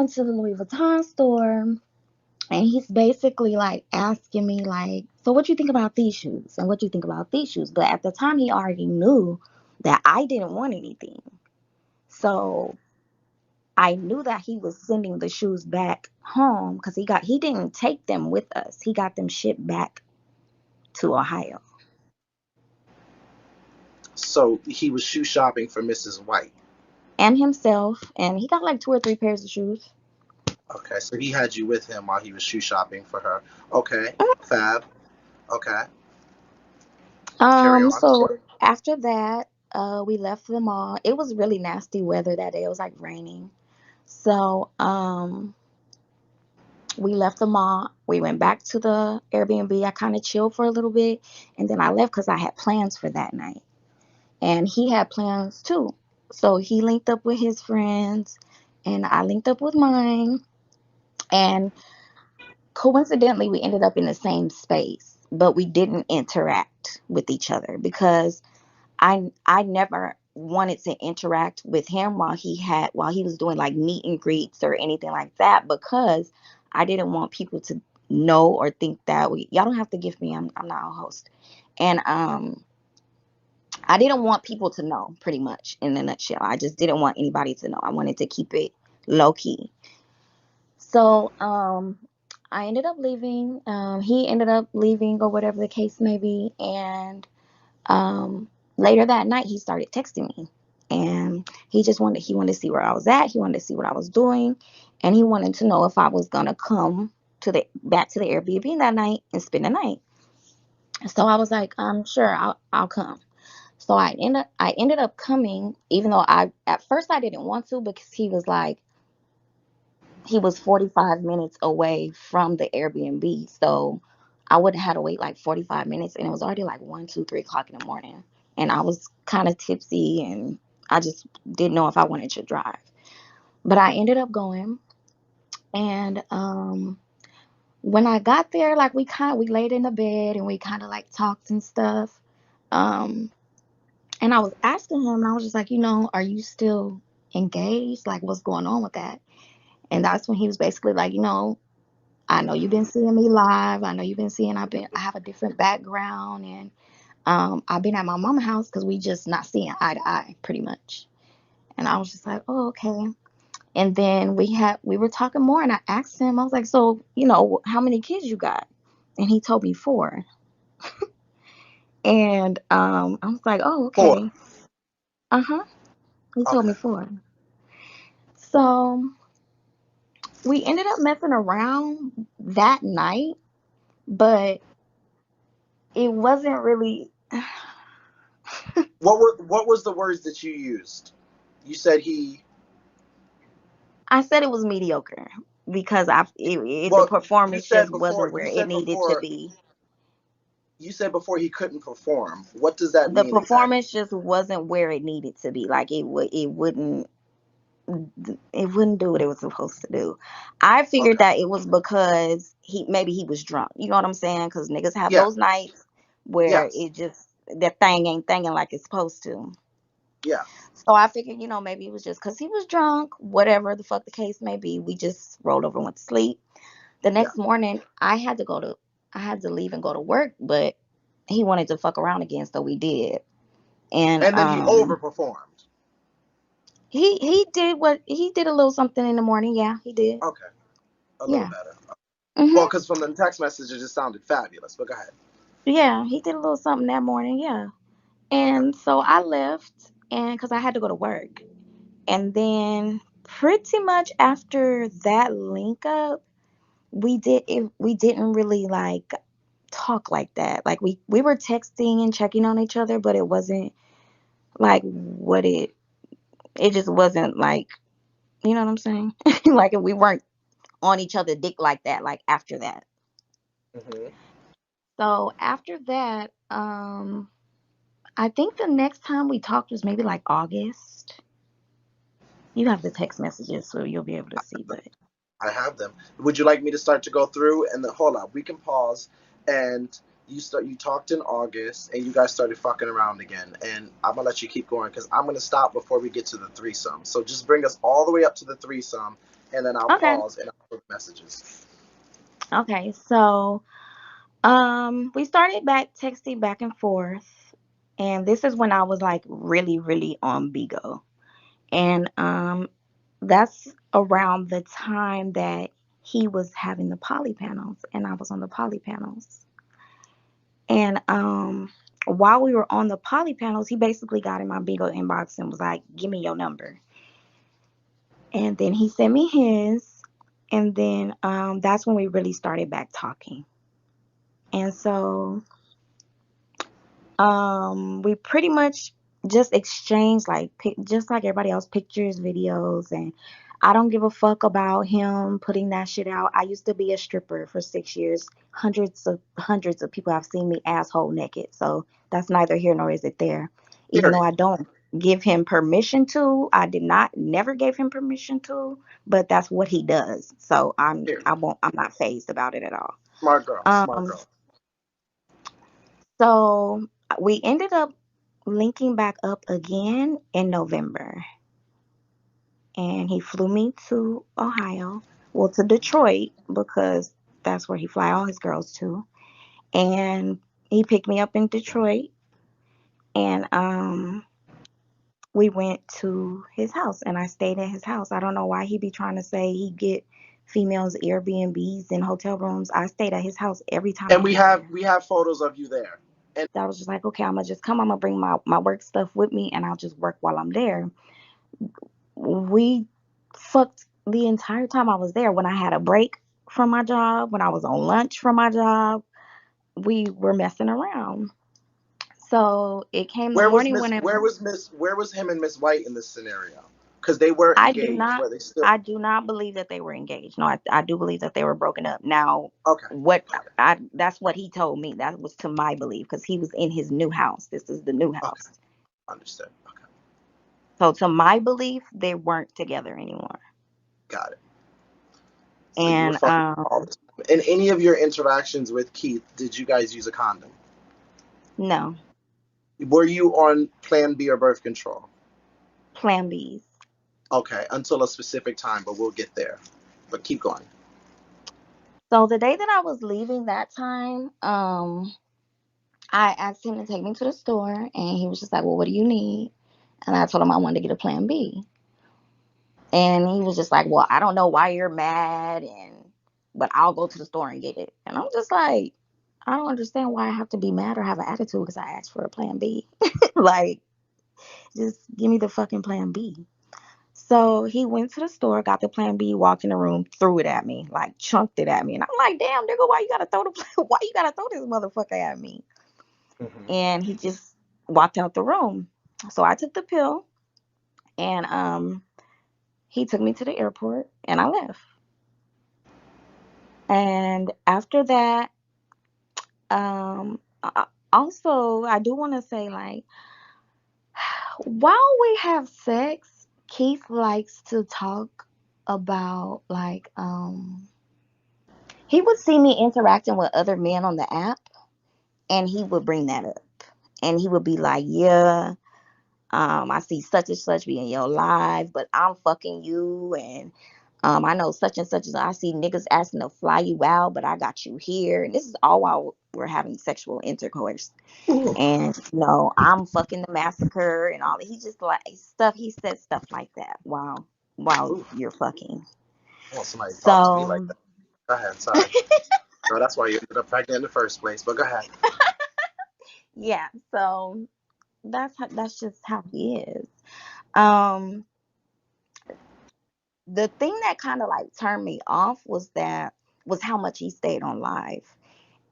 to the Louis Vuitton store, and he's basically like asking me like, so what you think about these shoes and what you think about these shoes? But at the time he already knew that I didn't want anything. So I knew that he was sending the shoes back home because he didn't take them with us. He got them shipped back to Ohio. So he was shoe shopping for Mrs. White. And himself, and he got like two or three pairs of shoes. Okay, so he had you with him while he was shoe shopping for her. Okay, fab. Okay, carry on. So after that, we left the mall. It was really nasty weather that day. It was like raining. So we left the mall. We went back to the Airbnb. I kind of chilled for a little bit, and then I left because I had plans for that night, and he had plans too. So he linked up with his friends, and I linked up with mine. And coincidentally, we ended up in the same space, but we didn't interact with each other because I never wanted to interact with him while he was doing like meet and greets or anything like that, because I didn't want people to know or think that y'all don't have to give me, I'm not a host. And I didn't want people to know, pretty much in a nutshell. I just didn't want anybody to know. I wanted to keep it low key. So I ended up leaving. He ended up leaving or whatever the case may be. And later that night, he started texting me, and he wanted to see where I was at. He wanted to see what I was doing, and he wanted to know if I was gonna come to the back to the Airbnb that night and spend the night. So I was like, sure, I'll come. So I ended up coming, even though I at first I didn't want to, because he was 45 minutes away from the Airbnb. So I would have had to wait like 45 minutes, and it was already like 1, 2, 3 o'clock in the morning. And I was kind of tipsy, and I just didn't know if I wanted to drive. But I ended up going. And when I got there, like we laid in the bed and we kind of like talked and stuff. Um, and I was asking him, and I was just like, are you still engaged? Like, what's going on with that? And that's when he was basically like, I know you've been seeing me live. I know you've been seeing I have a different background, and I've been at my mama's house because we just not seeing eye to eye pretty much. And I was just like, oh, okay. And then we were talking more, and I asked him, I was like, so how many kids you got? And he told me four. And I was like, oh, Four. okay. Uh-huh. He told Okay. me four. So we ended up messing around that night, but it wasn't really. What was the words that you used? You said he. I said it was mediocre because the Well, you performance said just before. wasn't where You it said needed to before. be. You said before he couldn't perform. What does that The mean exactly? performance just wasn't where it needed to be. Like it wouldn't do what it was supposed to do. I figured Okay. that it was because he was drunk. You know what I'm saying? Because niggas have Yeah. those nights where Yes. it just that thing ain't thinging like it's supposed to. Yeah. So I figured, maybe it was just because he was drunk, whatever the fuck the case may be. We just rolled over and went to sleep. The Yeah. next morning, I had to leave and go to work, but he wanted to fuck around again, so we did. And And then he overperformed. he did a little something in the morning. Yeah, he did. Okay. A little Yeah. better. Well, Mhm. because from the text message it just sounded fabulous. But go ahead. Yeah, he did a little something that morning. Yeah. Okay. And so I left, and because I had to go to work, and then pretty much after that link up, we didn't really like talk like that. Like we were texting and checking on each other, but it wasn't like what it just wasn't like, you know what I'm saying? Like we weren't on each other dick like that, like after that. Hmm. So after that, I think the next time we talked was maybe like August. You have the text messages, so you'll be able to see. But I have them. Would you like me to start to go through and then hold up? We can pause and you talked in August and you guys started fucking around again and I'm gonna let you keep going because I'm gonna stop before we get to the threesome. So just bring us all the way up to the threesome and then I'll Okay. pause and I'll put messages. Okay. So, we started back texting back and forth, and this is when I was like really, really on Bigo, and that's around the time that he was having the poly panels, and I was on the poly panels, and while we were on the poly panels, he basically got in my Bigo inbox and was like, "Give me your number," and then he sent me his, and then that's when we really started back talking, and so we pretty much just exchanged like just like everybody else, pictures, videos, and I don't give a fuck about him putting that shit out. I used to be a stripper for 6 years. Hundreds of people have seen me asshole naked, so that's neither here nor is it there. Even though Period. I don't give him permission to, I did not never gave him permission to, but that's what he does. So Period. I'm not phased about it at all. Smart girl. Smart Um girl. so we ended up linking back up again in November. And he flew me to Ohio, well, to Detroit, because that's where he fly all his girls to. And he picked me up in Detroit, and we went to his house, and I stayed at his house. I don't know why he be trying to say he get females Airbnbs and hotel rooms. I stayed at his house every time And I was there. we have photos of you there. And So I was just like, okay, I'm gonna just come. I'm gonna bring my work stuff with me, and I'll just work while I'm there. We fucked the entire time I was there. When I had a break from my job, when I was on lunch from my job, we were messing around. So it came the morning when where was him and Miss White in this scenario? Because they were I do engaged. not Were they still? I do not believe that they were engaged. No, I do believe that they were broken up. Now, Okay. what Okay. I that's what he told me. That was to my belief because he was in his new house. This is the new Okay. house. Understood. Okay. So to my belief, they weren't together anymore. Got it. So you were And fucking all the time. In any of your interactions with Keith, did you guys use a condom? no, Were you on Plan B or birth control? plan Bs. Okay, until a specific time, but we'll get there. But keep going. So the day that I was leaving that time, I asked him to take me to the store, and he was just like, "Well, what do you need?" And I told him I wanted to get a Plan B, and he was just like, "Well, I don't know why you're mad, but I'll go to the store and get it." And I'm just like, I don't understand why I have to be mad or have an attitude because I asked for a Plan B. Like, just give me the fucking Plan B. So he went to the store, got the Plan B, walked in the room, threw it at me, like chunked it at me, and I'm like, "Damn, nigga, why you gotta throw why you gotta throw this motherfucker at me?" Hmm. And he just walked out the room. So I took the pill, and he took me to the airport, and I left. And after that, also I do want to say, like, while we have sex, Keith likes to talk about, like, he would see me interacting with other men on the app, and he would bring that up, and he would be like, "Yeah, I see such and such be in your life, but I'm fucking you, and I know such and such. I see niggas asking to fly you out, but I got you here." And this is all while we're having sexual intercourse. Ooh. And I'm fucking the massacre and all. He just like stuff. He said stuff like that while Ooh. you're fucking. I want somebody to talk to me like So that. Go ahead. Sorry. No, that's why you ended up pregnant in the first place. But go ahead. yeah. So that's just how he is. Um, the thing that kind of like turned me off was how much he stayed on live.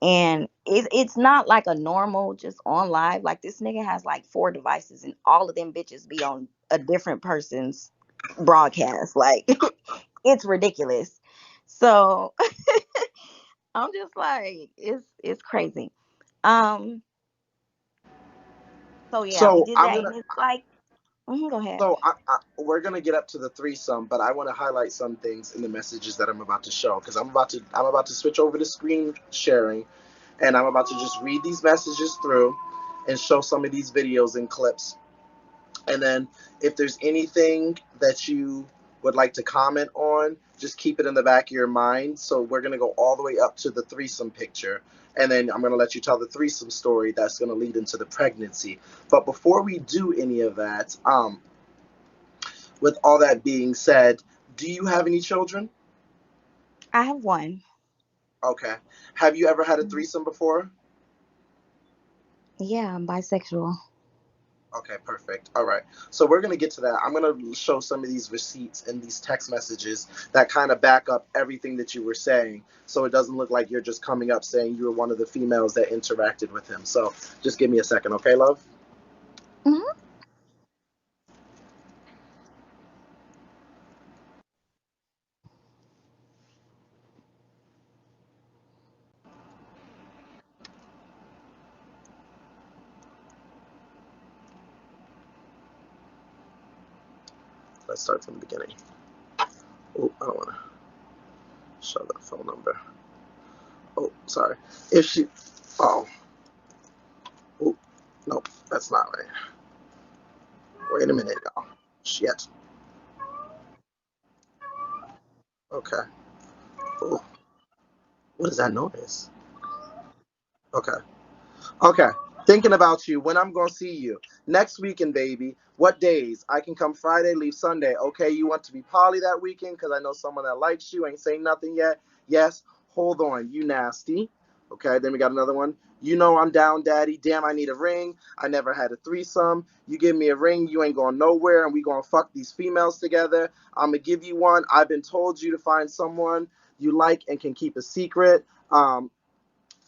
And it's not like a normal just on live. Like, this nigga has like 4 devices, and all of them bitches be on a different person's broadcast. Like, it's ridiculous. So I'm just like, it's crazy. Um, so yeah, we So did I'm that, gonna. and it's like, go ahead. We're gonna get up to the threesome, but I want to highlight some things in the messages that I'm about to show because I'm about to switch over to screen sharing, and I'm about to just read these messages through, and show some of these videos and clips, and then if there's anything that you would like to comment on, just keep it in the back of your mind. So we're going to go all the way up to the threesome picture. And then I'm going to let you tell the threesome story that's going to lead into the pregnancy. But before we do any of that, with all that being said, do you have any children? I have one. Okay. Have you ever had a Mhm. threesome before? Yeah, I'm bisexual. Okay, perfect. All right. So we're going to get to that. I'm going to show some of these receipts and these text messages that kind of back up everything that you were saying. So it doesn't look like you're just coming up saying you were one of the females that interacted with him. So just give me a second, okay, love? Hmm. Let's start from the beginning. Oh, I don't want to show that phone number. Oh, sorry. If she. Oh, oh, no, that's not right. Wait a minute, y'all. Shit. Okay. Oh, what is that noise? Okay. Okay. Thinking about you. When I'm gonna see you next weekend, baby. What days? I can come Friday, leave Sunday. Okay. You want to be poly that weekend? Cause I know someone that likes you. Ain't saying nothing yet. Yes. Hold on. You nasty. Okay. Then we got another one. You know I'm down, daddy. Damn, I need a ring. I never had a threesome. You give me a ring, you ain't going nowhere, and we gonna fuck these females together. I'm gonna give you one. I've been told you to find someone you like and can keep a secret.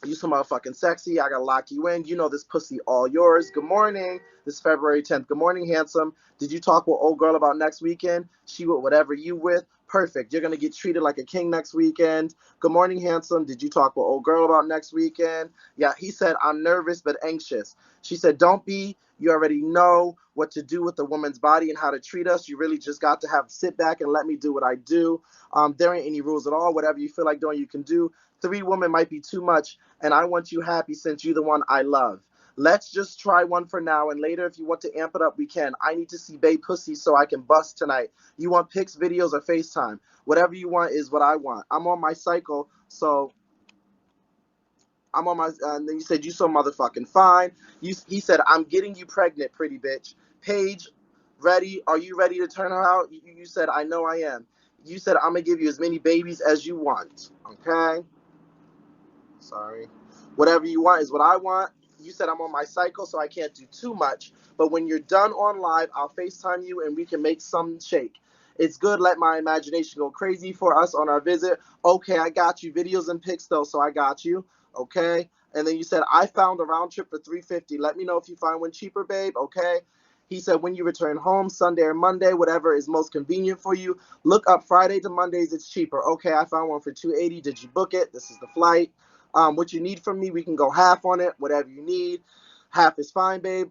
You so motherfucking sexy. I gotta lock you in. You know this pussy all yours. Good morning. This February 10th. Good morning, handsome. Did you talk with old girl about next weekend? She with whatever you with. Perfect. You're gonna get treated like a king next weekend. Good morning, handsome. Did you talk with old girl about next weekend? Yeah, he said, I'm nervous but anxious. She said, don't be. You already know what to do with a woman's body and how to treat us. You really just got to have sit back and let me do what I do. There ain't any rules at all. Whatever you feel like doing, you can do. Three women might be too much, and I want you happy since you're the one I love. Let's just try one for now, and later, if you want to amp it up, we can. I need to see Bay Pussy so I can bust tonight. You want pics, videos, or FaceTime? Whatever you want is what I want. I'm on my cycle, so I'm on my. And then you said you so motherfucking fine. He said I'm getting you pregnant, pretty bitch. Paige, ready? Are you ready to turn her out? You said I know I am. You said I'm gonna give you as many babies as you want. Okay. Sorry. Whatever you want is what I want. You said I'm on my cycle, so I can't do too much. But when you're done on live, I'll FaceTime you and we can make some shake. It's good. Let my imagination go crazy for us on our visit. Okay, I got you. Videos and pics, though, so I got you. Okay. And then you said, I found a round trip for 350. Let me know if you find one cheaper, babe. Okay. He said, when you return home, Sunday or Monday, whatever is most convenient for you. Look up Friday to Mondays, it's cheaper. Okay, I found one for 280. Did you book it? This is the flight. What you need from me, we can go half on it, whatever you need. Half is fine, babe.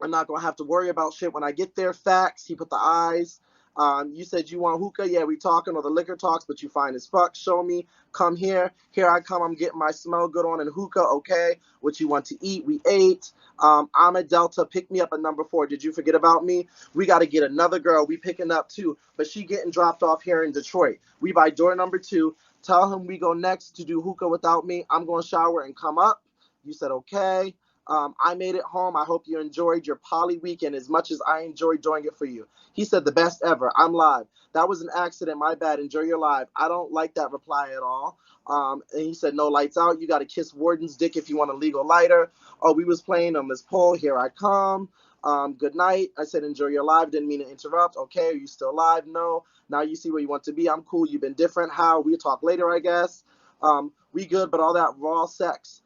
I'm not gonna have to worry about shit when I get there. Facts. He put the eyes. You said you want hookah. Yeah, we talking or the liquor talks, but you fine as fuck. Show me. Come here. Here I come. I'm getting my smell good on and hookah. Okay. What you want to eat? We ate. I'm a Delta. Pick me up at number 4. Did you forget about me? We got to get another girl. We picking up too, but she getting dropped off here in Detroit. We by door number 2. Tell him we go next to do hookah without me. I'm going to shower and come up. You said okay. I made it home. I hope you enjoyed your poly weekend as much as I enjoyed doing it for you. He said, the best ever. I'm live. That was an accident. My bad. Enjoy your live. I don't like that reply at all. And he said, no lights out. You got to kiss Warden's dick if you want a legal lighter. Oh, we was playing on this pole. Here I come. Good night. I said, enjoy your live. Didn't mean to interrupt. Okay. Are you still live? No. Now you see where you want to be. I'm cool. You've been different. How? We'll talk later, I guess. We good, but all that raw sex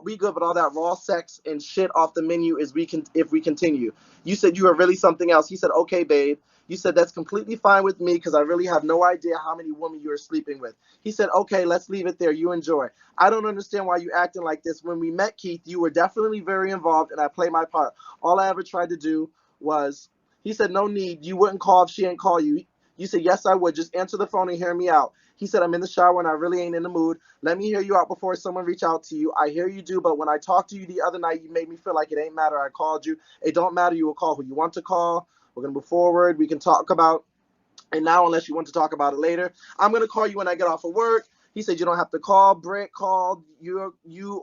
we good, but all that raw sex and shit off the menu is we can if we continue. You said you were really something else. He said, okay, babe. You said that's completely fine with me because I really have no idea how many women you are sleeping with. He said, okay, let's leave it there. You enjoy. I don't understand why you acting like this. When we met Keith, you were definitely very involved, and I play my part. All I ever tried to do was. He said, no need. You wouldn't call if she didn't call you. You said, yes, I would. Just answer the phone and hear me out. He said, I'm in the shower and I really ain't in the mood. Let me hear you out before someone reach out to you. I hear you do, but when I talked to you the other night, you made me feel like it ain't matter. I called you. It don't matter. You will call who you want to call. We're going to move forward. We can talk about And now, unless you want to talk about it later, I'm gonna call you when I get off of work. He said you don't have to call. Britt called you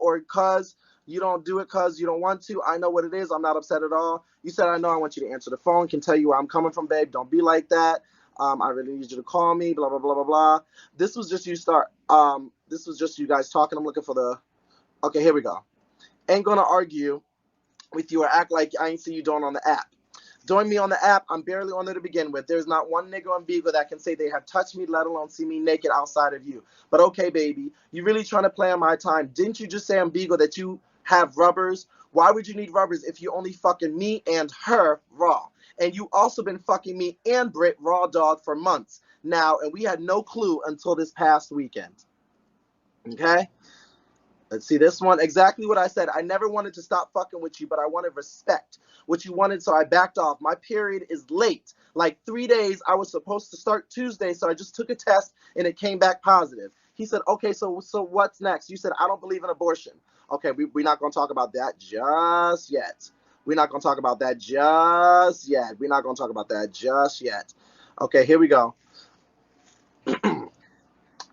or cuz you don't do it cuz you don't want to. I know what it is. I'm not upset at all. You said I know. I want you to answer the phone. Can tell you where I'm coming from, babe. Don't be like that. I really need you to call me. Blah blah blah blah blah. This was just you start. This was just you guys talking. I'm looking for the. Okay, here we go. Ain't gonna argue with you or act like I ain't see you doing on the app. Join me on the app. I'm barely on there to begin with. There's not one nigga on Bigo that can say they have touched me, let alone see me naked outside of you. But okay, baby, you really trying to play on my time. Didn't you just say on Bigo that you have rubbers? Why would you need rubbers if you only fucking me and her raw? And you also been fucking me and Britt raw dog for months now, and we had no clue until this past weekend. Okay? Let's see this one. Exactly what I said. I never wanted to stop fucking with you, but I wanted respect. What you wanted, so I backed off. My period is late. Like 3 days. I was supposed to start Tuesday, so I just took a test and it came back positive. He said, okay, so what's next? You said, I don't believe in abortion. Okay, we're not going to talk about that just yet. We're not going to talk about that just yet. We're not going to talk about that just yet. Okay, here we go.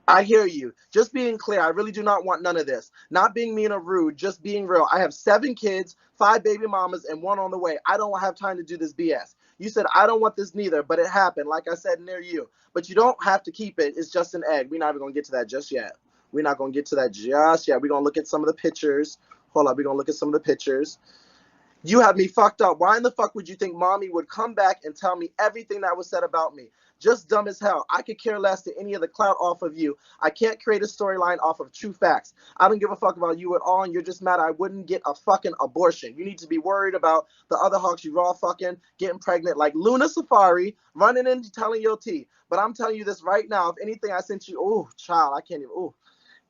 I hear you. Just being clear, I really do not want none of this. Not being mean or rude, just being real. I have 7 kids, 5 baby mamas, and 1 on the way. I don't have time to do this BS. You said, I don't want this neither, but it happened, like I said, near you. But you don't have to keep it. It's just an egg. We're not even going to get to that just yet. We're not going to get to that just yet. We're going to look at some of the pictures. Hold up. We're going to look at some of the pictures. You have me fucked up. Why in the fuck would you think mommy would come back and tell me everything that was said about me? Just dumb as hell. I could care less to any of the clout off of you. I can't create a storyline off of true facts. I don't give a fuck about you at all, and you're just mad I wouldn't get a fucking abortion. You need to be worried about the other hawks you raw fucking getting pregnant like Luna Safari, running in telling your tea. But I'm telling you this right now. If anything, I sent you, oh, child, I can't even, oh.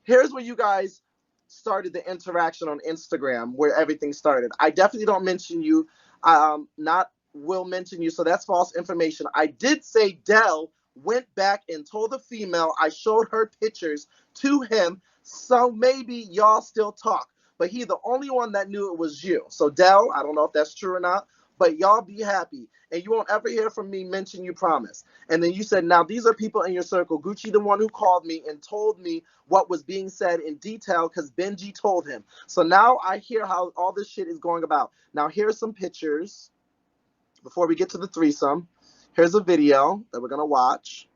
Here's where you guys started the interaction on Instagram, where everything started. I definitely don't mention you. Not will mention you, so that's false information. I did say Dell went back and told the female I showed her pictures to him, so maybe y'all still talk. But he the only one that knew it was you. So Dell, I don't know if that's true or not, but y'all be happy. And you won't ever hear from me mention you promise. And then you said, now these are people in your circle. Gucci, the one who called me and told me what was being said in detail because Benji told him. So now I hear how all this shit is going about. Now here's some pictures before we get to the threesome. Here's a video that we're going to watch.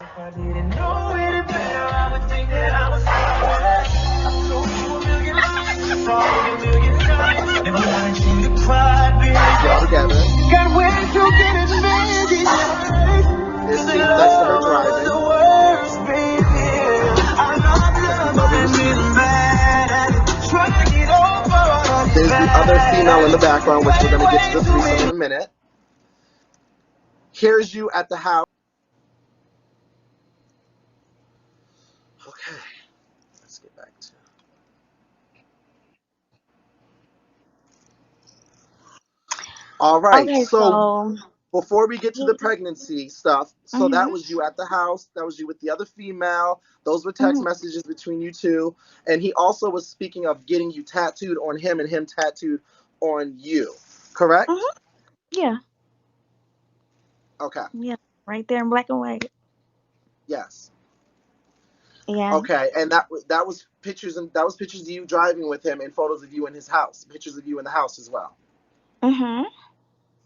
If I didn't know it better, I would think that I was sorry. I told you a million lies, probably a million times. Never wanted you to cry, baby. All together. Got way too good at making this scene next to her driving. The worst, baby. I love me mad at trying to get over. There's the other female in the background, which we're gonna get to the threesome in a minute. Here's you at the house. Okay, let's get back to. All right, Okay, so so before we get to he, the pregnancy stuff, so that mhm, was you at the house. That was you with the other female. Those were text mhm, messages between you two. And he also was speaking of getting you tattooed on him and him tattooed on you. mhm, Correct? yeah, Okay. yeah, right there in black and white. Yes. Yeah. Okay. And that was pictures and that was pictures of you driving with him and photos of you in his house. Pictures of you in the house as well. Mhm.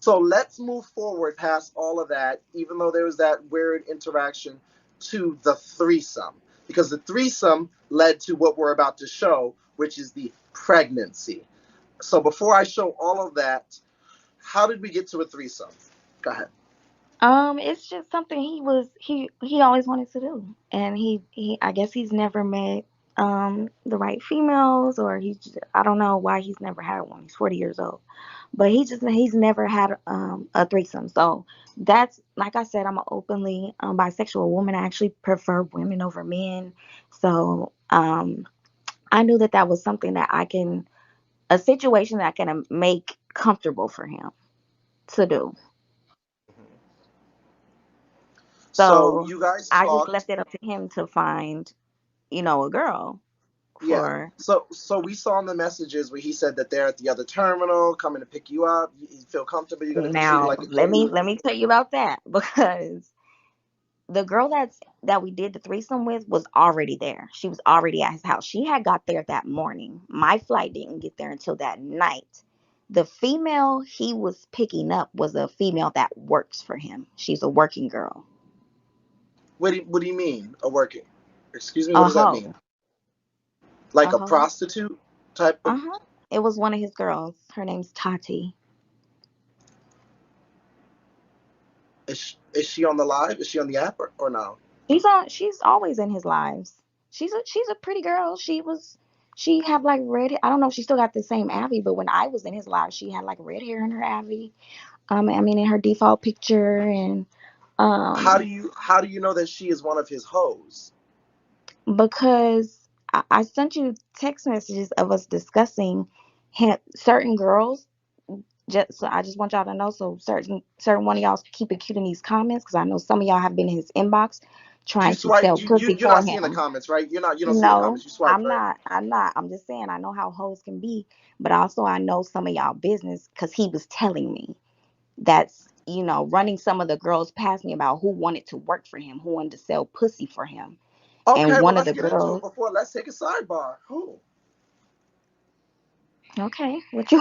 So let's move forward past all of that, even though there was that weird interaction to the threesome. Because the threesome led to what we're about to show, which is the pregnancy. So before I show all of that, how did we get to a threesome? Go ahead. It's just something he always wanted to do, and he I guess he's never met the right females, or I don't know why he's never had one. He's 40 years old, but he's never had a threesome. So that's, like I said, I'm an openly bisexual woman. I actually prefer women over men. So I knew that that was something that I can a situation that I can make comfortable for him to do. So So you guys I just talked. left it up to him to find, a girl Yeah. for. So we saw in the messages where he said that they're at the other terminal, coming to pick you up. You feel comfortable. You're gonna be treated Now like a let queen. me tell you about that because the girl that we did the threesome with was already there. She was already at his house. She had got there that morning. My flight didn't get there until that night. The female he was picking up was a female that works for him. She's a working girl. What do you mean a working? Excuse me. What A does that mean? hoe. Like A a hoe. prostitute type of? Uh-huh. It was one of his girls. Her name's Tati. Is she on the live? Is she on the app or no? She's always in his lives. She's a pretty girl. She had like red. I don't know if she still got the same Abby, but when I was in his live, she had like red hair in her Abby. I mean in her default picture, and um How do you know that she is one of his hoes? because I sent you text messages of us discussing certain girls. Just so I just want y'all to know, so certain one of y'all keep it cute in these comments because I know some of y'all have been in his inbox You trying to swipe. sell pussy You're for not seeing the him. comments, right? You're not. You don't see the No, comments. You swipe, I'm right? not. I'm not. I'm just saying I know how hoes can be, but also I know some of y'all business because he was telling me that's running some of the girls past me about who wanted to work for him, who wanted to sell pussy for him, and Okay. Well, one of let's the get into it. girls. Before, let's take a sidebar. Who? Okay, what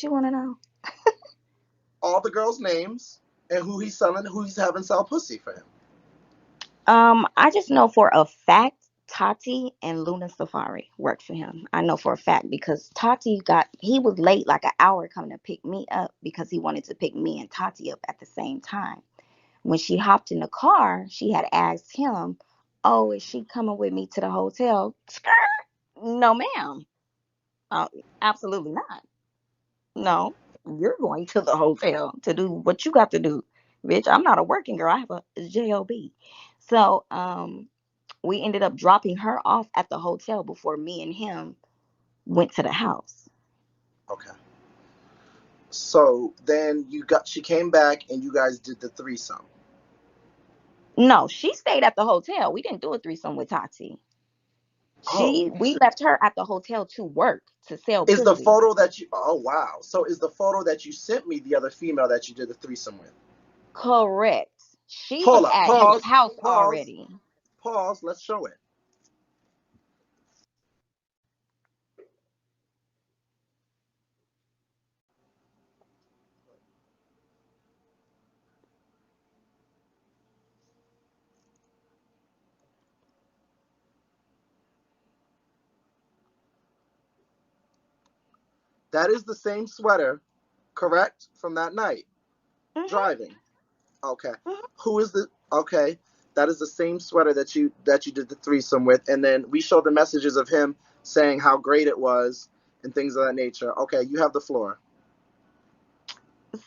you want to know? All the girls' names and who he's selling, who he's having sell pussy for him. I just know for a fact Tati and Luna Safari worked for him. I know for a fact because he was late like an hour coming to pick me up because he wanted to pick me and Tati up at the same time. When she hopped in the car, she had asked him, "Oh, is she coming with me to the hotel?" Skirt. No, ma'am. Uh, Absolutely not. No, you're going to the hotel to do what you got to do, bitch. I'm not a working girl. I have a job. So, we ended up dropping her off at the hotel before me and him went to the house. Okay. So then she came back and you guys did the threesome. No, she stayed at the hotel. We didn't do a threesome with Tati. Oh, We left her at the hotel to work to sell is the pussy. photo that you? Oh wow. So is the photo that you sent me the other female that you did the threesome with? Correct. She was Hold up. at his Pause. house Pause. already. Pause. Let's show it. That is the same sweater, correct, from that night Mhm. driving. Okay. Mhm. Who is the? Okay. That is the same sweater that you did the threesome with, and then we showed the messages of him saying how great it was and things of that nature. Okay, you have the floor.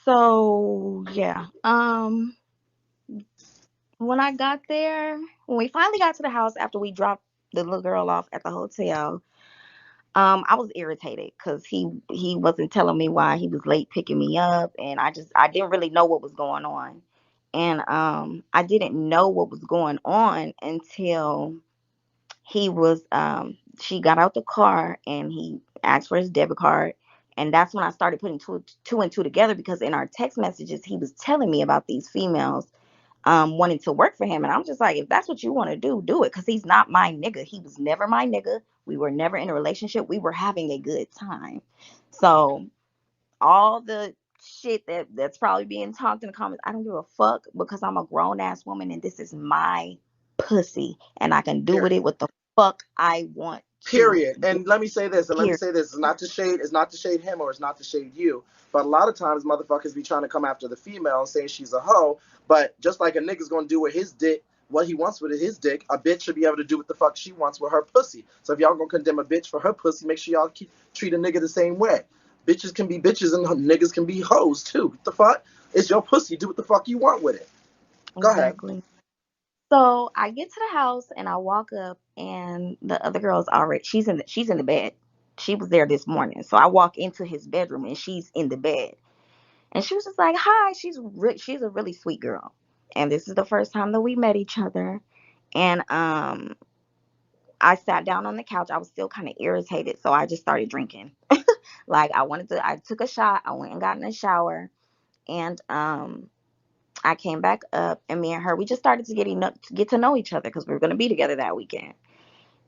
So yeah. When I got there, when we finally got to the house after we dropped the little girl off at the hotel, I was irritated because he wasn't telling me why he was late picking me up, and I didn't really know what was going on, and I didn't know what was going on until she got out the car and he asked for his debit card, and that's when I started putting two and two together because in our text messages he was telling me about these females wanting to work for him. And I'm just like, if that's what you want to do it. Because he's not my nigga. He was never my nigga. We were never in a relationship. We were having a good time. So all the shit that's probably being talked in the comments, I don't give a fuck because I'm a grown ass woman and this is my pussy and I can do with it Period. what the fuck I want to Period. do. And let me say this, and let me Period. say this: it's not to shade him or it's not to shade you, but a lot of times motherfuckers be trying to come after the female and saying she's a hoe. But just like a nigga's gonna do with his dick what he wants with his dick, a bitch should be able to do what the fuck she wants with her pussy. So if y'all gonna condemn a bitch for her pussy, make sure y'all treat a nigga the same way. Bitches can be bitches and niggas can be hoes too. What the fuck? It's your pussy. Do what the fuck you want with it. Go ahead. Exactly. So I get to the house and I walk up and the other girl's already she's in the bed. She was there this morning. So I walk into his bedroom and she's in the bed. And she was just like, "Hi." She's a really sweet girl. And this is the first time that we met each other. And I sat down on the couch. I was still kind of irritated, so I just started drinking. Like I took a shot. I went and got in the shower, and I came back up, and me and her, we just started to get to know each other because we were gonna be together that weekend.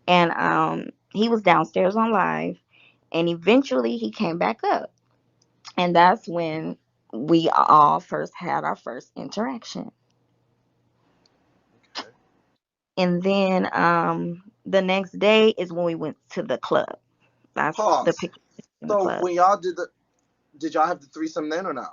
And he was downstairs on live, and eventually he came back up, and that's when we all first had our first interaction. Okay. And then the next day is when we went to the club. That's the Pause. picture in the So club. when y'all did y'all have the threesome then or no?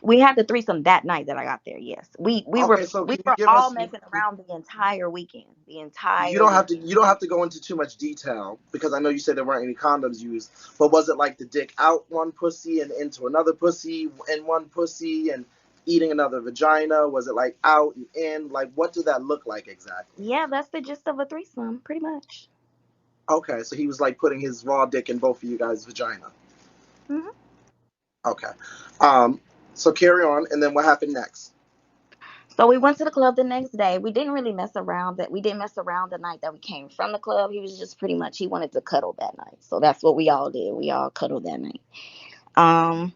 We had the threesome that night that I got there. Yes, we were Okay, so we can you were give all us? messing around the entire weekend. The You entire don't have to. weekend. You don't have to go into too much detail because I know you said there weren't any condoms used. But was it like the dick out one pussy and into another pussy and one pussy and eating another vagina? Was it like out and in? Like what did that look like exactly? Yeah, that's the gist of a threesome, pretty much. Okay, so he was like putting his raw dick in both of you guys' vagina. Hmm. Okay. Um. So carry on, and then what happened next? So we went to the club the next day. We didn't really mess around. That we didn't mess around the night that we came from the club. He was just pretty much he wanted to cuddle that night. So that's what we all did. We all cuddled that night. Um,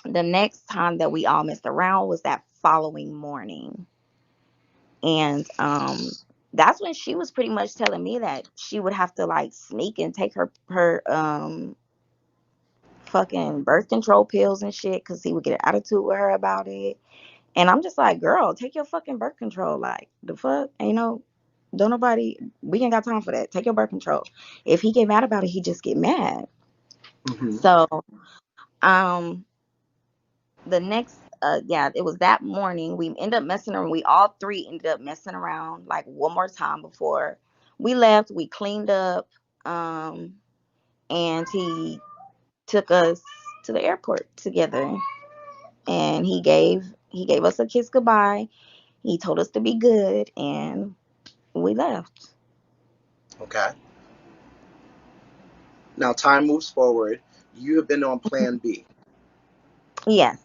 the next time that we all messed around was that following morning, and that's when she was pretty much telling me that she would have to like sneak and take her fucking birth control pills and shit because he would get an attitude with her about it. And I'm just like, girl, take your fucking birth control. Like, the fuck? Ain't no, don't nobody, we ain't got time for that. Take your birth control. If he get mad about it, he just get mad. Mm-hmm. So, um, the next, yeah, it was that morning. We ended up messing around. We all three ended up messing around like one more time before we left. We cleaned up, um, and he took us to the airport together. And he gave us a kiss goodbye. He told us to be good, and we left. Okay. Now time moves forward. You have been on Plan B. Yes,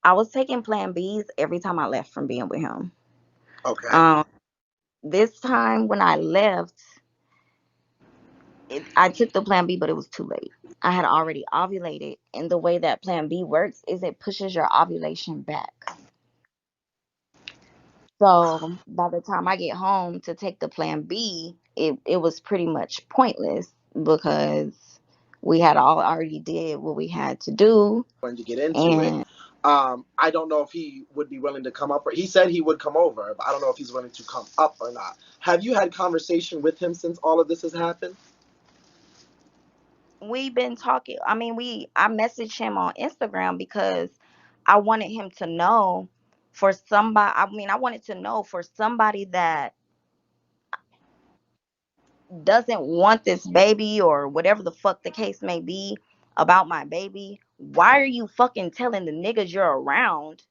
I was taking Plan Bs every time I left from being with him. Okay. Um, this time when I left, I took the Plan B, but it was too late. I had already ovulated, and the way that Plan B works is it pushes your ovulation back. So by the time I get home to take the Plan B, it was pretty much pointless because we had all already did what we had to do. Going to get into it. And I don't know if he would be willing to come up. Or he said he would come over, but I don't know if he's willing to come up or not. Have you had conversation with him since all of this has happened? we've been talking. I mean, I messaged him on Instagram because I wanted him to know for somebody. I mean, I wanted to know for somebody that doesn't want this baby or whatever the fuck the case may be about my baby. Why are you fucking telling the niggas you're around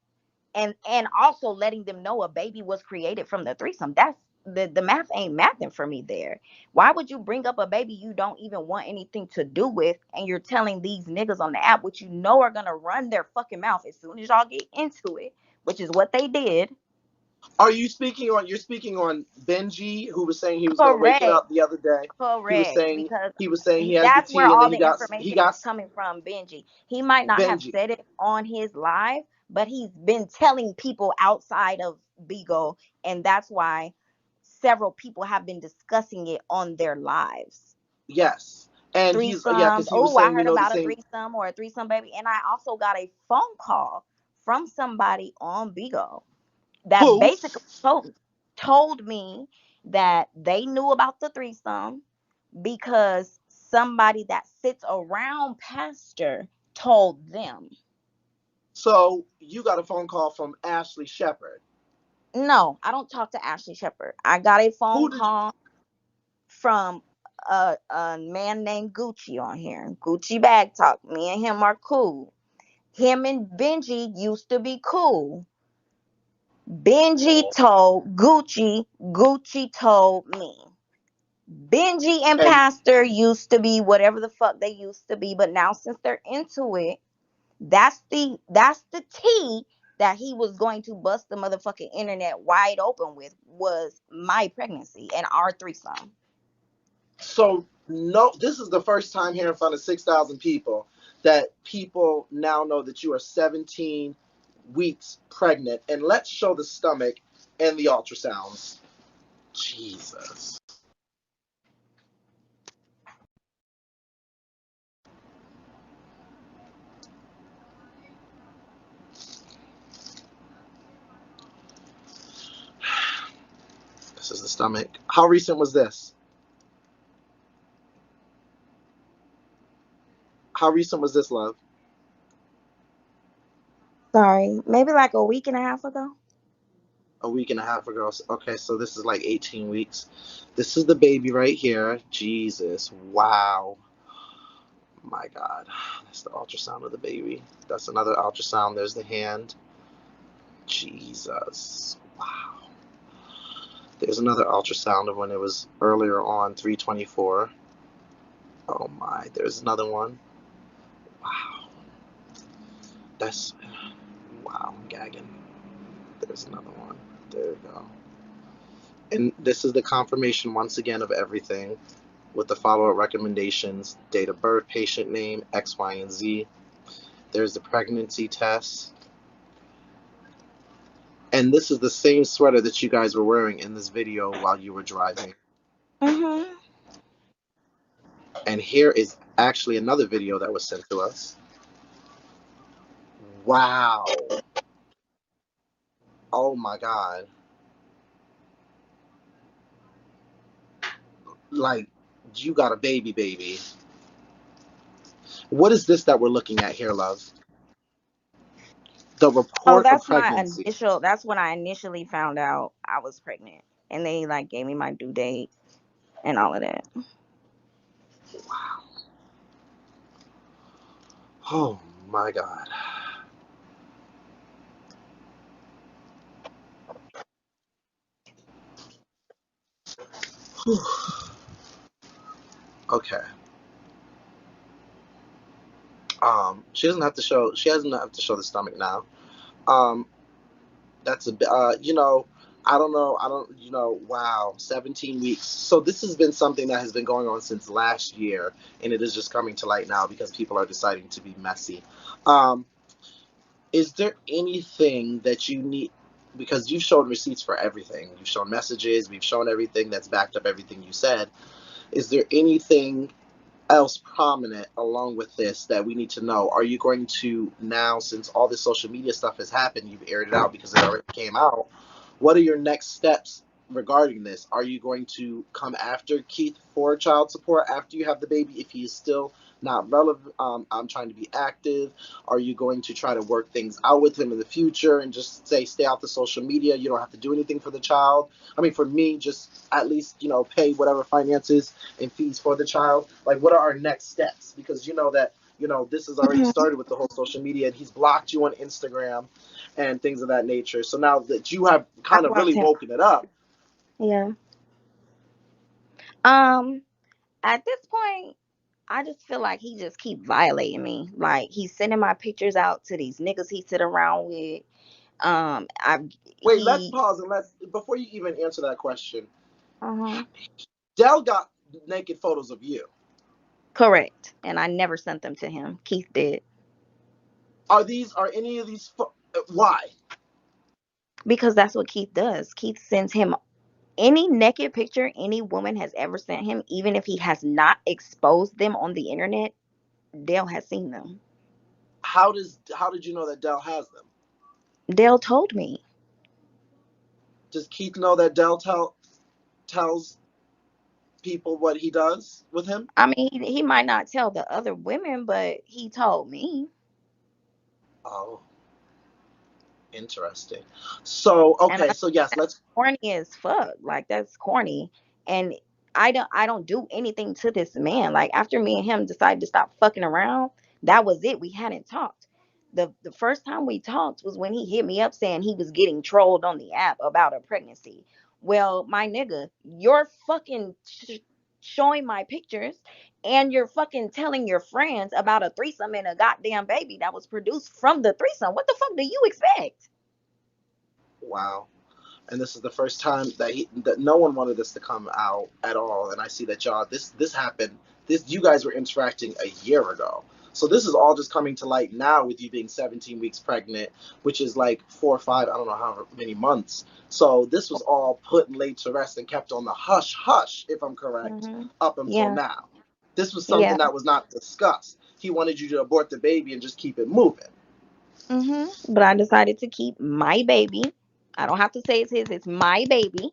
and also letting them know a baby was created from the threesome? That's the math ain't mathing for me there. Why would you bring up a baby you don't even want anything to do with, and you're telling these niggas on the app, which you know are gonna run their fucking mouth as soon as y'all get into it, which is what they did. Are you speaking on? You're speaking on Benji, who was saying he was going to wake it Correct. up the other day. He was Correct, saying because he had the that's where tea, and then all he the he information is got coming from. Benji, he might not have Benji. said it on his live, but he's been telling people outside of Bigo, and that's why several people have been discussing it on their lives. Yes, and he's yeah, Threesomes. because he was Oh, I saying we heard know the about a same. threesome or a threesome baby, and I also got a phone call from somebody on Bigo that Who? basically told me that they knew about the threesome because somebody that sits around Pastor told them. So you got a phone call from Ashley Shepherd. No, I don't talk to Ashley Shepherd. I got a phone Who did? call from a man named Gucci on here. Gucci Bag Talk. Me and him are cool. Him and Benji used to be cool. Benji told Gucci, Gucci told me. Benji and And Pastor used to be whatever the fuck they used to be, but now since they're into it, that's the tea that he was going to bust the motherfucking internet wide open with was my pregnancy and our threesome. So no, this is the first time here in front of 6,000 people that people now know that you are 17 weeks pregnant. And let's show the stomach and the ultrasounds. Jesus. This is the stomach. How recent was this? How recent was this, love? Sorry, maybe like a week and a half ago. A week and a half ago. Okay, so this is like 18 weeks. This is the baby right here. Jesus. Wow. My God. That's the ultrasound of the baby. That's another ultrasound. There's the hand. Jesus. Wow. There's another ultrasound of when it was earlier on, 324. Oh my. There's another one. Wow. That's. Wow. I'm gagging. There's another one. There we go. And this is the confirmation once again of everything with the follow-up recommendations, date of birth, patient name, X, Y, and Z. There's the pregnancy test. And this is the same sweater that you guys were wearing in this video while you were driving. Mhm. And here is actually another video that was sent to us. Wow. Oh my God. Like, you got a baby, baby. What is this that we're looking at here, love? The Oh, report of that's my pregnancy. initial. That's when I initially found out I was pregnant, and they like gave me my due date and all of that. Wow. Oh my God. Whew. Okay. She doesn't have to show. She doesn't have to show the stomach now. Um, that's a bit. I don't know. I don't. Wow. 17 weeks. So this has been something that has been going on since last year, and it is just coming to light now because people are deciding to be messy. Um, is there anything that you need? Because you've shown receipts for everything. You've shown messages. We've shown everything that's backed up everything you said. Is there anything else prominent along with this that we need to know? Are you going to now, since all this social media stuff has happened, you've aired it out because it already came out? What are your next steps regarding this? Are you going to come after Keith for child support after you have the baby if he is still not relevant? I'm trying to be active. Are you going to try to work things out with him in the future and just say stay off the social media? You don't have to do anything for the child. I mean, for me, just at least pay whatever finances and fees for the child. Like, what are our next steps? Because you know that this has already Mhm. started with the whole social media, and he's blocked you on Instagram and things of that nature. So now that you have I kind of really blocked him. woken it up, Yeah. Um. At this point, I just feel like he just keep violating me. Like he's sending my pictures out to these niggas he sit around with. I wait, let's he. pause and let's before you even answer that question. Uh-huh. Dell got naked photos of you. Correct. And I never sent them to him. Keith did. Are any of these why? Because that's what Keith does. Keith sends him any naked picture any woman has ever sent him, even if he has not exposed them on the internet. Dale has seen them. How did you know that Dell has them? Dale told me. Does Keith know that Dell tells people what he does with him? I mean, he might not tell the other women, but he told me. Oh, interesting. So And okay, I so yes, that's let's corny as fuck. Like that's corny. And I don't do anything to this man. Like after me and him decided to stop fucking around, that was it. We hadn't talked. The first time we talked was when he hit me up saying he was getting trolled on the app about a pregnancy. Well, my nigga, you're fucking showing my pictures and you're fucking telling your friends about a threesome and a goddamn baby that was produced from the threesome. What the fuck do you expect? wow. and this is the first time that no one wanted this to come out at all. And I see that y'all this happened. This you guys were interacting a year ago. So this is all just coming to light now with you being 17 weeks pregnant, which is like 4 or 5, I don't know how many months. So this was all put and laid to rest and kept on the hush hush, if I'm correct, Hmm. up until Yeah. now. This was Yeah. something that was not discussed. He wanted you to abort the baby and just keep it moving. But I decided to keep my baby. I don't have to say it's his, it's my baby,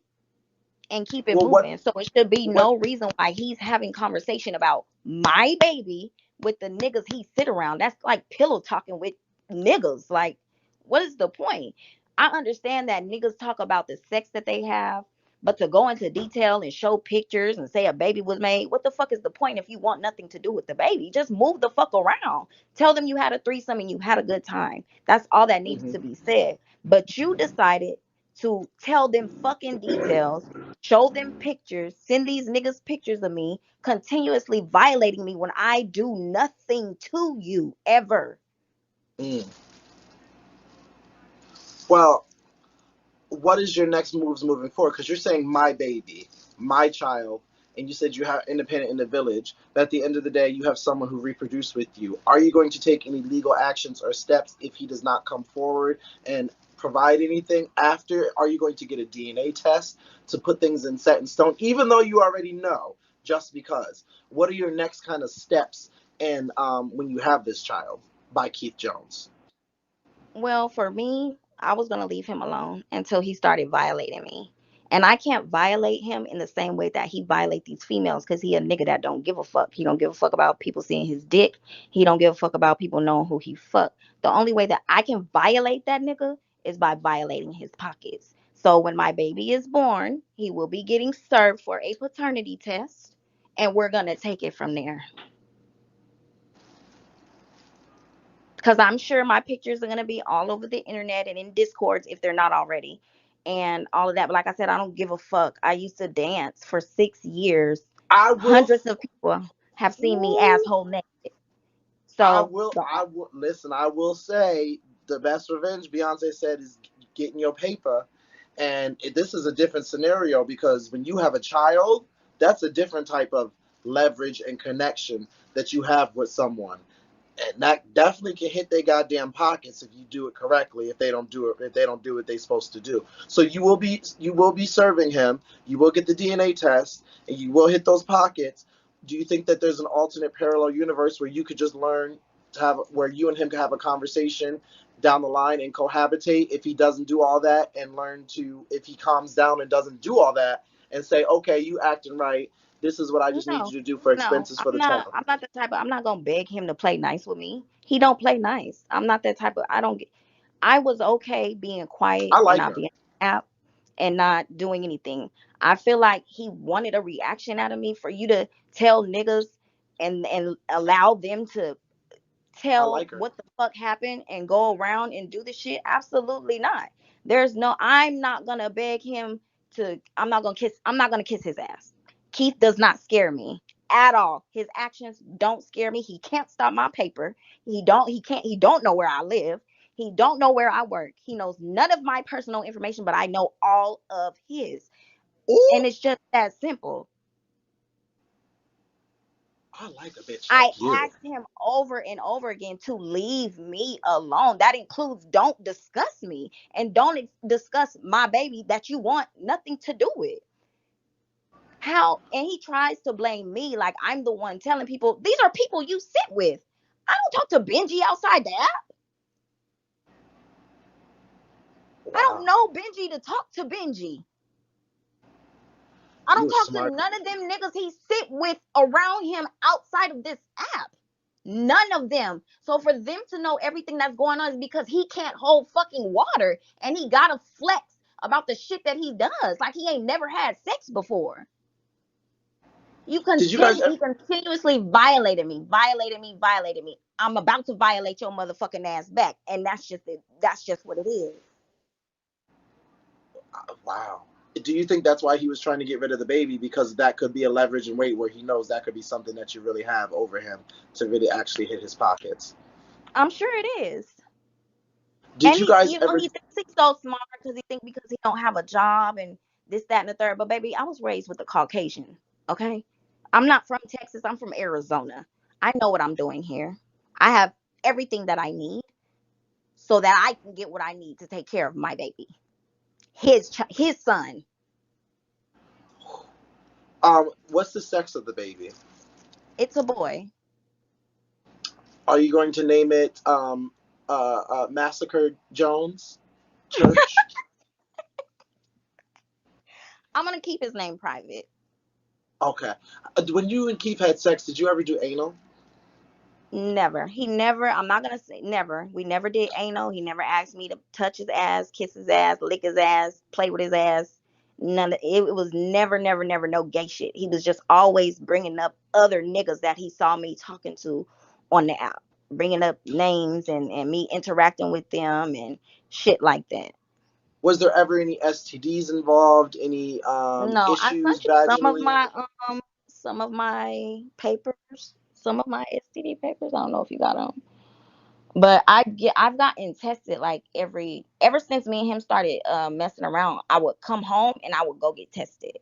and keep it Well, what moving. So it should be what no reason why he's having conversation about my baby with the niggas he sit around. That's like pillow talking with niggas. Like, what is the point? I understand that niggas talk about the sex that they have, but to go into detail and show pictures and say a baby was made, what the fuck is the point if you want nothing to do with the baby? Just move the fuck around. Tell them you had a threesome and you had a good time. That's all that needs mhm. to be said. But you decided to tell them fucking details, show them pictures, send these niggas pictures of me continuously violating me when I do nothing to you ever. Mm. Well, what is your next moves moving forward? Because you're saying my baby, my child, and you said you have independent in the village. But at the end of the day, you have someone who reproduced with you. Are you going to take any legal actions or steps if he does not come forward and provide anything after? Are you going to get a DNA test to put things in set in stone, even though you already know? Just because. What are your next kind of steps? And when you have this child by Keith Jones. Well, for me, I was going to leave him alone until he started violating me. And I can't violate him in the same way that he violate these females because he a nigga that don't give a fuck. He don't give a fuck about people seeing his dick. He don't give a fuck about people knowing who he fuck. The only way that I can violate that nigga is by violating his pockets. So when my baby is born, he will be getting served for a paternity test, and we're going to take it from there. Because I'm sure my pictures are going to be all over the internet and in discords if they're not already, and all of that. But like I said, I don't give a fuck. I used to dance for 6 years. I will. Hundreds of people have seen me Ooh, asshole naked. So I will listen. I will say the best revenge Beyonce said is getting your paper, and this is a different scenario because when you have a child, that's a different type of leverage and connection that you have with someone, and that definitely can hit their goddamn pockets if you do it correctly. If they don't do what they're supposed to do, so you will be serving him. You will get the DNA test, and you will hit those pockets. Do you think that there's an alternate parallel universe where you could just learn to have where you and him can have a conversation down the line and cohabitate if he doesn't do all that, and learn to, if he calms down and doesn't do all that, and say, okay, you acting right, this is what I just need no, you to do for no, expenses for the child. I'm not the type of. I'm not gonna beg him to play nice with me. He don't play nice. I'm not that type of. I don't get. I was okay being quiet I and like not her. being app and not doing anything. I feel like he wanted a reaction out of me for you to tell niggas and allow them to I tell like her. what the fuck happened and go around and do the shit. Absolutely not. There's no. I'm not gonna beg him to. I'm not gonna kiss his ass. Keith does not scare me at all. His actions don't scare me. He can't stop my paper. He can't. He don't know where I live. He don't know where I work. He knows none of my personal information, but I know all of his. Ooh, And it's just that simple. I like a bitch I like you. asked him over and over again to leave me alone. That includes don't discuss me and don't discuss my baby that you want nothing to do with. How, and he tries to blame me like I'm the one telling people these are people you sit with. I don't talk to Benji outside the app. I don't Wow, know Benji to talk to Benji. I don't you a talk to smart. none of them niggas he sit with around him outside of this app. None of them. So for them to know everything that's going on is because he can't hold fucking water and he gotta flex about the shit that he does. Like he ain't never had sex before. Did you guys? He continuously violated me, violated me. I'm about to violate your motherfucking ass back. And that's just it. That's just what it is. Wow. Do you think that's why he was trying to get rid of the baby, because that could be a leverage and weight where he knows that could be something that you really have over him to really actually hit his pockets? I'm sure it is. Did And you he, guys you know, ever? he thinks he's so smart because he don't have a job and this, that, and the third. But baby, I was raised with a Caucasian. Okay, I'm not from Texas. I'm from Arizona. I know what I'm doing here. I have everything that I need so that I can get what I need to take care of my baby, his son. What's the sex of the baby? It's a boy. Are you going to name it Massacre Jones Church? I'm gonna keep his name private. Okay. When you and Keith had sex, did you ever do anal? Never. He never. I'm not gonna say never. We never did anal. He never asked me to touch his ass, kiss his ass, lick his ass, play with his ass. None of it. It was never, never, never no gay shit. He was just always bringing up other niggas that he saw me talking to on the app, bringing up names and me interacting with them and shit like that. Was there ever any STDs involved? Any No, I issues sent you vaginally? some of my papers, some of my STD papers. I don't know if you got them. But I've gotten tested like ever since me and him started messing around. I would come home and I would go get tested.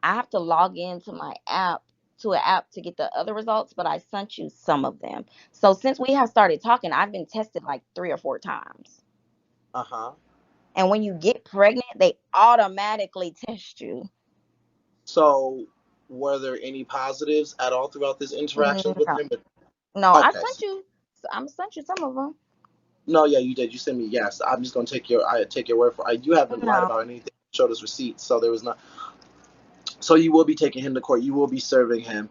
I have to log into my app to an app to get the other results, but I sent you some of them. So since we have started talking, I've been tested like 3 or 4 times. Uh huh. And when you get pregnant, they automatically test you. So, were there any positives at all throughout this interactions with No, him? no, Okay. I'm sent you some of them. No, yeah, you did. You sent me. Yes, I'm just gonna take your word for it. You haven't lied No, about anything. You showed us receipts, so there was not. So you will be taking him to court. You will be serving him.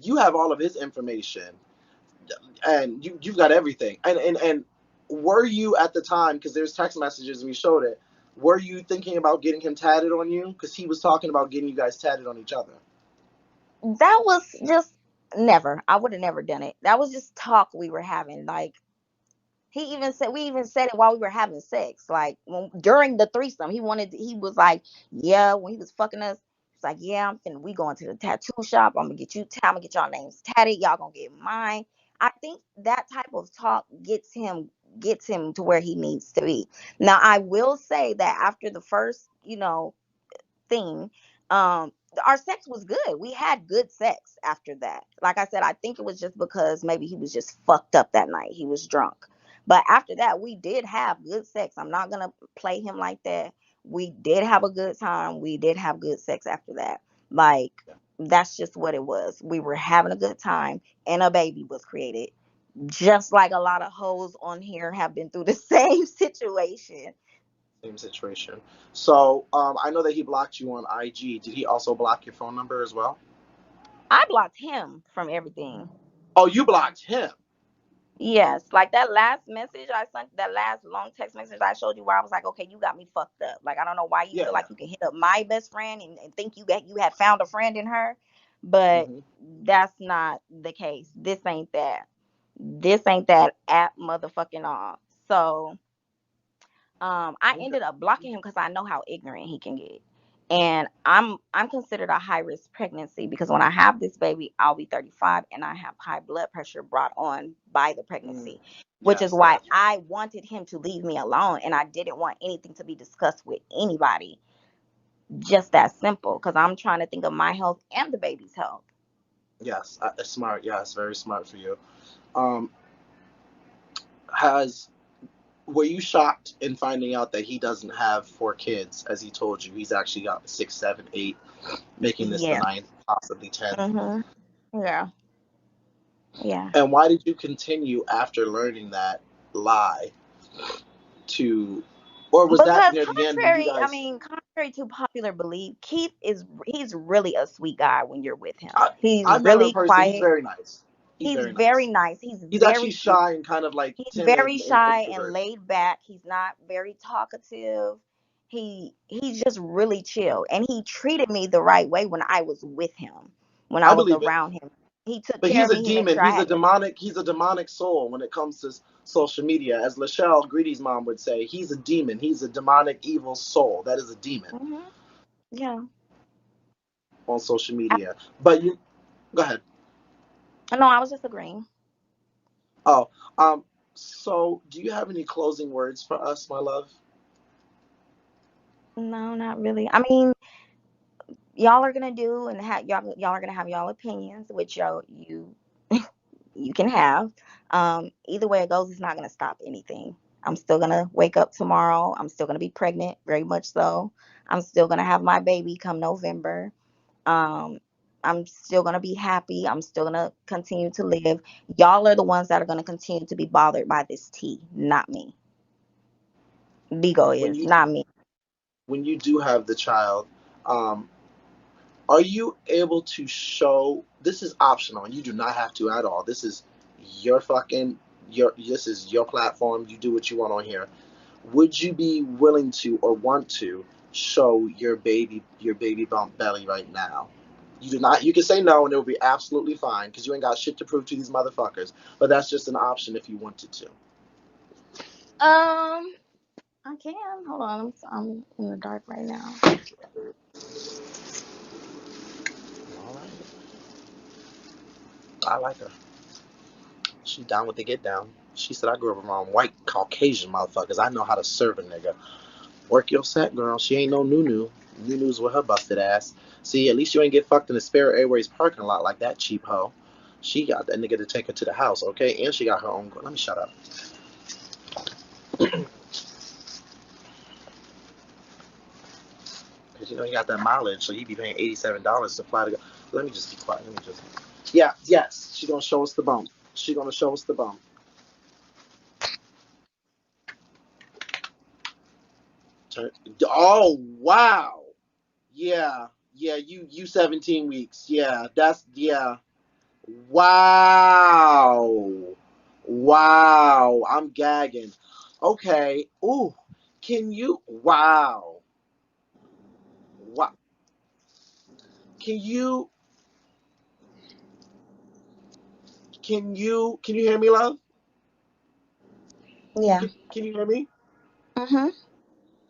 You have all of his information, and you've got everything. And were you at the time? Because there's text messages and we showed it. Were you thinking about getting him tatted on you? Because he was talking about getting you guys tatted on each other. that was just never. I would have never done it. That was just talk we were having. Like we even said it while we were having sex. Like during the threesome, he was like, yeah, when he was fucking us, he's like, yeah, we going to the tattoo shop. I'm gonna get y'all names tatted. Y'all gonna get mine. I think that type of talk gets him to where he needs to be. Now, I will say that after the first, thing, um our sex was good. We had good sex after that. Like I said, I think it was just because maybe he was just fucked up that night. He was drunk. But after that, we did have good sex. I'm not gonna play him like that. We did have a good time. We did have good sex after that. Like, that's just what it was. We were having a good time and a baby was created. Just like a lot of hoes on here have been through the same situation. Same situation. So I know that he blocked you on IG. Did he also block your phone number as well? I blocked him from everything. Oh, you blocked him. Yes, like that last message I sent, that last long text message I showed you, where I was like, okay, you got me fucked up. Like, I don't know why you Yeah, feel yeah. like you can hit up my best friend and think you had found a friend in her, but Hmm. that's not the case. This ain't that. This ain't that at motherfucking all. So I Okay. ended up blocking him because I know how ignorant he can get. And I'm considered a high risk pregnancy because when I have this baby, I'll be 35 and I have high blood pressure brought on by the Mm. pregnancy, which is Yes, why gotcha. I wanted him to leave me alone and I didn't want anything to be discussed with anybody. Just that simple because I'm trying to think of my health and the baby's health. Yes, smart. Yes, very smart for you. Um, has Were you shocked in finding out that he doesn't have 4 kids, as he told you? He's actually got six, seven, eight, making this the Yeah. ninth, possibly 10th. Mhm. Yeah. Yeah. And why did you continue after learning that lie to, or was that Because near the end when you guys? contrary to popular belief, he's really a sweet guy when you're with him. I, He's I've met him in really person. He's quiet. very nice. He's He's very very nice. nice. He's actually shy and kind of like He's timid very and shy and introvert. laid back. He's not very talkative. He's just really chill. And he treated me the right way when I was with him, when I I was believe it. around him. He took But care he's of a me. He made demon. sure I He's a had demonic. He's a demonic soul when it comes to social media. As Lachelle Greedy's mom would say, he's a demon. He's a demonic, evil soul. That is a demon hmm yeah. on social media. But go ahead. No, I was just agreeing. Oh, um, So, do you have any closing words for us, my love? No, not really. I mean, y'all are gonna do and y'all are gonna have y'all opinions, which you can have. Either way it goes, it's not gonna stop anything. I'm still gonna wake up tomorrow. I'm still gonna be pregnant, very much so. I'm still gonna have my baby come November. Um, I'm still gonna be happy. I'm still gonna continue to live. Y'all are the ones that are gonna continue to be bothered by this tea, not me. Bigo When is you not me. when you do have the child, um, are you able to show? This is optional, and you do not have to at all. This is your fucking your. This is your platform. You do what you want on here. Would you be willing to or want to show your baby bump belly right now? You do not. You can say no, and it will be absolutely fine because you ain't got shit to prove to these motherfuckers. But that's just an option if you wanted to. Um, I can. Hold on. I'm in the dark right now. All right, I like her. She down with the get down. She said I grew up around white Caucasian motherfuckers. I know how to serve a nigga. Work your set, girl. She ain't no Nunu. Nunu's with her busted ass. See, at least you ain't get fucked in the Spirit Airways parking lot like that cheap hoe. She got that nigga to take her to the house, okay? And she got her own. Let me shut up. Because you know you got that mileage, so you be paying $87 to fly to go. Let me just be quiet. Let me just. Yeah, yes. She gonna show us the bump. She gonna show us the bump. Oh wow. Yeah, yeah. You 17 weeks. Yeah, that's yeah. Wow. Wow. I'm gagging. Okay. Ooh. Can you? Wow. Wow. Can you? Can you hear me, love? Yeah. Can you hear me? Mhm.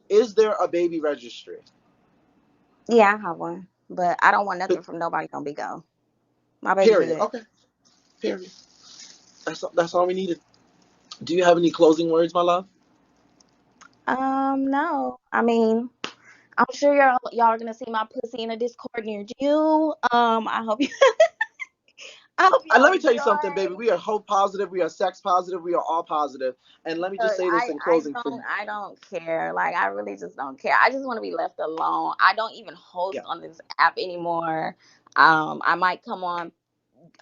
Is there a baby registry? Yeah, I have one, but I don't want nothing from nobody on Bigo. My baby Period. good. Okay. Period. That's all we needed. Do you have any closing words, my love? No. I mean, I'm sure y'all are gonna see my pussy in a Discord near you. I hope you I hope And y'all let me tell you something, enjoy. baby. We are hope positive. We are sex positive. We are all positive. And let me just say this in closing for you. I don't care. Like I really just don't care. I just want to be left alone. I don't even host Yeah. on this app anymore. I might come on,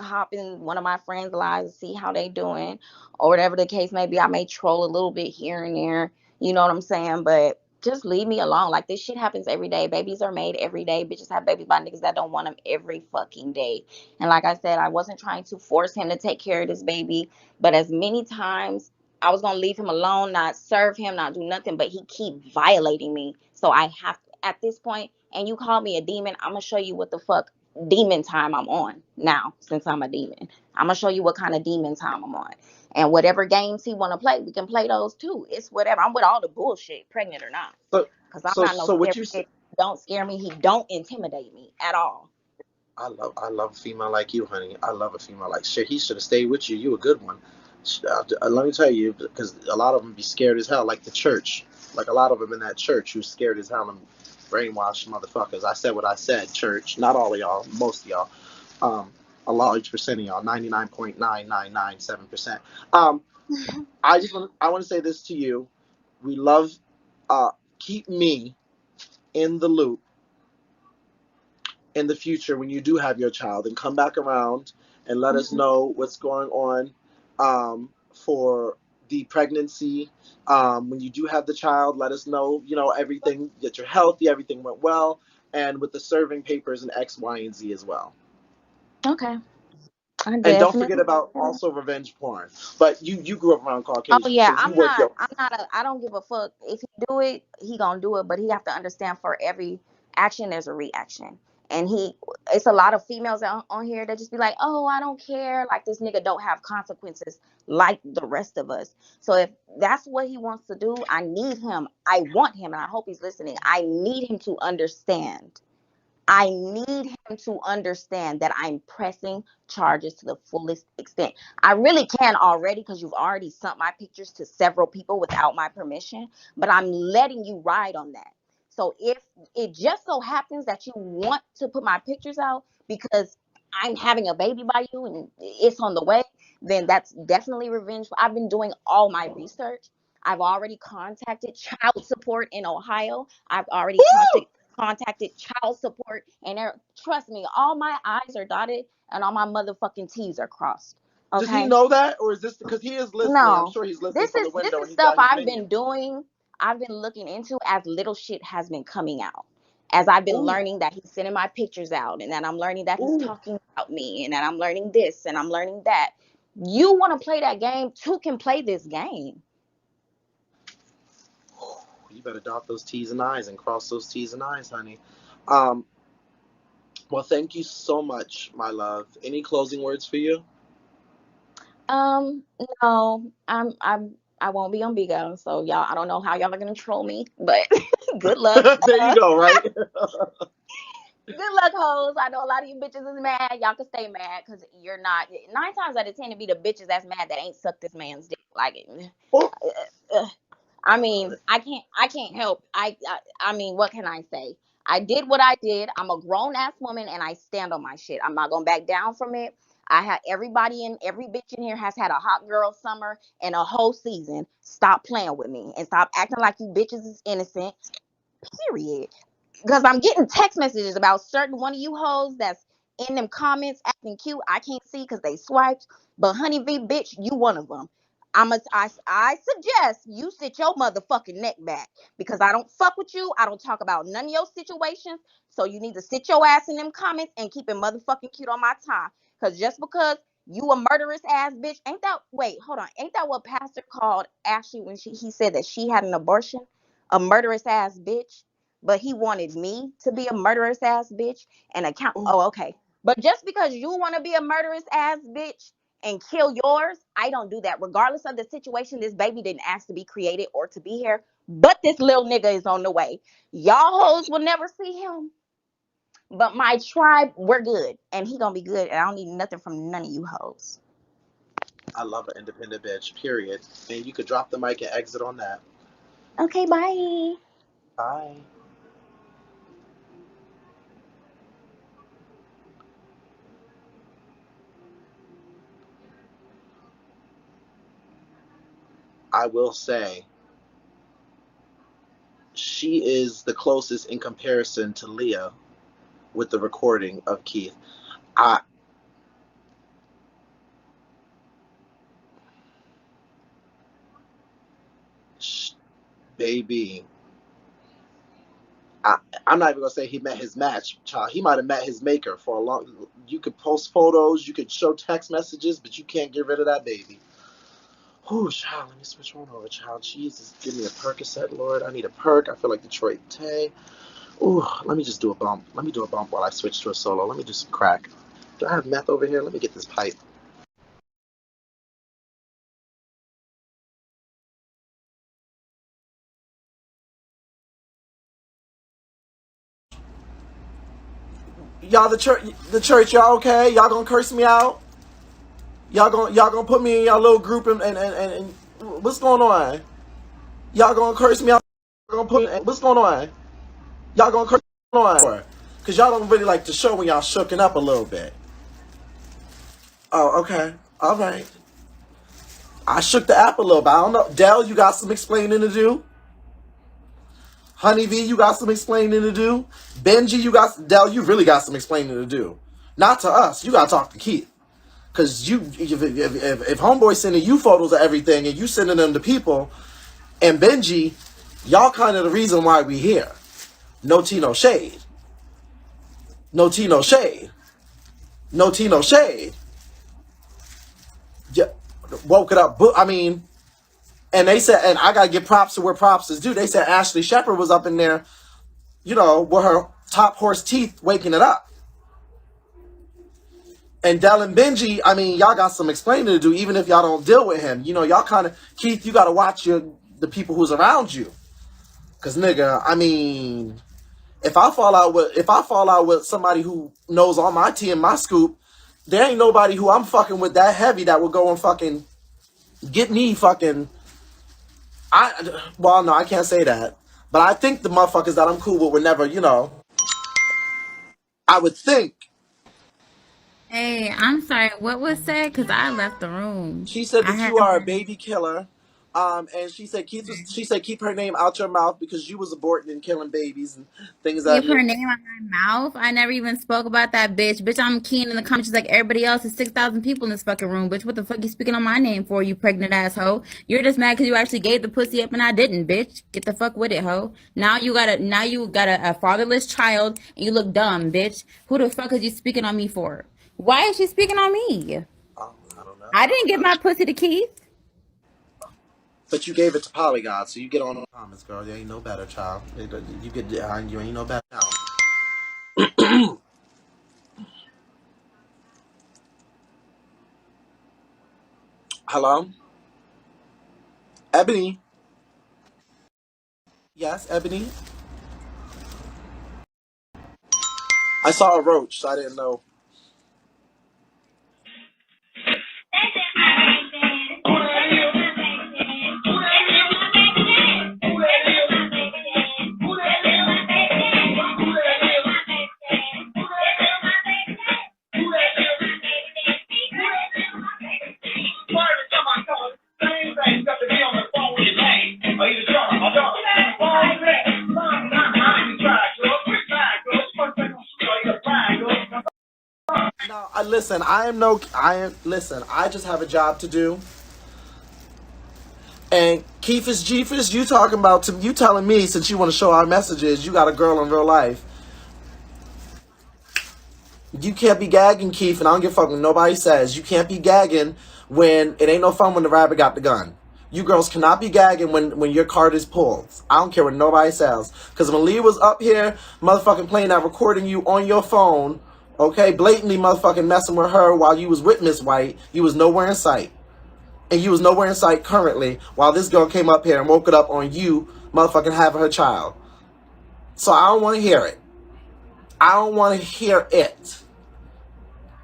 hop in one of my friends' lives and see how they doing, or whatever the case may be. I may troll a little bit here and there. You know what I'm saying? But just leave me alone. Like this shit happens every day. Babies are made every day. Bitches have babies by niggas that don't want them every fucking day. And like I said, I wasn't trying to force him to take care of this baby, but as many times I was gonna leave him alone, not serve him, not do nothing, but he keep violating me. So I have at this point, and you call me a demon, I'm gonna show you what the fuck demon time I'm on now since I'm a demon. I'm gonna show you what kind of demon time I'm on. And whatever games he wanna play, we can play those too. It's whatever. I'm with all the bullshit, pregnant or not. So, Cause I'm not no so what scary you bitch. Don't scare me. He don't intimidate me at all. I love a female like you, honey. I love a female like shit. He should have stayed with you. You a good one. Let me tell you, because a lot of them be scared as hell, like the church. Like a lot of them in that church who's scared as hell and brainwashed motherfuckers. I said what I said, church. Not all of y'all, most of y'all. Um, a large percent of y'all, 99.9997%. Um, I want to say this to you. We love, uh, keep me in the loop in the future when you do have your child and come back around and let us Mhm. know what's going on for the pregnancy. When you do have the child, let us know, everything, that you're healthy, everything went well, and with the serving papers and X, Y, and Z as well. Okay. I And don't forget definitely about will. also revenge porn. But you grew up around Oh Caucasian, yeah, so you work your. I don't give a fuck if he do it. He gonna do it, but he have to understand for every action there's a reaction. And it's a lot of females on here that just be like, oh, I don't care. Like this nigga don't have consequences like the rest of us. So if that's what he wants to do, I need him. I want him, and I hope he's listening. I need him to understand. I need him to understand that I'm pressing charges to the fullest extent. I really can already because you've already sent my pictures to several people without my permission, but I'm letting you ride on that. So if it just so happens that you want to put my pictures out because I'm having a baby by you and it's on the way, then that's definitely revengeful. I've been doing all my research. I've already contacted child support in Ohio. I've already contacted child support, and trust me, all my I's are dotted and all my motherfucking T's are crossed. Does he Okay? know that, or is this because he is listening? I'm No, sure he's listening this from the is this window is and he's stuff got his I've been minions. doing. I've been looking into as little shit has been coming out. As I've been Ooh, learning that he's sending my pictures out, and that I'm learning that he's ooh. talking about me, and that I'm learning this and I'm learning that. You want to play that game? Two can play this game. You better dot those T's and I's and cross those T's and I's, honey. Um, well, thank you so much, my love. Any closing words for you? No, I won't be on Bigo, so y'all, I don't know how y'all are gonna troll me, but good luck. There you go, right? Good luck, hoes. I know a lot of you bitches is mad. Y'all can stay mad because you're not. 9 times out of 10, it be the bitches that's mad that ain't sucked this man's dick. Like, Oh, I mean, I can't help. I mean, what can I say? I did what I did. I'm a grown ass woman and I stand on my shit. I'm not gonna back down from it. I had everybody in every bitch in here has had a hot girl summer and a whole season. Stop playing with me and stop acting like you bitches is innocent. Period. Because I'm getting text messages about certain one of you hoes that's in them comments acting cute. I can't see because they swiped. But honey V, bitch, you one of them. I suggest you sit your motherfucking neck back because I don't fuck with you. I don't talk about none of your situations. So you need to sit your ass in them comments and keep it motherfucking cute on my time. Because just because you a murderous ass bitch, ain't that, wait, hold on. Ain't that what Pastor called Ashley when he said that she had an abortion? A murderous ass bitch, but he wanted me to be a murderous ass bitch and account. oh, Oh, okay. But just because you want to be a murderous ass bitch and kill yours, I don't do that. Regardless of the situation, this baby didn't ask to be created or to be here. But this little nigga is on the way. Y'all hoes will never see him. But my tribe, we're good. And he gonna be good. And I don't need nothing from none of you hoes. I love an independent bitch, period. And you could drop the mic and exit on that. Okay, bye. Bye. I will say, she is the closest in comparison to Leah with the recording of Keith. I, baby, I, I'm not even gonna say he met his match, child. He might have met his maker for a long. You could post photos, you could show text messages, but you can't get rid of that baby. Whew, child, let me switch one over, child. Jesus, give me a Percocet, Lord. I need a perk. I feel like Detroit Tay. Ooh, let me just do a bump. Let me do a bump while I switch to a solo. Let me do some crack. Do I have meth over here? Let me get this pipe. Y'all, the church, y'all okay? Y'all gonna curse me out? Y'all gonna put me in y'all little group and what's going on? Y'all gonna curse me out? Gonna put what's going on? Y'all gonna curse me on? Cause y'all don't really like to show when y'all shooken up a little bit. Oh, okay, all right. I shook the app a little bit. I don't know. Dell, you got some explaining to do. Honeybee, you got some explaining to do. Benji, Dell, you really got some explaining to do. Not to us. You gotta talk to Keith. Cause if Homeboy sending you photos of everything and you sending them to people, and Benji, y'all kind of the reason why we here. No tea, no shade. No tea, no shade. No tea, no shade. Yeah, woke it up. I mean, and they said, and I gotta give props to where props is due. They said Ashley Shepherd was up in there, with her top horse teeth, waking it up. And Dell and Benji, I mean, y'all got some explaining to do, even if y'all don't deal with him. Y'all kind of, Keith, you gotta watch the people who's around you. Cause nigga, I mean, if I fall out with somebody who knows all my tea and my scoop, there ain't nobody who I'm fucking with that heavy that will go and fucking get me fucking. Well, no, I can't say that, but I think the motherfuckers that I'm cool with would never, I would think. Hey, I'm sorry. What was said? Because I left the room. She said I that had you are a baby killer. And she said keep her name out your mouth because you was aborting and killing babies and things that keep nature. her name out my mouth. I never even spoke about that bitch. Bitch, I'm keen in the comments just like everybody else. There's 6,000 people in this fucking room. Bitch, what the fuck you speaking on my name for, you pregnant asshole? You're just mad because you actually gave the pussy up and I didn't, bitch. Get the fuck with it, hoe. Now you got a fatherless child and you look dumb, bitch. Who the fuck is you speaking on me for? Why is she speaking on me? Oh, I don't know. I didn't give my pussy to Keith. But you gave it to Polygon, so you get on the comments, girl. You ain't no better, child. You ain't no better now. Hello, Ebony. Yes, Ebony. I saw a roach, so I didn't know. No, I listen. I am no. I am listen. I just have a job to do. And Keefus Jeefus, you talking about you telling me since you want to show our messages, you got a girl in real life. You can't be gagging, Keith, and I don't give a fuck what nobody says. You can't be gagging when it ain't no fun when the rabbit got the gun. You girls cannot be gagging when your card is pulled. I don't care what nobody says. Because when Lee was up here, motherfucking playing that recording you on your phone, okay, blatantly motherfucking messing with her while you was with Miss White, you was nowhere in sight. And you was nowhere in sight currently while this girl came up here and woke it up on you motherfucking having her child. So I don't want to hear it. I don't want to hear it.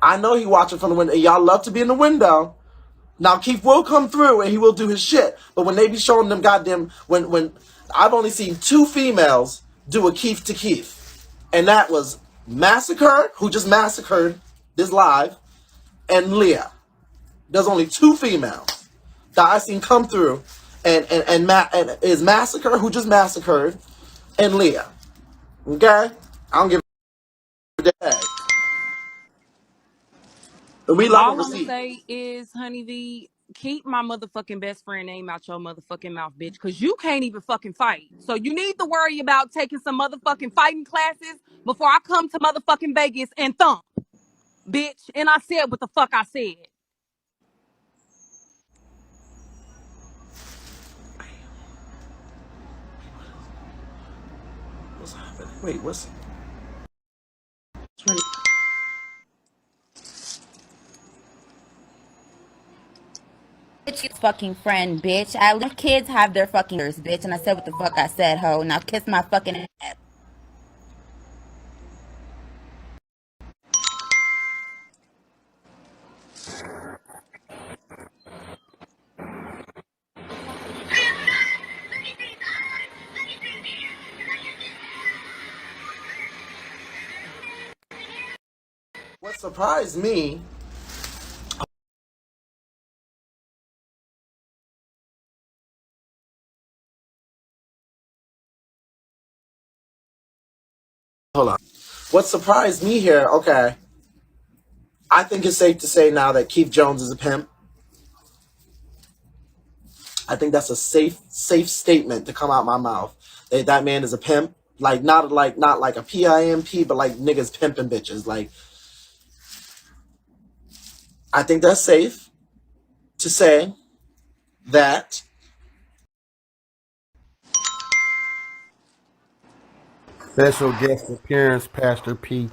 I know he watching from the window. Y'all love to be in the window. Now Keith will come through and he will do his shit. But when they be showing them goddamn when I've only seen 2 females do a Keith to Keith. And that was Massacre, who just massacred this live, and Leah. There's only 2 females that I seen come through and is Massacre, who just massacred, and Leah. Okay? I don't give a damn. And we love a All I'm gonna receipt. say is, Honeybee, keep my motherfucking best friend name out your motherfucking mouth, bitch, because you can't even fucking fight. So you need to worry about taking some motherfucking fighting classes before I come to motherfucking Vegas and thump, bitch. And I said what the fuck I said. What's happening? Wait, what's Bitch, you fucking friend, bitch. At least kids have their fucking ears, bitch. And I said what the fuck I said, ho. Now kiss my fucking ass. what surprised me? Hold on. What surprised me here? Okay, I think it's safe to say now that Keith Jones is a pimp. I think that's a safe statement to come out my mouth. That man is a pimp. Not like a PIMP, but like niggas pimping bitches. Like I think that's safe to say that. Special guest appearance, Pastor P.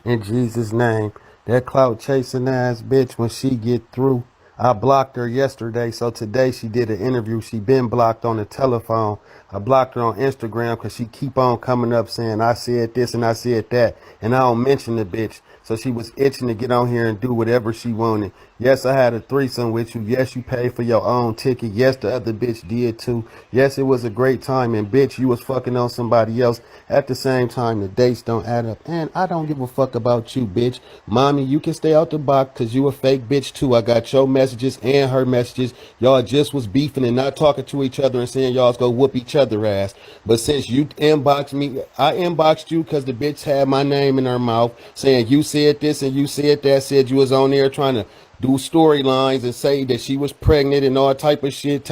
In Jesus' name. That clout chasing ass bitch when she get through. I blocked her yesterday, so today she did an interview. She been blocked on the telephone. I blocked her on Instagram because she keep on coming up saying I said this and I said that, and I don't mention the bitch. So she was itching to get on here and do whatever she wanted. Yes, I had a threesome with you. Yes, you paid for your own ticket. Yes, the other bitch did too. Yes, it was a great time. And bitch, you was fucking on somebody else. At the same time, the dates don't add up. And I don't give a fuck about you, bitch. Mommy, you can stay out the box because you a fake bitch too. I got your messages and her messages. Y'all just was beefing and not talking to each other and saying y'all's go whoop each other ass. But since you inboxed me, I inboxed you because the bitch had my name in her mouth saying you said this and you said that, said you was on there trying to do storylines and say that she was pregnant and all type of shit,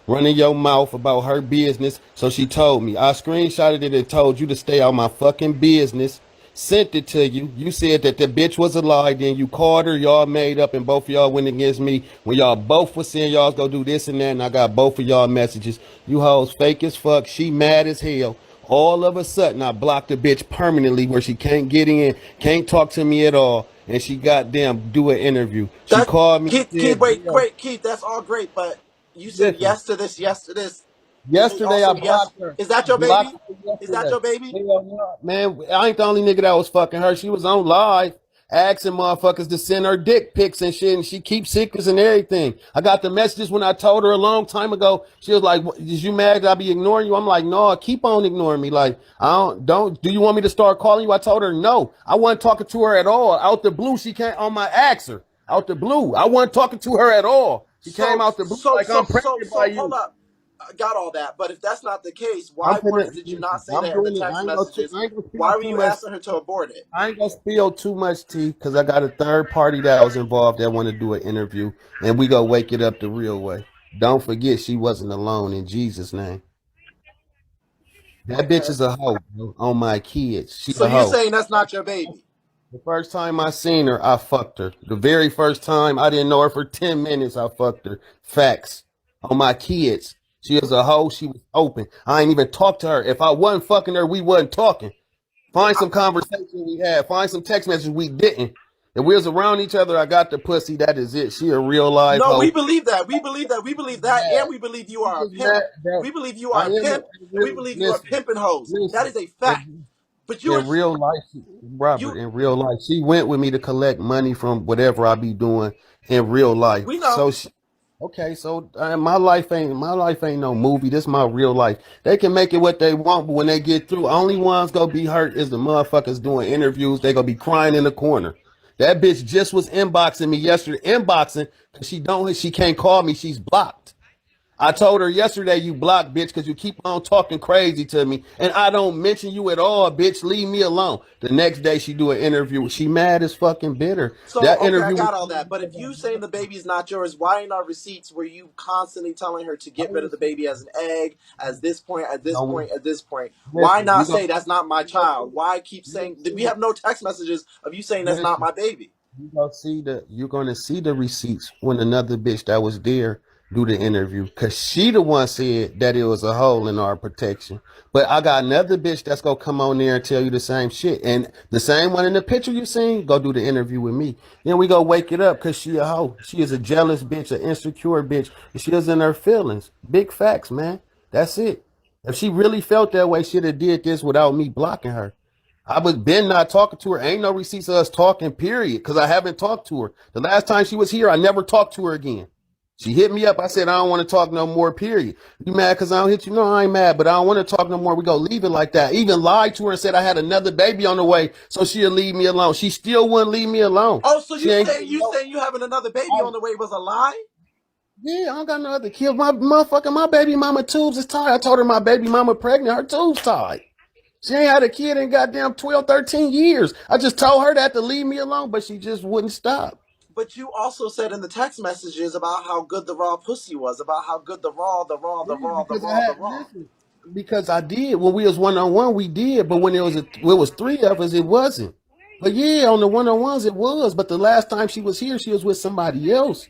running your mouth about her business. So she told me. I screenshotted it and told you to stay out my fucking business. Sent it to you. You said that the bitch was a lie. Then you called her. Y'all made up and both of y'all went against me when y'all both was saying y'all's gonna do this and that. And I got both of y'all messages. You hoes fake as fuck. She mad as hell. All of a sudden, I blocked the bitch permanently where she can't get in, can't talk to me at all, and she goddamn do an interview. She That called me Keith, and Keith, said, wait, "Leo, wait, Keith, that's all great, but you said listen, yes to this, yes to this, and then yesterday I also yes. blocked her. Is that I your blocked baby? her Is that yesterday. your baby? Hell no. Man, I ain't the only nigga that was fucking her. She was on live asking motherfuckers to send her dick pics and shit, and she keeps secrets and everything. I got the messages when I told her a long time ago. She was like, "Is you mad that I be ignoring you?" I'm like, "No, keep on ignoring me. Like, I don't. Do you want me to start calling you?" I told her no. I wasn't talking to her at all. Out the blue, she came on my axer. Out the blue, I wasn't talking to her at all. She came So, out the blue so, like so, I'm so, pregnant by so, hold you. up. I got all that, but if that's not the case, I'm why finna once did you listen. not say I'm that in the doing it. text messages? I ain't gonna Why spill were too you much. asking her to abort it? I ain't gonna spill too much tea because I got a third party that was involved that want to do an interview, and we gonna wake it up the real way. Don't forget, she wasn't alone in Jesus' name. That bitch Okay. is a hoe bro, on my kids. She So a you hoe. saying that's not your baby? The first time I seen her, I fucked her. The very first time, I didn't know her for 10 minutes, I fucked her. Facts. On my kids. She is a hoe. She was open. I ain't even talked to her. If I wasn't fucking her, we wasn't talking. Find some conversation we had. Find some text messages we didn't. If we was around each other, I got the pussy. That is it. She a real live No, we hoe. believe that. We believe that. We believe that, Mad. and we believe you She are a just pimp. mad that We believe you I are a am a pimp, in and we real believe you are listen, pimping hoes. That listen. is a fact. But you are In real life, Robert, you. in real life, she went with me to collect money from whatever I be doing in real life. We know. So she, okay, so my life ain't no movie. This my real life. They can make it what they want, but when they get through, only ones gonna be hurt is the motherfuckers doing interviews. They gonna be crying in the corner. That bitch just was inboxing me yesterday, inboxing because she can't call me. She's blocked. I told her yesterday you blocked, bitch, because you keep on talking crazy to me, and I don't mention you at all, bitch. Leave me alone. The next day she do an interview. She mad as fucking bitter. So That okay, I interview was got all that. But if you saying the baby is not yours, why in our receipts were you constantly telling her to get rid of the baby as an egg, as this point, at this no, point, at this point? Why listen. not You go. say that's not my child? Why keep saying we have no text messages of you saying that's not Listen. my baby? You're gonna see the receipts when another bitch that was there do the interview. Cause she the one said that it was a hole in our protection. But I got another bitch that's gonna come on there and tell you the same shit. And the same one in the picture you seen, go do the interview with me. Then we go wake it up because she a hoe. She is a jealous bitch, an insecure bitch. And she is in her feelings. Big facts, man. That's it. If she really felt that way, she'd have did this without me blocking her. I was been not talking to her. Ain't no receipts of us talking, period. Because I haven't talked to her. The last time she was here, I never talked to her again. She hit me up. I said, I don't want to talk no more, period. You mad because I don't hit you? No, I ain't mad, but I don't want to talk no more. We go leave it like that. Even lied to her and said I had another baby on the way, so she'll leave me alone. She still wouldn't leave me alone. Oh, so She you ain't saying getting no. you having another baby I, on the way was a lie? yeah, I don't got no other kids. My baby mama tubes is tied. I told her my baby mama pregnant. Her tubes tied. She ain't had a kid in goddamn 12, 13 years. I just told her that to leave me alone, but she just wouldn't stop. But you also said in the text messages about how good the raw pussy was, about how good the raw, the raw, the Yeah, raw, the because I raw, the had raw. listen. Because I did when we was one on one, we did. But when it was three of us, it wasn't. But yeah, on the one on ones, it was. But the last time she was here, she was with somebody else.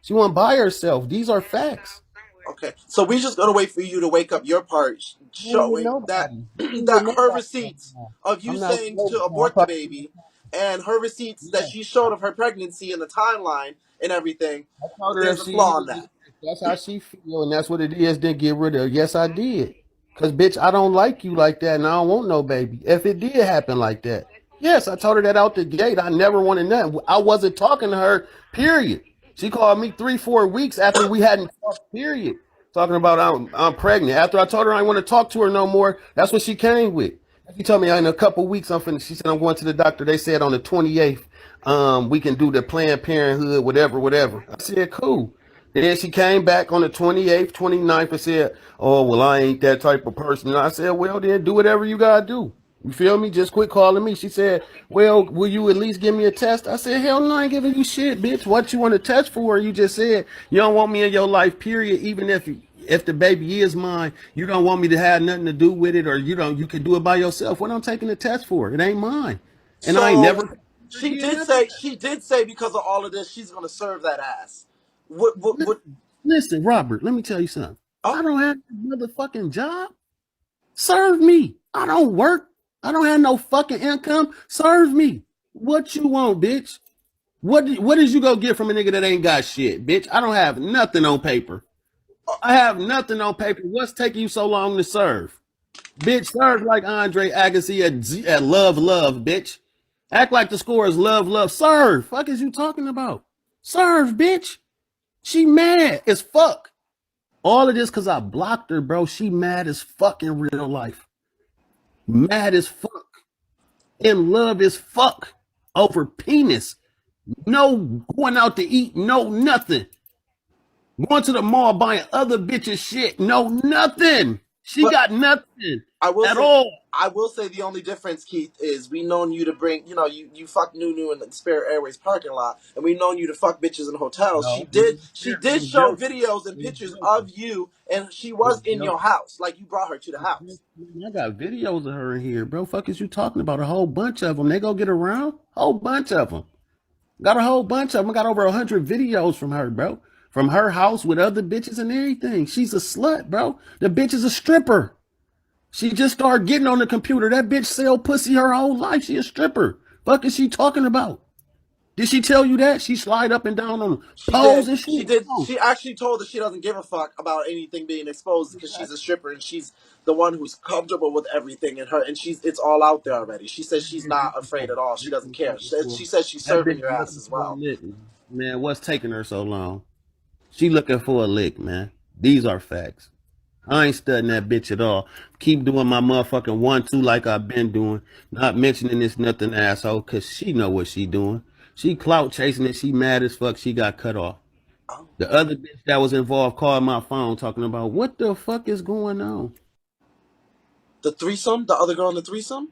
She wasn't by herself. These are facts. Okay, so we just gonna wait for you to wake up your part, I ain't with showing that nobody. I ain't with that her nobody right receipts now. of you I'm not with saying to nobody. I'm abort the talking. baby, and her receipts that Yeah. she showed of her pregnancy and the timeline and everything, I told her there's if a she flaw is, in that. if that's how she feel and that's what it is, then get rid of her. Yes, I did. Cause bitch, I don't like you like that, and I don't want no baby. If it did happen like that, yes, I told her that out the gate. I never wanted nothing. I wasn't talking to her. Period. She called me 3-4 weeks after we hadn't talked. Period. Talking about I'm pregnant. After I told her I didn't want to talk to her no more, that's what she came with. She told me in a couple weeks I'm finna. She said I'm going to the doctor. They said on the 28th, we can do the Planned Parenthood, whatever, whatever. I said cool. And then she came back on the 28th, 29th and said, oh, well, I ain't that type of person. And I said, well, then do whatever you got to do. You feel me? Just quit calling me. She said, well, will you at least give me a test? I said, hell no, I ain't giving you shit, bitch. What you want to test for? You just said you don't want me in your life, period. Even if the baby is mine, you don't want me to have nothing to do with it, or you can do it by yourself. What I'm taking the test for? It ain't mine. And I ain't So never did nothing. she did say because of all of this, she's gonna serve that ass. What? Listen, Robert, let me tell you something. I Oh, don't have a motherfucking job. Serve me. I don't work. I don't have no fucking income. Serve me. What you want, bitch? What is you gonna get from a nigga that ain't got shit, bitch? I don't have nothing on paper. I have nothing on paper. What's taking you so long to serve? Bitch, serve like Andre Agassi at Love Love, bitch. Act like the score is Love Love. Serve. Fuck is you talking about? Serve, bitch. She mad as fuck. All of this because I blocked her, bro. She mad as fuck in real life. Mad as fuck. In love as fuck. Over penis. No going out to eat. No nothing. Going to the mall buying other bitches shit. No nothing. She but got nothing I will at say, all. the only difference, Keith, is we known you to bring, you fuck Nunu in the Spirit Airways parking lot, and we known you to fuck bitches in hotels. No, She it did was show joking. videos and It was pictures of joking. you, and she It was was in your joking. house, like you brought her to the house. I got videos of her in here, bro. Fuck is you talking about? A whole bunch of them. They go get around. Whole bunch of them. Got a whole bunch of them. I got over 100 videos from her, bro. From her house with other bitches and everything. She's a slut, bro. The bitch is a stripper. She just started getting on the computer. That bitch sell pussy her whole life. She a stripper. Fuck is she talking about? Did she tell you that? She slide up and down on She poles did. and shit. She did. Oh, She actually told us she doesn't give a fuck about anything being exposed because she's a stripper and she's the one who's comfortable with everything in her, and it's all out there already. She says she's not afraid at all. She doesn't care. She says she's that serving bitch your ass looking as for a well. lick, man. Man, what's taking her so long? She looking for a lick, man. These are facts. I ain't studying that bitch at all. Keep doing my motherfucking 1-2 like I've been doing. Not mentioning this nothing asshole, cause she know what she doing. She clout chasing and she mad as fuck. She got cut off. Oh. The other bitch that was involved called my phone talking about what the fuck is going on. The threesome, the other girl in the threesome.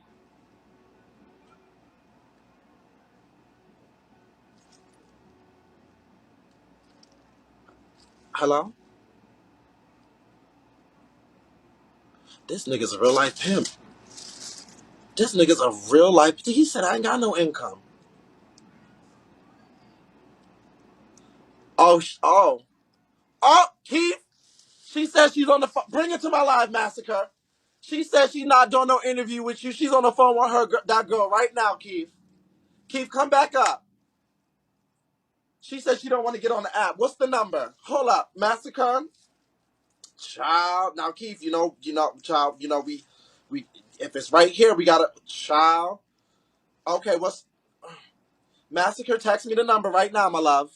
Hello. This nigga's a real life pimp. This nigga's a real life. He said I ain't got no income. Oh, oh, Keith. She says she's on the phone. Bring it to my live massacre. She says she's not doing no interview with you. She's on the phone with that girl right now, Keith. Keith, come back up. She says she don't want to get on the app. What's the number? Hold up, massacre. Child. Now, Keith, child. We. If it's right here, we gotta, child. Okay, what's massacre? Text me the number right now, my love.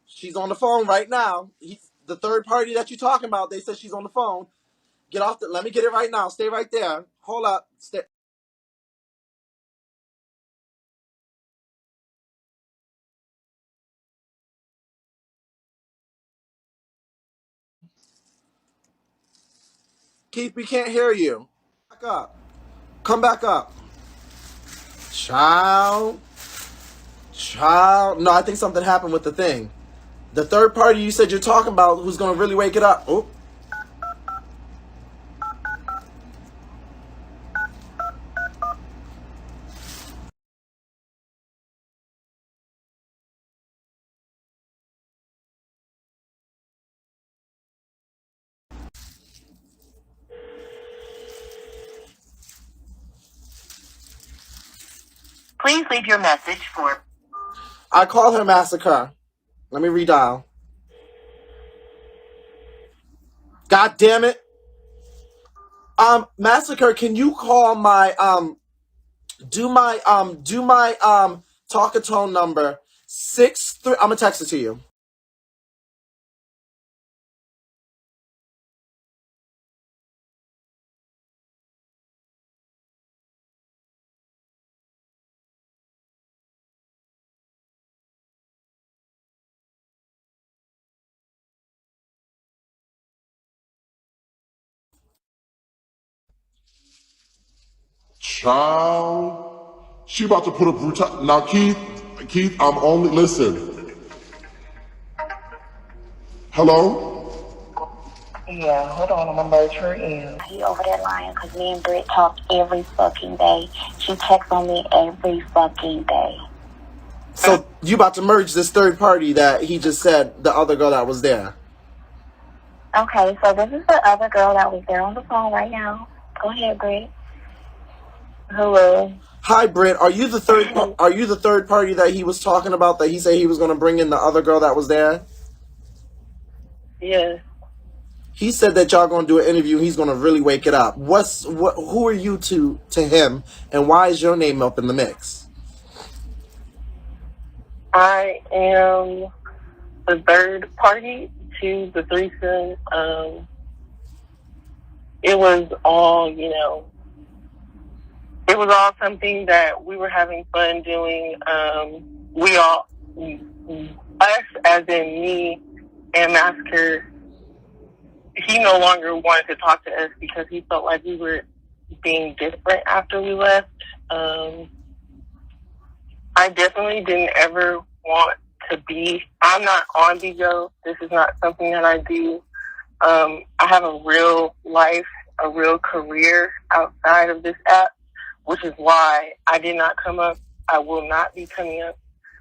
She's on the phone right now. The third party that you're talking about. They said she's on the phone. Get off the. Let me get it right now. Stay right there. Hold up. Stay. Keith, we can't hear you. Back up. Come back up. Child. Child. No, I think something happened with the thing. The third party you said you're talking about who's going to really wake it up. Oh. Please leave your message for. I call her Massacre. Let me redial. God damn it. Massacre, can you call my do my talkatone number 63. I'm gonna text it to you. Child, she about to put a brutal. Now, Keith, I'm only listen. Hello. Yeah, hold on, I'm gonna merge her in. He over there lying because me and Britt talk every fucking day. She texts on me every fucking day. So you about to merge this third party that he just said the other girl that was there. Okay, so this is the other girl that was there on the phone right now. Go ahead, Britt. Hello. Hi, Britt. Are you the third? Are you the third party that he was talking about? That he said he was going to bring in the other girl that was there. Yes. He said that y'all going to do an interview. He's going to really wake it up. Who are you to him, and why is your name up in the mix? I am the third party to the threesome. It was all, it was all something that we were having fun doing. Us as in me and Masker, he no longer wanted to talk to us because he felt like we were being different after we left. I definitely didn't ever want to be. I'm not on Bigo. This is not something that I do. I have a real life, a real career outside of this app, which is why I did not come up. I will not be coming up.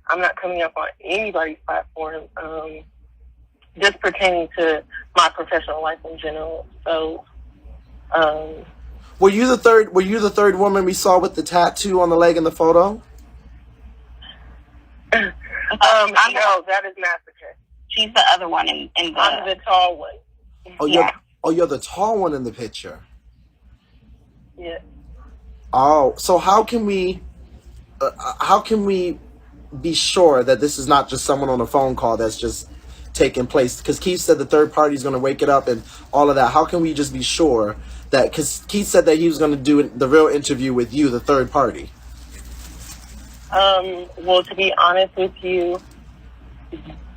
I'm not coming up on anybody's platform, just pertaining to my professional life in general. So, were you the third woman we saw with the tattoo on the leg in the photo? no, that is Massacre. She's the other one in the. I'm the tall one. You're the tall one in the picture. Yeah. Oh, so how can we be sure that this is not just someone on a phone call that's just taking place? Because Keith said the third party is going to wake it up and all of that. How can we just be sure that? Because Keith said that he was going to do the real interview with you, the third party. Well, to be honest with you,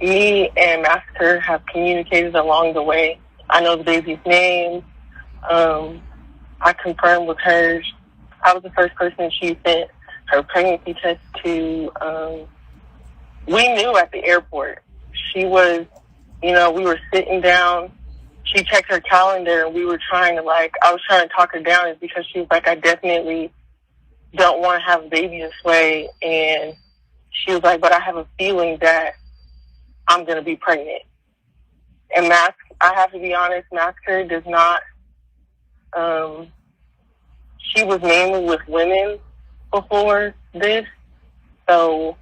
me and Master have communicated along the way. I know the baby's name. I confirmed with her. I was the first person she sent her pregnancy test to. We knew at the airport. She was, we were sitting down. She checked her calendar and we were trying to I was trying to talk her down because she was like, I definitely don't want to have a baby this way. And she was like, but I have a feeling that I'm going to be pregnant. And I have to be honest, Masker does not, she was mainly with women before this. So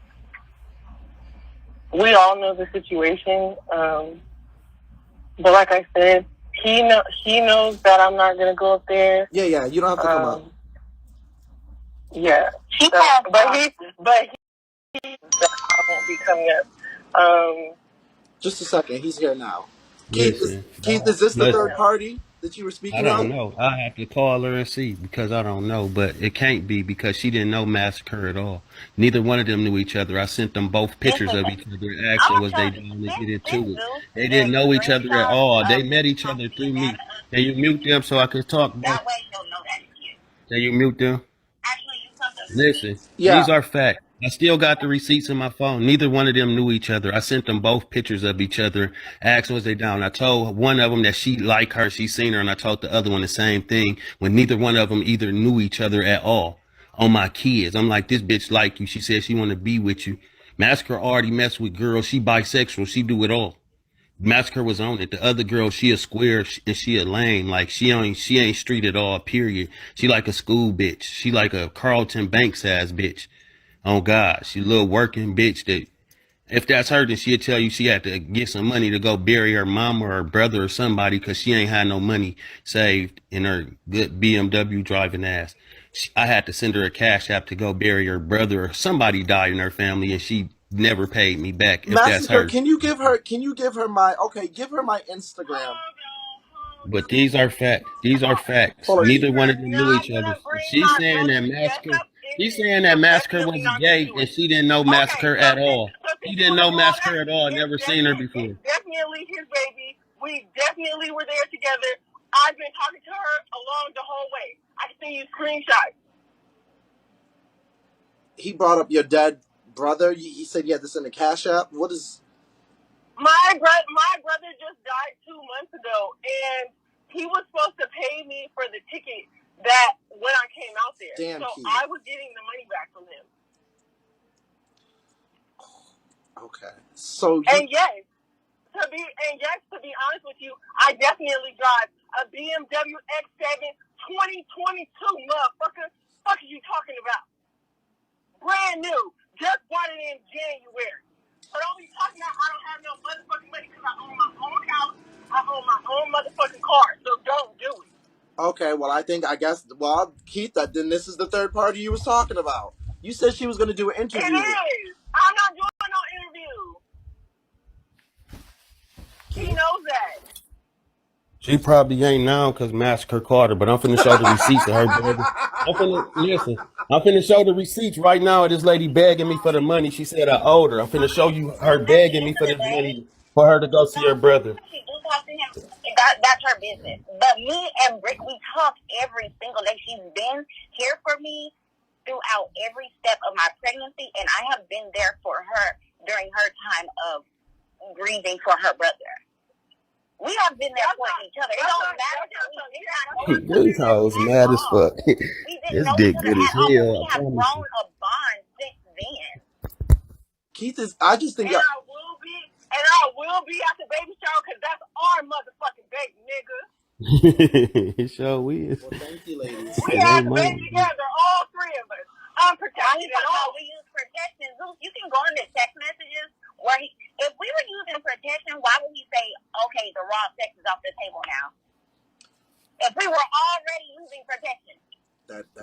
we all know the situation. But like I said, he knows that I'm not going to go up there. Yeah, you don't have to come up. Yeah. But I won't be coming up. Just a second, he's here now. Listen, Keith, is this the listen. third party that you were I speaking don't of? know. I have to call her and see because I don't know, but it can't be because she didn't know Massacre at all. Neither one of them knew each other. I sent them both pictures of each other and asked them was they down to get into it. They didn't know each other at all. They met each other through me. Can you mute them so I can talk? That way she'll know that it's you. Can you mute them? Listen, Yeah. these are facts. I still got the receipts in my phone. Neither one of them knew each other. I sent them both pictures of each other. Asked was they down. I told one of them that she liked her, she seen her, and I told the other one the same thing. When neither one of them either knew each other at all. On my kids, I'm like, this bitch like you. She said she want to be with you. Massacre already mess with girls. She bisexual. She do it all. Massacre was on it. The other girl, she a square and she a lame. Like she ain't street at all. Period. She like a school bitch. She like a Carlton Banks ass bitch. Oh God, she a little working bitch that if that's her, then she'll tell you she had to get some money to go bury her mom or her brother or somebody because she ain't had no money saved in her good BMW driving ass. I had to send her a cash app to go bury her brother or somebody died in her family and she never paid me back if that's Massacre, her. can you give her? Can you give her my? Okay, give her my Instagram. But these are facts. These are facts. Hold on. Neither one of them knew Not each other. gonna bring She's my saying that brother's death Massacre. up in She's this. saying that I'm Massacre definitely was not gonna gay do and it. she didn't know Okay, Massacre so at all. since She you didn't wanna know do all Massacre that, at all. Never seen her it's before. definitely his baby. We definitely were there together. I've been talking to her along the whole way. I can send you screenshots. He brought up your dead brother. He said you had to send a cash app. What is? My brother just died 2 months ago, and he was supposed to pay me for the ticket that when I came out there. Damn, so Keith. I was getting the money back from him. Okay. So you, And yes, to be honest with you, I definitely drive a BMW X7 2022, motherfucker. Fuck are you talking about? Brand new. Just bought it in January. So don't be talking about I don't have no motherfucking money because I own my own house. I own my own motherfucking car. So don't do it. okay? Well, I guess. Well, Keith, then this is the third party you was talking about. You said she was going to do an It interview. is. I'm not doing no interview. He knows that. She probably ain't now because Massacre caught her, but I'm finna show the receipts of her begging. I'm finna listen. I'm finna show the receipts right now of this lady begging me for the money. She said I owed her. I'm finna show you her begging me for this money for her to go see her brother. She do talk to him. That's her business. But me and Brick, we talk every single day. She's been here for me throughout every step of my pregnancy, and I have been there for her during her time of grieving for her brother. We have been there for each other. It don't matter that we did not know each other These hoes at mad as all. fuck. We didn't This know dick each other good as at all, but hell. we I have promise grown you. a bond since then. Keith is. I just think. And I will be at the baby shower because that's our motherfucking baby, nigga. It sure is. Well, thank you, ladies. We It had ain't the baby mine. together, all three of us. Unprotected at all. We use protection. Zeus, you can go into text messages where if we were using protection, why would he say, okay, the raw sex is off the table now? If we were already using protection.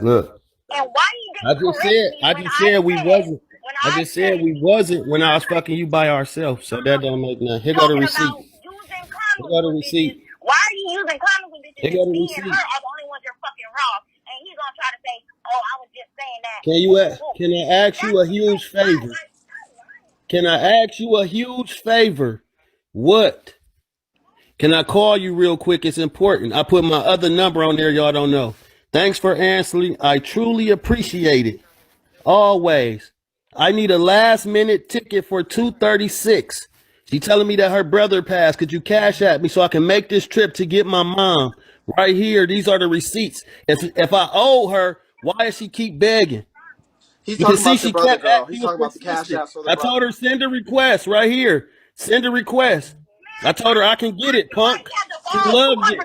Look, And why you I didn't just correct said me I when just I said we said, wasn't. I just said we wasn't when I was fucking you by ourselves. So that don't make nothing. Here go the talking receipt. about using Here condoms go the with bitches? receipt. Why are you using condoms with bitches Here if go the me and her receipt. are the only ones you're fucking raw? And he's gonna try to say, oh, I was just saying that. Can I ask you a huge favor? Can I ask you a huge favor? What? Can I call you real quick? It's important. I put my other number on there. Y'all don't know. Thanks for answering. I truly appreciate it. Always. I need a last minute ticket for 236. She telling me that her brother passed. Could you cash at me so I can make this trip to get my mom? Right here. These are the receipts. If I owe her, why does she keep begging? He's You can talking see about your she brother, kept girl. asking. He's She was talking about the cash persistent. apps for the I brother. told her send a request right here. Send a request. I told her I can get it, punk. She loves it.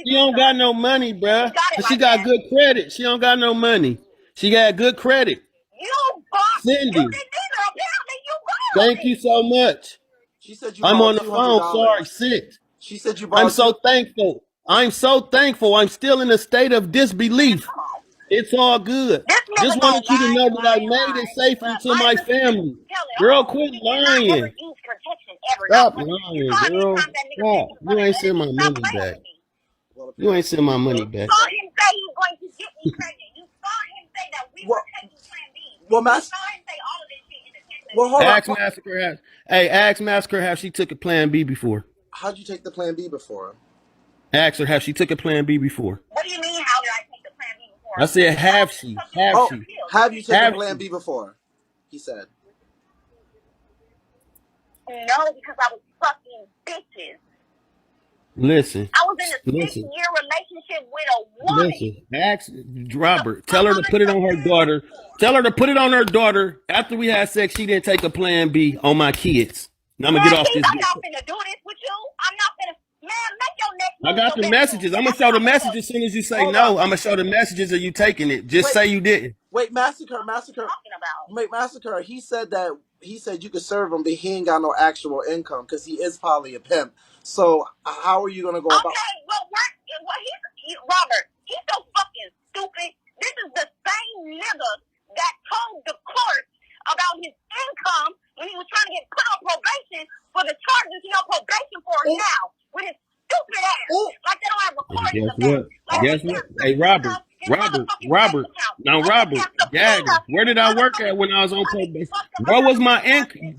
She don't got no money, bruh. But she got good credit. She don't got no money. She got good credit. You bought. Send You it. did neither. Apparently, you borrowed Thank it. you so much. She said you I'm borrowed on the phone. Sorry, $200. sick. She said you I'm borrowed so two. thankful. I'm so thankful. I'm still in a state of Man, disbelief. come on. It's all good. This nigga Just gonna wanted you to lie know and that I lie and made it lie. safely But to my family. tell it Girl, all. quit He cannot ever lying. use protection ever. Not Stop once. You lying, saw these girl. times that nigga said Stop. he was You gonna ain't do send this. my Stop money playing back. with me. Well, You ain't apparently. send my money You back. saw him say he was going to get me pregnant. You saw him say that we were taking Plan B. Well, You saw him say all of this shit in the text Well, message. hold Ask up. Massacre have ask Massacre have she took a plan B before. How'd you take the Plan B before? Ask her have she took a plan B before. What do you mean? How did I take the Plan B before? I said have she? Have Oh, she? have you taken Have Plan she? B before? He said. No, because I was fucking bitches. Listen. I was in a Listen. 6-year relationship with a woman. Listen. Ask Robert. Tell her to put it on her daughter. Tell her to put it on her daughter. After we had sex, she didn't take a plan B on my kids. Now I'm gonna get off this. I'm not finna do this with you. I'm not finna. make your next I move got your the best messages. move. I'm gonna That's show what the I'm gonna messages do. as soon as you say Hold no. up. I'm gonna show the messages of you taking it. Just Wait. say you didn't. Wait, Massacre. Talking about. Wait, Massacre. He said you could serve him, but he ain't got no actual income because he is probably a pimp. So how are you gonna go about? Okay, well, Robert, he's so fucking stupid. This is the same nigga that told the court about his income when he was trying to get put on probation for the charges he on probation for now with his stupid ass. Like they don't have And recordings guess of that. what? Like Guess they what? can't Hey, subpoena Robert. his motherfucking bank account. Now, Like they Robert. can't subpoena Gagger. Where his did I work at motherfucking when I was on money. probation? Fuck them Where was up. my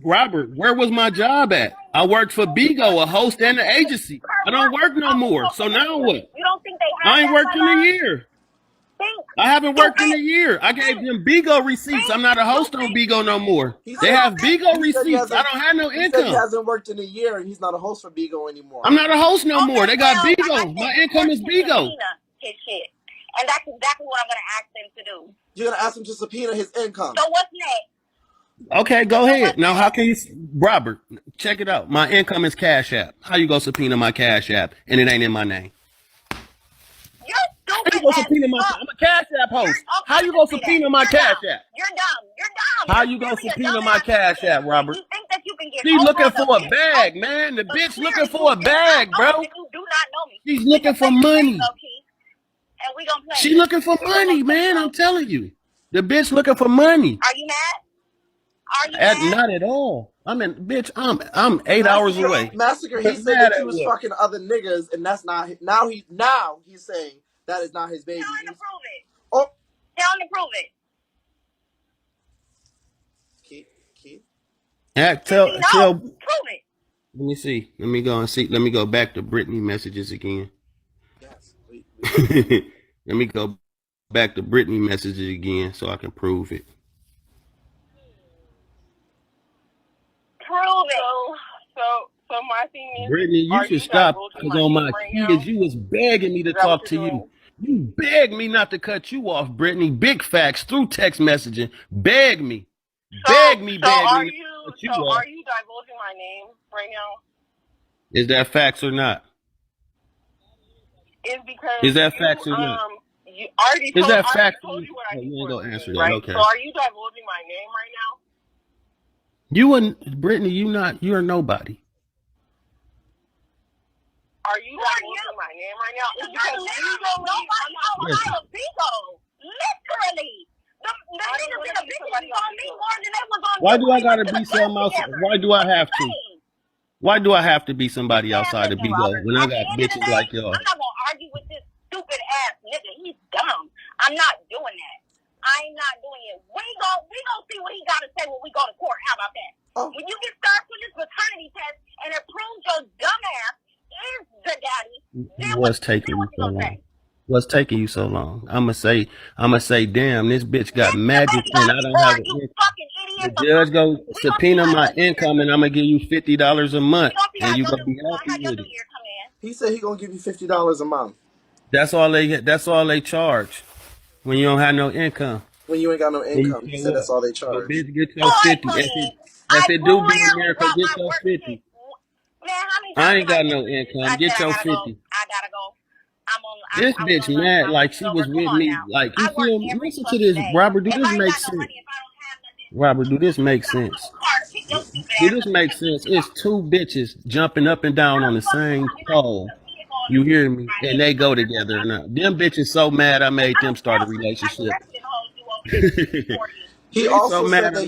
Robert, where was my job at? I worked for Bigo, a host and an agency. I don't work no more. So now what? You don't think they have I ain't that, worked my in a love? year. Think, I haven't worked in a stupid. year. I gave them Bigo receipts. I'm not a host on Bigo no more. They have Bigo receipts. I don't have no He said he income. hasn't worked in a year and he's not a host for Bigo anymore. I'm not a host no more. They got Well, Bigo. My income is Bigo. His shit. And that's exactly what I'm going to ask them to do. You're gonna ask him to subpoena his income. So what's next? Okay, go ahead. Now, how can you, Robert, check it out. My income is Cash App. How you go subpoena my Cash App and it ain't in my name? You're How stupid you go as subpoena my, fuck. I'm a Cash App host. Okay, How you I go can see subpoena that. my You're Cash dumb. App? You're dumb. How You're you go really a subpoena my dumbass Cash nigga. App, Robert? You think that you can get She's over looking the for a bitch bag, out, man. The but bitch clearly looking for a you bag, I know bro. that you do not know me. She's We looking can for play some money. Bigo, Keith, and we gonna play She it. looking for money, man. I'm telling you. The bitch looking for money. Are you mad? Are you mad? Not at all. I mean, bitch, I'm 8 hours away. Massacre. He said Mad that you at was what? fucking other niggas, and that's not. Now he's saying that is not his baby. Tell him to prove it. Oh, Tell him to prove it. Keith. Tell. Prove it. Let me see. Let me go and see. Let me go back to Brittany messages again. Yes. Let me go back to Brittany messages again so I can prove it. Prove it. So my thing is, Brittany, you should stop because on my kids, you was begging me to talk to you. You begged me not to cut you off, Brittany. Big facts through text messaging. Beg me. Beg me. Are you divulging my name right now? Is that facts or not? Is because Is that facts or not? You already Is that facts? told you what I do You ain't for a gonna answer living, that. right? Okay. So are you divulging my name right now? You and Brittany, you're nobody. Are you divulging my name right now? It's because nobody outside of Bigo. Literally. The niggas in the bitches on me more than they was on Why you. do I gotta be something else? Why do I have to? Why do I have to be somebody outside of Bigo when I got bitches like y'all? I'm not gonna argue with this stupid ass nigga. He's dumb. I'm not doing that. I'm not doing it. We gonna see what he gotta say when we go to court. How about that? Oh. When you get started with this paternity test and it proves your dumb ass is the daddy, then What's taking you so long? What's taking you so long? I'ma say, damn, this bitch got magic and I don't have an income. The judge go subpoena my income and I'm gonna give you $50 a month and you gonna be happy with it. He said he gonna give you $50 a month. That's all they charge when you don't have no income. When you ain't got no income, he said that's all they charge. So bitch, get your 50. If it do be a miracle, get your 50. I ain't got no income. Get your 50. I gotta go. This bitch mad like she was with me. Like, you feel me? Listen to this, Robert. Do this make sense? Robert, do this make sense? Do this make sense? It's two bitches jumping up and down on the same pole. You hear me? And they go together. Now, them bitches so mad I made them start a relationship. He also said that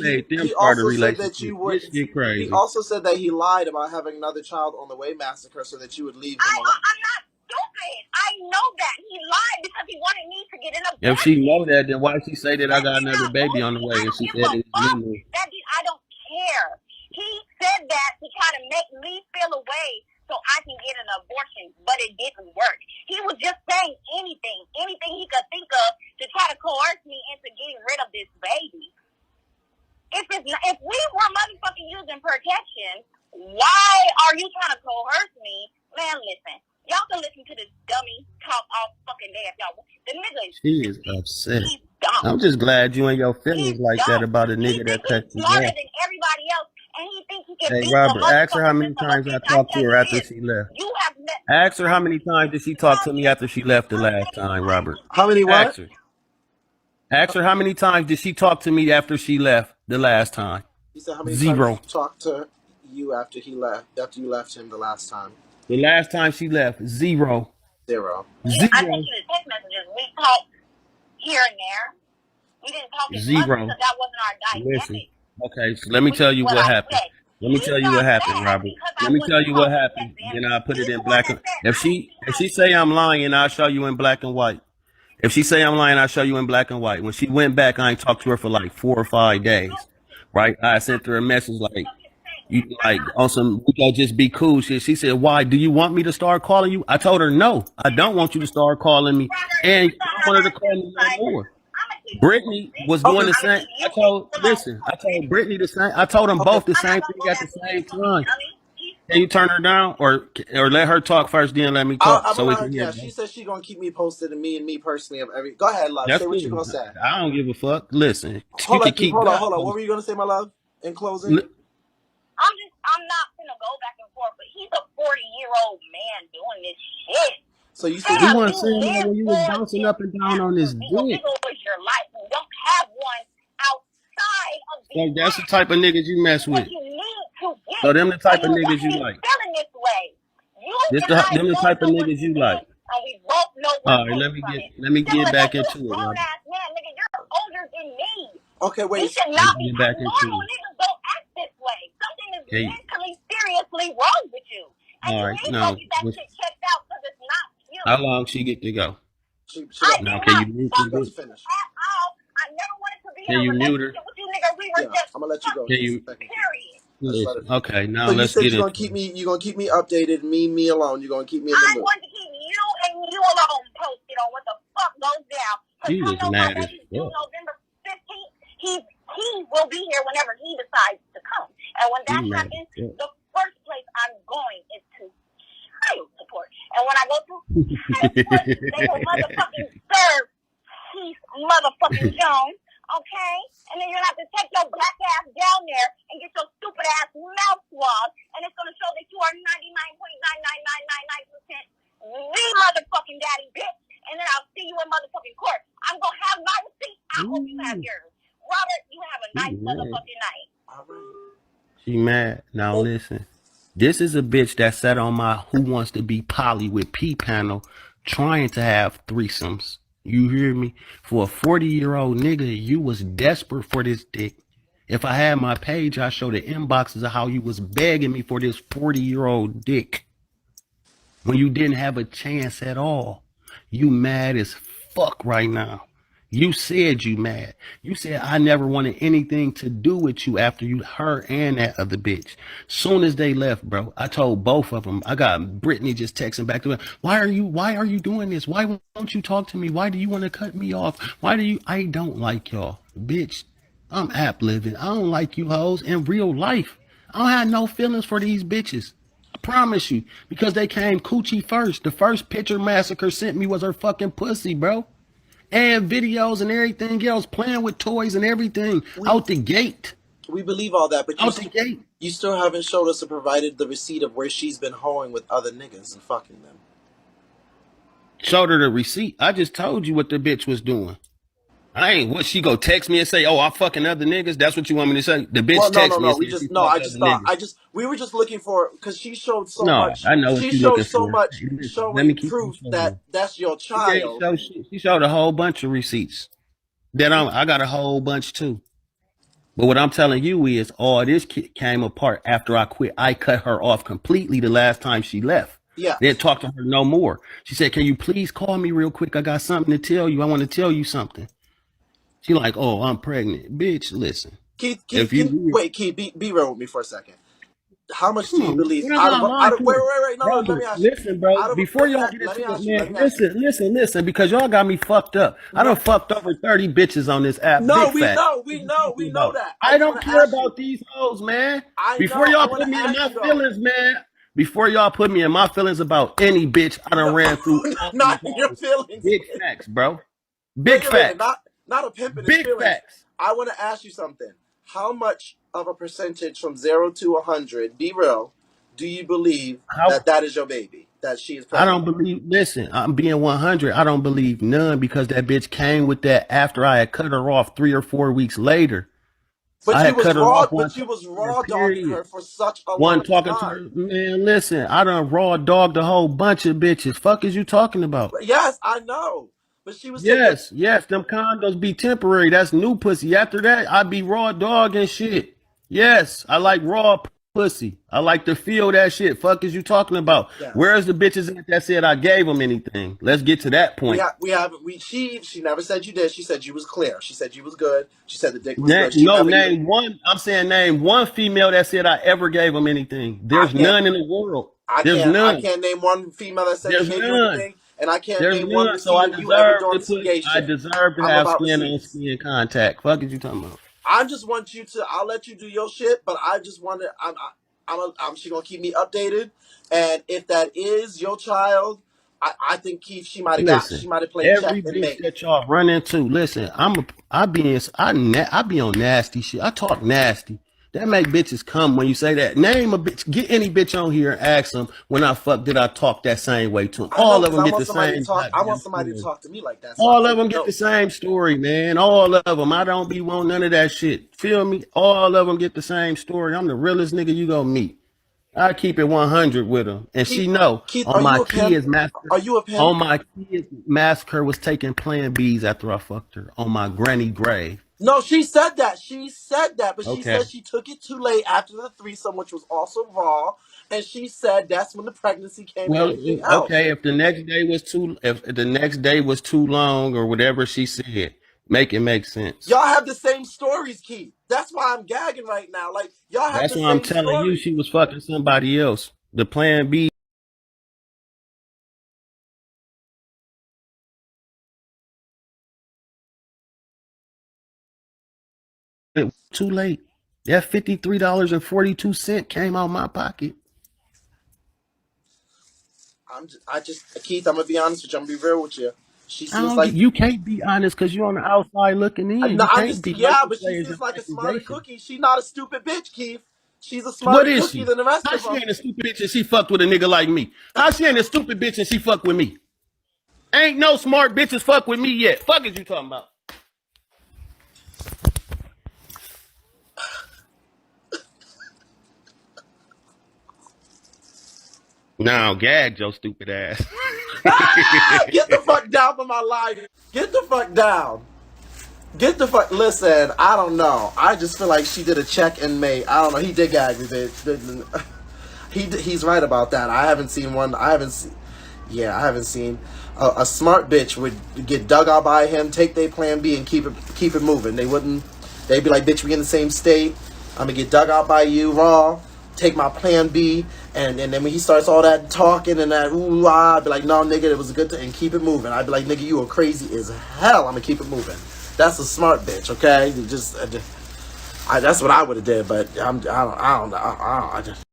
This shit crazy. He also said that he lied about having another child on the way, Massacre, so that you would leave him alone. I'm not stupid. I know that. He lied because he wanted me to get in a If she know that, then why she say that I got another baby on the way and she said it's memory? I don't care. He said that to try to make me feel away so I can get an abortion, but it didn't work. He was just saying anything he could think of to try to coerce me into getting rid of this baby. If we were motherfucking using protection, why are you trying to coerce me? Man, listen. Y'all can listen to this dummy talk all fucking day if y'all want. The nigga is She is upset. He's dumb. I'm just glad you ain't your feelings like that about a nigga that cut you off. Smarter than everybody else, and he thinks he can Hey, beat Robert, the ask her how many times I talked to her after she left. You have met Ask her how many times did she talk to me after she left the last time, Robert. How many what? Ask her. Ask her how many times did she talk to me after she left the last time. He said how many times did Zero. he talk to you after he left? After you left him the last time? The last time she left, zero. 0. Zero. I sent you the text messages. We talked here and there. We didn't talk as much because that wasn't our dynamic. Listen. Okay, so let me tell you what happened. Let me tell you what happened, Robert. Let me tell you what happened. Then I'll put it in black and if she say I'm lying, I'll show you in black and white. If she say I'm lying, I'll show you in black and white. When she went back, I ain't talked to her for like 4 or 5 days. Right? I sent her a message like, you like on some we gotta just be cool shit. She said, why? Do you want me to start calling you? I told her no, I don't want you to start calling me. And I don't want her to call me no more. Brittany was doing the same. I told Brittany the same. I told them Okay. both the same thing at the same time. Can you turn her down or let her talk first, then let me talk I'm so we allowed. can hear Yeah, that? she said she gonna keep me posted, and me personally of every. Go ahead, love. That's Say what you cool. gonna say. I don't give a fuck. Listen, you Hold on, can Keith. keep Hold on. God. What were you gonna say, my love? In closing. I'm not gonna go back and forth, but he's a 40-year-old man doing this shit. So you said He you. wasn't saying that when you was bouncing up and down on his Bigo dick. is your life. You don't have one outside of So the that's the type of niggas you mess with. what you need to get. So them the type of And you niggas got you me like. feeling this way. You Them and I the both type of know what's niggas you like. within, and we both know All what right, came from it. let me get Feeling back like a into it, grown Robert. ass man, nigga, you're older than me. Okay, You wait. should Let's not be get back into normal it. niggas don't act this way. Something is Okay. mentally seriously wrong with you. And All you right, need to go now get that shit checked out because it's not you. how long she get to go? She I got. did Now can not you mute She this fuck got with to bitch? you finish. at all. I never wanted to be in Can a you mute her? relationship with you, nigga. We were Yeah, just I'm gonna let you go in Can just a you second. period. listen? Okay, now So you let's said get you're gonna into keep it. me. You're gonna keep me updated. Me alone. You're gonna keep me in the I'm loop. going to keep you and you alone posted on what the fuck goes down. Because She come is November, mad as he's due fuck. November 15th. He will be here whenever he decides to come. And when She that mad happens, as the first place I'm going is to child support. And when I go to child support, they will motherfucking serve Keith motherfucking Jones, okay? And then you're gonna have to take your black ass down there and get your stupid ass mouth swabbed, and it's gonna show that you are 99.99999% the motherfucking daddy bitch. And then I'll see you in motherfucking court. I'm gonna have my receipt. I hope you have yours. Robert, you have a nice motherfucking night. All right. She mad. Now Oh, listen. This is a bitch that sat on my Who Wants to Be Polly with P panel trying to have threesomes. You hear me? For a 40-year-old nigga, you was desperate for this dick. If I had my page, I show the inboxes of how you was begging me for this 40-year-old dick when you didn't have a chance at all. You mad as fuck right now. You said you mad. You said I never wanted anything to do with you after you her and that other bitch. Soon as they left, bro, I told both of them. I got Brittany just texting back to me. Why are you doing this? Why won't you talk to me? Why do you want to cut me off? I don't like y'all. Bitch, I'm app living. I don't like you hoes in real life. I don't have no feelings for these bitches. I promise you. Because they came coochie first. The first picture Massacre sent me was her fucking pussy, bro. And videos and everything else, playing with toys and everything. Out the gate. we believe all that, but Out the gate. you still haven't showed us or provided the receipt of where she's been hoeing with other niggas and fucking them. Showed her the receipt. I just told you what the bitch was doing. I ain't what she go text me and say, oh, I'm fucking other niggas. That's what you want me to say? The Well, bitch no, text no, me no. and said she I fucked just other thought, niggas. we were just looking for, because she showed so No, much. I know what She you showed looking so for. much Hey, listen, let me showing keep on proof that showing. that's your She ain't child. show shit. She showed a whole bunch of receipts. That I got a whole bunch too. But what I'm telling you is all this came apart after I quit. I cut her off completely the last time she left. Yes. Didn't talk to her no more. She said, can you please call me real quick? I got something to tell you. I want to tell you something. She like, oh, I'm pregnant. Bitch, listen. Keith, If you wait, Keith, be real with me for a second. How much do come you on, man. believe You're not out gonna lie of to her. wait, no, let me Robert, ask you. listen, bro. Before y'all get Let me into it, ask you. man, listen, because y'all got me fucked up. I done fucked over 30 bitches on this app. No, Big we fat. know, What you talking we know about? that. I I just don't want to care ask you. about these hoes, man. I Before know. I y'all want put to me in ask my you though. feelings, man. Before y'all put me in my feelings about any bitch, I done No, ran through all these not in your hoes. feelings. Big facts, bro. Big Wait a minute, facts. not a pimp in his Big feelings. facts. I want to ask you something. How much of a percentage from 0 to 100, be real, do you believe How that that is your baby, that she is I pregnant? don't believe. Listen, I'm being 100. I don't believe none because that bitch came with that after I had cut her off 3 or 4 weeks later. I had cut her off one But time you was in a raw dogging period. her for such a One long talking to time. her, man. Listen, I done raw dogged a whole bunch of bitches. Fuck is you talking about? Yes, I know. But she was taking. Yes, yes, them condos be temporary. That's new pussy. After that, I be raw dog and shit. Yes, I like raw pussy. I like to feel that shit. Fuck is you talking about? Yes. Where's the bitches at that said I gave them anything? Let's get to that point. We have we she never said you did. She said you was clear. She said you was good. She said the dick was good. She No, never even. name one. I'm saying name one female that said I ever gave them anything. I There's can't none in the world. I There's can't I none. can't name one female that said she There's gave you none. anything, and I can't There's name one none. So I receiving you ever deserve during to some put. gay I shit. deserve to I'm have about skin on receipts. skin contact. Fuck is you talking about? I just want you to. I'll let you do your shit, but I just want to. I'm. She gonna keep me updated, and if that is your child, I think Keith. She might have got. Listen, She might have played every check and bitch mate. that y'all run into, listen, I be on nasty shit. I talk nasty. That make bitches come when you say that. Name a bitch. Get any bitch on here and ask them when I fuck did I talk that same way to them. I know All of because them I get want the somebody to same talk. I want goddamn somebody to story. talk to me like that, so I All of can them get know. the same story, man. All of them. I don't be want none of that shit. Feel me? All of them get the same story. I'm the realest nigga you gonna meet. I keep it 100 with her, and Keith, she know Keith, on are my you a pimp? kids massacre. Are you a pimp? On my kids massacre was taking Plan B's after I fucked her on my granny grave. No, she said that. She said that, but she Okay. said she took it too late after the threesome, which was also raw, and she said that's when the pregnancy came and Well, everything else. okay. If the next day was too long or whatever she said, make it make sense. Y'all have the same stories, Keith. That's why I'm gagging right now. Like y'all have That's the why I'm same telling you stories. she was fucking somebody else. The Plan B it was too late. That $53.42 came out my pocket. I just, Keith. I'm gonna be honest with you. I'm gonna be real with you. She I seems don't like get. You can't be honest because you're on the outside looking in. no. You I'm can't just be. All you yeah, can but say she is seems an like a smarter accusation. cookie. She's not a stupid bitch, Keith. She's a What smarter is cookie she? than the rest How of she them. ain't a stupid bitch and she fucked with a nigga like me? How she ain't a stupid bitch and she fucked with me? Ain't no smart bitches fuck with me yet. Fuck is you talking about? Now gag your stupid ass. Ah, get the fuck down from my life. Get the fuck down. Get the fuck. Listen, I don't know. I just feel like she did a check and mate. I don't know. He did gag me, bitch. He's right about that. I haven't seen one. I haven't seen. Yeah, I haven't seen a smart bitch would get dug out by him, take their plan B, and keep it moving. They wouldn't. They'd be like, "Bitch, we in the same state. I'm gonna get dug out by you raw. Take my plan B, and then when he starts all that talking and that ooh ah, I'd be like, no, nigga, it was a good thing, and keep it moving. I'd be like, nigga, you are crazy as hell. I'm gonna keep it moving. That's a smart bitch, okay? That's what I would have did, but I don't know. I just.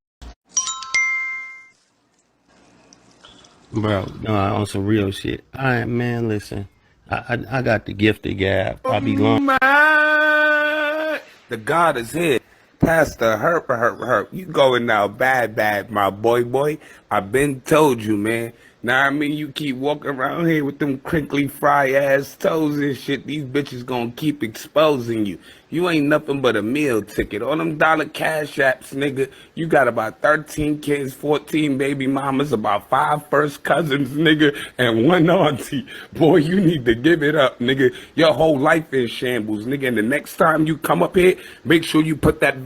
Bro, no, on some real shit. I man, listen. I got the gift of gab. I be lying. My, the God is here. Pastor Herp. You going now bad, my boy. I been told you, man. Now I mean you keep walking around here with them crinkly fry ass toes and shit. These bitches gonna keep exposing you. You ain't nothing but a meal ticket. All them dollar cash apps, nigga. You got about 13 kids, 14 baby mamas, about 5 first cousins, nigga, and one auntie. Boy, you need to give it up, nigga. Your whole life is shambles, nigga. And the next time you come up here, make sure you put that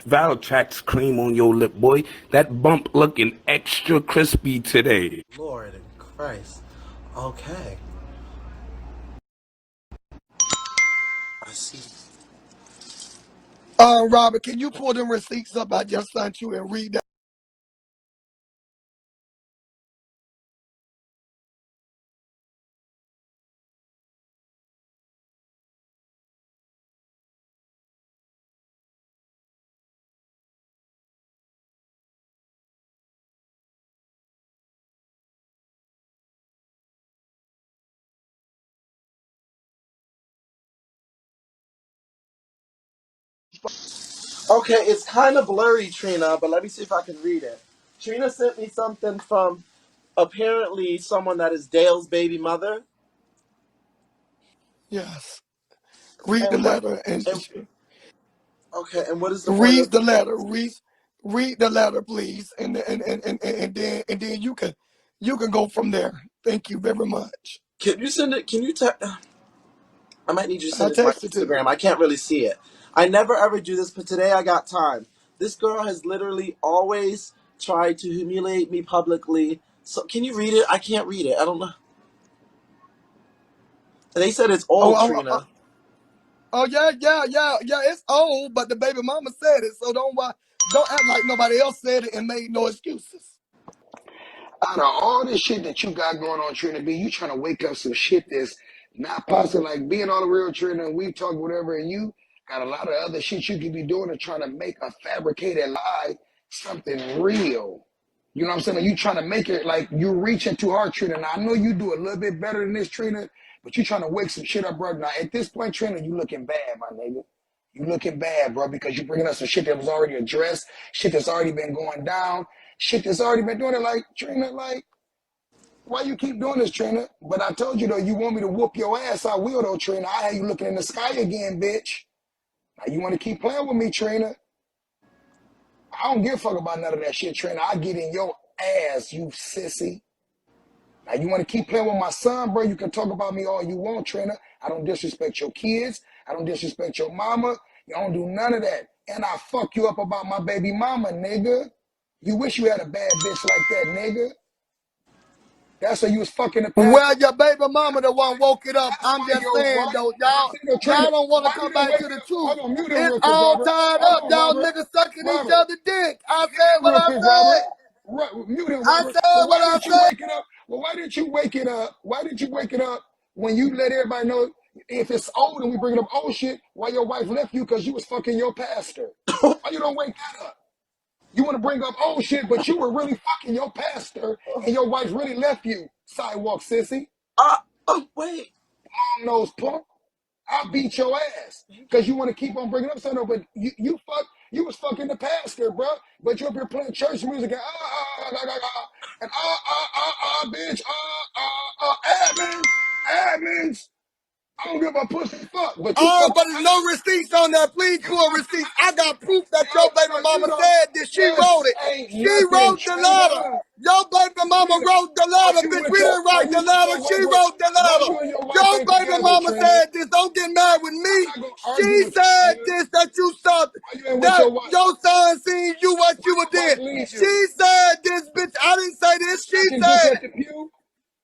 Valtrax cream on your lip, boy. That bump looking extra crispy today. Lord in Christ. Okay. I see. Robert, can you pull them receipts up I just sent you and read that? Okay, it's kind of blurry, Trina, but let me see if I can read it. Trina sent me something from apparently someone that is Dale's baby mother. Yes. Read the And what? letter and And okay, and what is the point of? read the letter. Read the letter, please, and then you can go from there. Thank you very much. Can you send it? Can you I might need you to I send it to my text it to you. Instagram. I can't really see it. I never ever do this, but today I got time. This girl has literally always tried to humiliate me publicly. So can you read it? I can't read it. I don't know. They said it's Oh, old, oh, oh, Trina. oh, yeah. It's old, but the baby mama said it, so don't act like nobody else said it and made no excuses. Out of all this shit that you got going on, Trina B, you trying to wake up some shit that's not possible, like being on the real Trina and we talk whatever, and you got a lot of other shit you could be doing and trying to make a fabricated lie something real. You know what I'm saying? You trying to make it like you reaching too hard, Trina. Now I know you do a little bit better than this, Trina, but you trying to wake some shit up, bro. Now at this point, Trina, you looking bad, my nigga. You looking bad, bro, because you bringing up some shit that was already addressed, shit that's already been going down, shit that's already been doing it. Like Trina, like why you keep doing this, Trina? But I told you though, you want me to whoop your ass. I will though, Trina. I have you looking in the sky again, bitch. Now you want to keep playing with me, Trina? I don't give a fuck about none of that shit, Trina. I get in your ass, you sissy. Now you want to keep playing with my son, bro? You can talk about me all you want, Trina. I don't disrespect your kids. I don't disrespect your mama. You don't do none of that. And I fuck you up about my baby mama, nigga. You wish you had a bad bitch like that, nigga. That's why you was fucking the pastor. Well, your baby mama the one woke it up. That's I'm why just your saying wife. though, And I'm y'all, saying, Trina, y'all don't want to why you come didn't back wake to the up? truth. Hold on, mute him It's real quick, all Robert. tied Hold up. on, Y'all Robert. niggas sucking each Robert, other dick. I mute said him what real I quick, Robert. said. Mute him, I Robert. said Well, what why I didn't you said. wake it up? Well, why didn't you wake it up? Why didn't you wake it up when you let everybody know if it's old and we bringing up old shit? Why your wife left you because you was fucking your pastor? Why you don't wake that up? You want to bring up old shit, but you were really fucking your pastor and your wife really left you. Sidewalk sissy, Oh wait. long nose punk. I'll beat your ass because you want to keep on bringing up something. But you was fucking the pastor, bro. But you up here playing church music and bitch, admins, admins. I don't give a pussy fuck, but you Oh, fucking but there's no receipts on that. Please you pull fucking receipts. I got proof that yo, your baby bro, mama said that she this wrote it. ain't She nothing, wrote the letter. Trina. Your baby mama Trina, wrote the are letter, you bitch. with We your didn't write the letter. She wrote the no, letter. you and your wife Your ain't baby together, mama Trina. said this. Don't get mad with me. I'm not gonna argue She with you, said Trina. this, that you saw, Why you ain't with that your wife? your son seen you what Why you were your wife doing. leave you? She said this, bitch. I didn't say You this. She sucking dick said at it. the pew?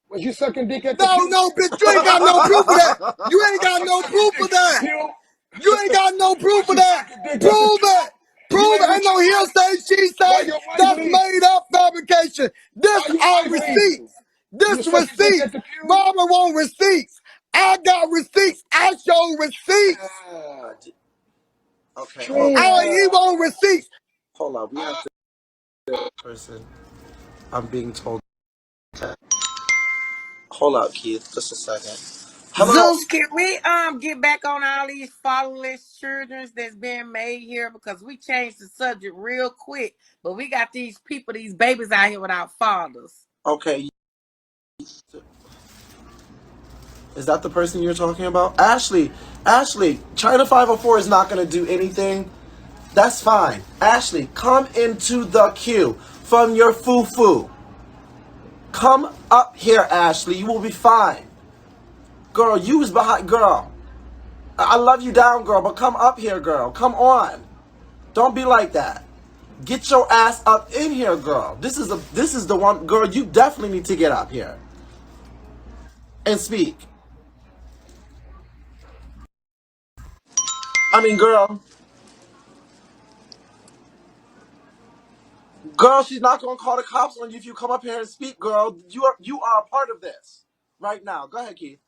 Was you sucking dick at the No, pew? no, bitch. You ain't got no proof of that. You ain't got You no sucking proof dick of at the that. pew? You ain't got no proof Was of you that. sucking dick at the Prove pew? it. You Prove it. ain't Ain't with no your wife? hearsay, she Why say. your wife That's leave you? made up fabrication. Why This your are wife leave you? receipts. You This was sucking dick at receipts. the pew? Barbara want receipts. I got receipts. I show receipts. Ah, Okay. I he Trina. want receipts. Hold on. We have to person. I'm being told. Hold up, Keith. Just a second. Hello. Zeus, can we get back on all these fatherless children that's being made here because we changed the subject real quick, but we got these people, these babies out here without fathers. Okay. Is that the person you're talking about? Ashley. Ashley. China 504 is not going to do anything. That's fine. Ashley, come into the queue from your foo-foo. Come up here, Ashley. You will be fine. Girl, you was behind. Girl, I love you down, girl, but come up here, girl. Come on. Don't be like that. Get your ass up in here, girl. This is the one, girl. You definitely need to get up here and speak. I mean, girl, she's not gonna call the cops on you if you come up here and speak, girl. You are a part of this right now. Go ahead, Keith.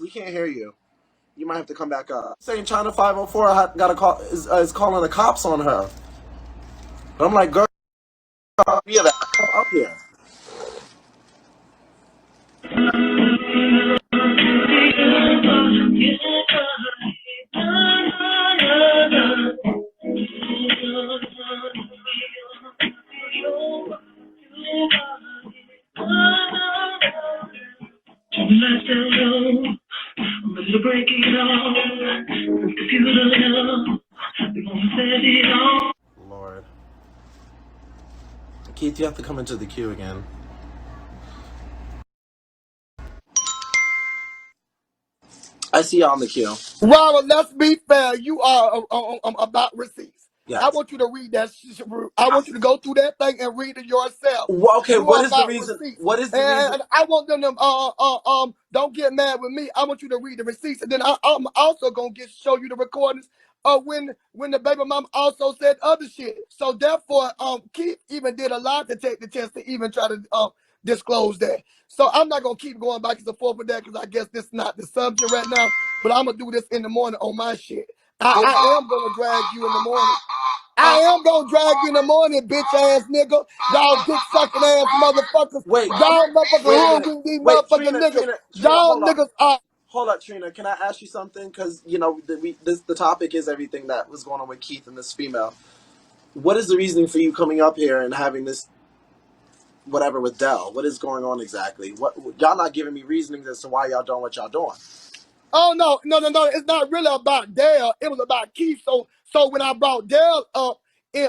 We can't hear you. You might have to come back up. Saying China 504 got a call is calling the cops on her. But I'm like, girl, yeah, come up here. know. I'm ready to break it all. If you don't know, we gonna set it all. Lord. Keith, you have to come into the queue again. I see you on the queue. Robert, let's be fair. You are about receipts. I Yes. want you to read that. I want you to go through that thing and read it yourself. Well, okay, You what are is the about reason? receipts, What is the reason? and I want them to don't get mad with me. I want you to read the receipts, and then I'm also gonna show you the recordings of when the baby mom also said other shit. So therefore, Keith even did a lot to take the chance to even try to disclose that. So I'm not gonna keep going back and forth with that because I guess this is not the subject right now. But I'm gonna do this in the morning on my shit. I am gonna drag you in the morning. I am gonna drag you in the morning, bitch ass nigga. Y'all dick sucking ass motherfuckers. Wait, Y'all motherfucking wait a minute. hoodwink these Wait, motherfucking Trina, niggas. Trina, Trina, Y'all hold up. niggas are. Hold up, Trina. Can I ask you something? Because, you know, the topic is everything that was going on with Keith and this female. What is the reasoning for you coming up here and having this whatever with Dell? What is going on exactly? What y'all not giving me reasonings as to why y'all doing what y'all doing? Oh no. It's not really about Dale. It was about Keith. So when I brought Dale up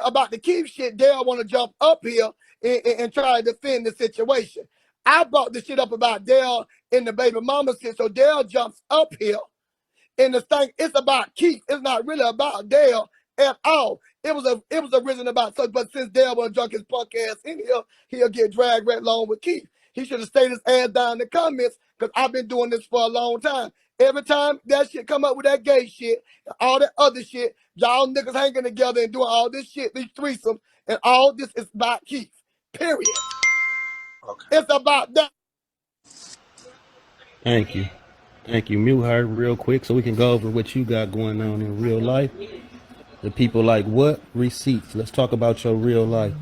about the Keith shit, Dale want to jump up here and try to defend the situation. I brought the shit up about Dale and the baby mama shit. So Dale jumps up here. And the thing, it's about Keith. It's not really about Dale at all. It was arisen about such, but since Dale was drunk his punk ass in here, he'll get dragged right along with Keith. He should have stayed his ass down in the comments because I've been doing this for a long time. Every time that shit come up with that gay shit and all that other shit, y'all niggas hanging together and doing all this shit, these threesomes, and all this is about Keith. Period. Okay. It's about that. Thank you. Thank you. Mute her real quick so we can go over what you got going on in real life. The people like what? Receipts. Let's talk about your real life.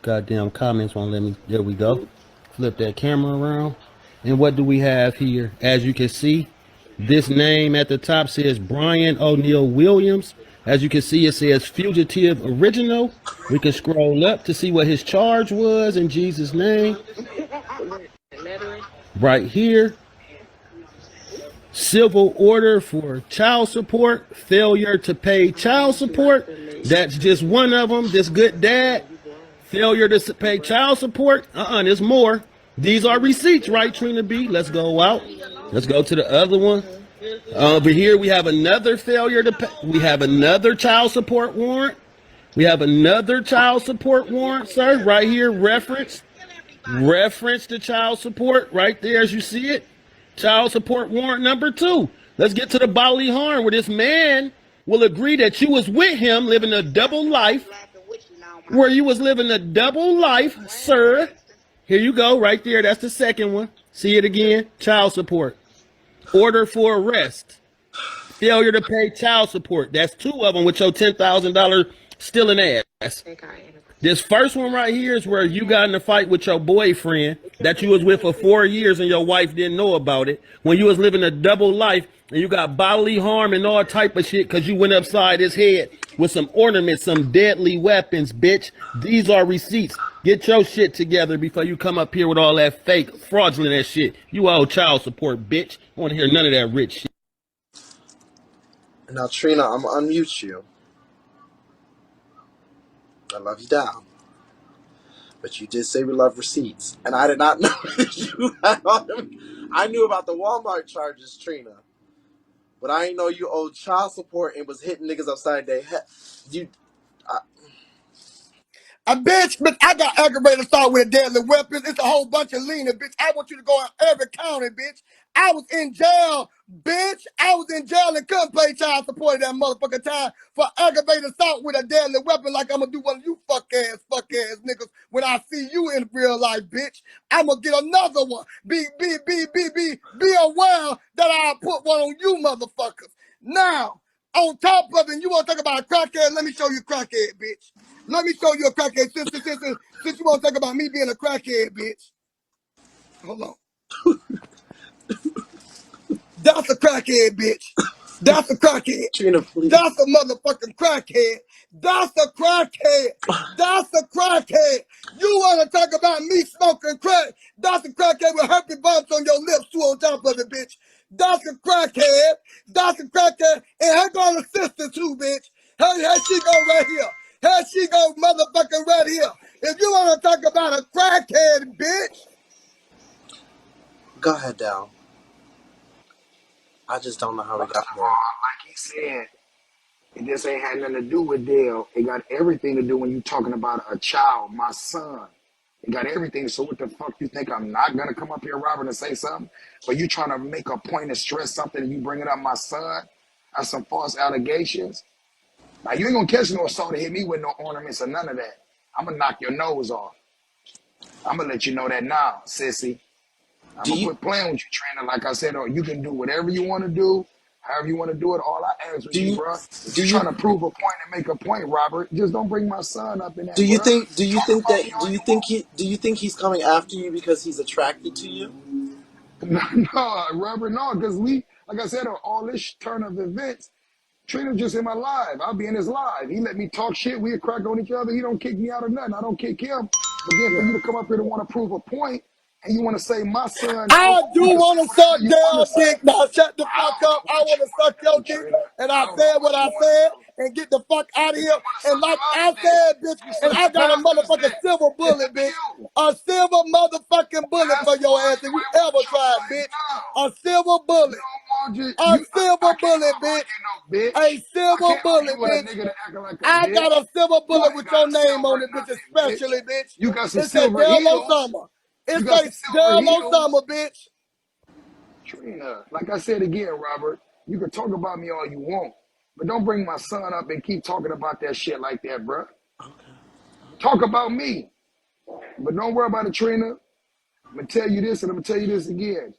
Goddamn comments won't let me. There we go. Flip that camera around. And what do we have here? As you can see, this name at the top says Brian O'Neill Williams. As you can see, it says Fugitive Original. We can scroll up to see what his charge was in Jesus' name. Right here. Civil order for child support, failure to pay child support. That's just one of them. This good dad, failure to pay child support. There's more. These are receipts, right, Trina B? Let's go out. Let's go to the other one. Over here, we have another failure to pay. We have another child support warrant. We have another child support warrant, sir, right here. Reference to child support right there as you see it. Child support warrant number 2. Let's get to the bodily harm where this man will agree that you was with him living a double life. Where you was living a double life, sir. Here you go, right there. That's the second one. See it again. Child support. Order for arrest. Failure to pay child support. That's 2 of them with your $10,000 stealing ass. This first one right here is where you got in a fight with your boyfriend that you was with for 4 years and your wife didn't know about it. When you was living a double life and you got bodily harm and all type of shit because you went upside his head with some ornaments, some deadly weapons, bitch. These are receipts. Get your shit together before you come up here with all that fake, fraudulent ass shit. You owe child support, bitch. I want to hear none of that rich shit. Now, Trina, I'm gonna unmute you. I love you down. But you did say we love receipts. And I did not know that you had all them. I knew about the Walmart charges, Trina. But I didn't know you owed child support and was hitting niggas upside their head. A bitch, but I got aggravated assault with a deadly weapon. It's a whole bunch of leaning, bitch. I want you to go in every county, bitch. I was in jail, bitch. I was in jail and couldn't pay child support at that motherfucking time for aggravated assault with a deadly weapon like I'm gonna do one of you fuck ass niggas when I see you in real life, bitch. I'm gonna get another one. Be aware that I'll put one on you motherfuckers. Now, on top of it, you wanna talk about a crackhead? Let me show you a crackhead, bitch. Let me show you a crackhead. Since you want to talk about me being a crackhead, bitch. Hold on. That's a crackhead, bitch. That's a crackhead. Trina, please. That's a motherfucking crackhead. That's a crackhead. That's a crackhead. You want to talk about me smoking crack? That's a crackhead with herpes bumps on your lips too on top of it, bitch. That's a crackhead. That's a crackhead. And her going to sister too, bitch. Here she go right here. Here she go motherfucking right here. If you want to talk about a crackhead, bitch. Go ahead, Dal. I just don't know how we First got of there. all, like he said, it just ain't had nothing to do with Dale. It got everything to do when you talking about a child, my son. It got everything. So what the fuck you think I'm not gonna come up here, Robert, and say something? But you trying to make a point and stress something and you bringing up my son? That's some false allegations. Now you ain't gonna catch no assault to hit me with no ornaments or none of that. I'm gonna knock your nose off. I'm gonna let you know that now, sissy. I'm Do gonna you quit playing with you, trainer. Like I said, or you can do whatever you want to do, however you want to do it. All I ask with do you, you bro, if do you're you trying to prove a point and make a point, Robert, just don't bring my son up in do that, you bro. think Talk about me all you do you think he's coming after you because he's attracted to you? want. No, Robert, no, because we, like I said, on all this turn of events, Trina just in my live. I'll be in his live. He let me talk shit. We'll crack on each other. He don't kick me out of nothing. I don't kick him. But then for Yeah. you to come up here to want to prove a point and you want to say my son I no, do you can say want to whatever suck you want to Dale say. dick. Now shut the I fuck don't up. know I what want you to want suck to your do, dick. Trina. And I I don't know said what what you I want to said do. and get the fuck out of If here. you want to And suck like your I mommy dick, said, bitch, you and suck I your got a pastor's motherfucking dick. silver It's bullet, up to bitch. you. A silver motherfucking bullet That's for your fine. ass if You you ain't want ever your tried, wife bitch. now. A silver You bullet. don't want you. A I silver can't bullet, bitch. argue no bitch. A I silver can't argue bullet, with a bitch. nigga that acting like a I got bitch. a silver You bullet ain't with got your a name silver on it, bitch, nothing, bitch. especially, bitch. You got some It say silver Dale heels. Osama. It You got say some silver Dale heels. Osama, bitch. Trina, like I said again, Robert, you can talk about me all you want, but don't bring my son up and keep talking about that shit like that, bruh. Okay. Talk about me, but don't worry about it, Trina. I'm gonna tell you this and I'm gonna tell you this again.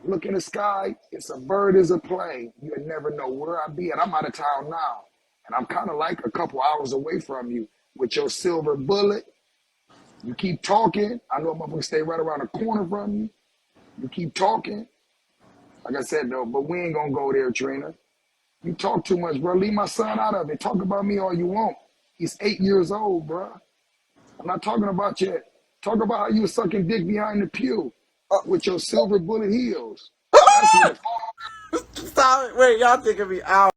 Look in the sky, it's a bird, it's a plane. You'll never know where I be at. I'm out of town now. And I'm kind of like a couple hours away from you with your silver bullet. You keep talking. I know I'm gonna stay right around the corner from you. You keep talking. Like I said though, but we ain't gonna go there, Trina. You talk too much, bro. Leave my son out of it. Talk about me all you want. He's 8 years old, bro. I'm not talking about you. Talk about how you was sucking dick behind the pew with your silver bullet heels. That's what the Stop it. Wait, y'all taking me out.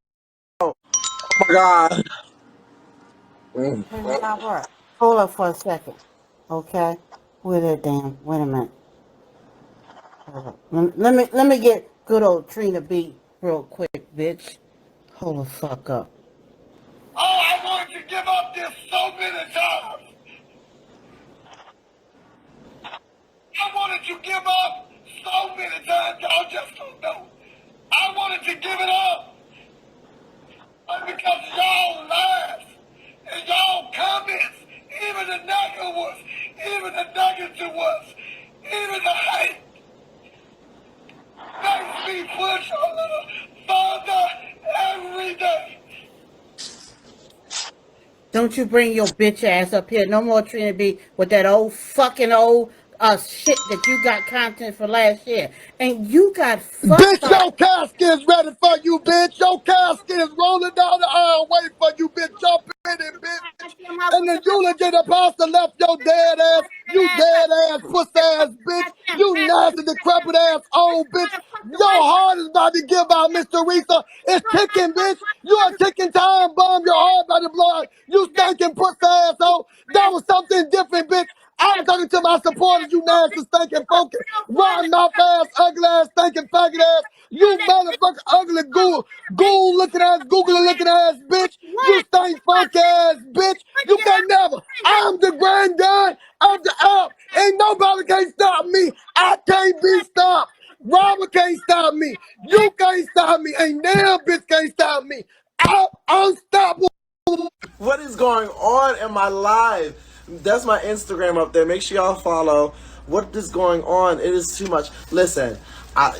Oh my god. Hey, Robert, hold up for a second, okay? Wait a minute. Hold up. Let me get good old Trina B real quick, bitch. Hold the fuck up. Oh, I wanted to give up this so many times. I wanted to give up so many times. Y'all just don't know. I wanted to give it up, but because y'all lies and y'all comments, even the negative ones, even the negative ones, even the hate, makes me push a little further every day. Don't you bring your bitch ass up here. No more Trina B with that old fucking old shit that you got content for last year. And you got fucked Bitch, up. your casket is ready for you, bitch. Your casket is rolling down the aisle waiting for you, bitch. Jump in it, bitch. And the eulogy the pastor left your dead ass, you dead ass, pussy ass bitch. You nasty, decrepit ass old bitch. Your heart is about to give out, Mr. Teresa. It's ticking, bitch. You a ticking time bomb. Your heart about to blow out. You stinking pussy asshole. That was something different, bitch. I'm talking to my supporters, you nasty, stinking, funky, rotten mouth ass, ugly ass, stinking, faggot ass. You motherfucking ugly ghoul looking ass, googly looking ass, bitch. You stink funky ass, bitch. You can never. I'm the granddad of the app. Ain't nobody can stop me. I can't be stopped. Robert can't stop me. You can't stop me. Ain't damn bitch can't stop me. I'm unstoppable. What is going on in my life? That's my Instagram up there. Make sure y'all follow. What is going on? It is too much. Listen, I'm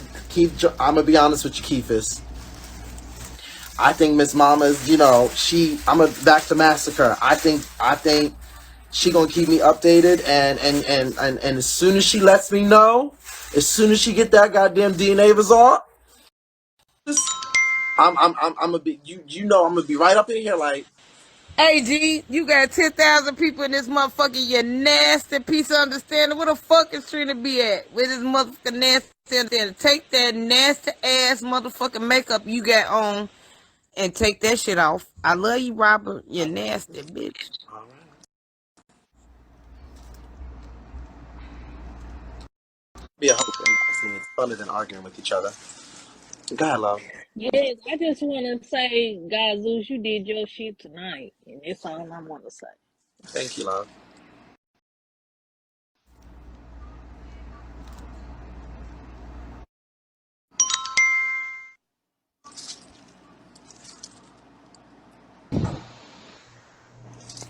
gonna be honest with you, Keithis. I think Miss Mama's, I'm a back to massacre. I think she gonna keep me updated, and as soon as she lets me know, as soon as she get that goddamn DNA result, I'm gonna be you know I'm gonna be right up in here like. Hey G, you got 10,000 people in this motherfucker, you nasty piece of understanding. Where the fuck is Trina be at? With this motherfucking nasty understanding? Take that nasty ass motherfucking makeup you got on and take that shit off. I love you, Robert. You nasty bitch. All right. Be a host inboxing. It's funner than arguing with each other. Go ahead, love. Yes, I just want to say, God, Zeus, you did your shit tonight, and that's all I want to say. Thank you, love.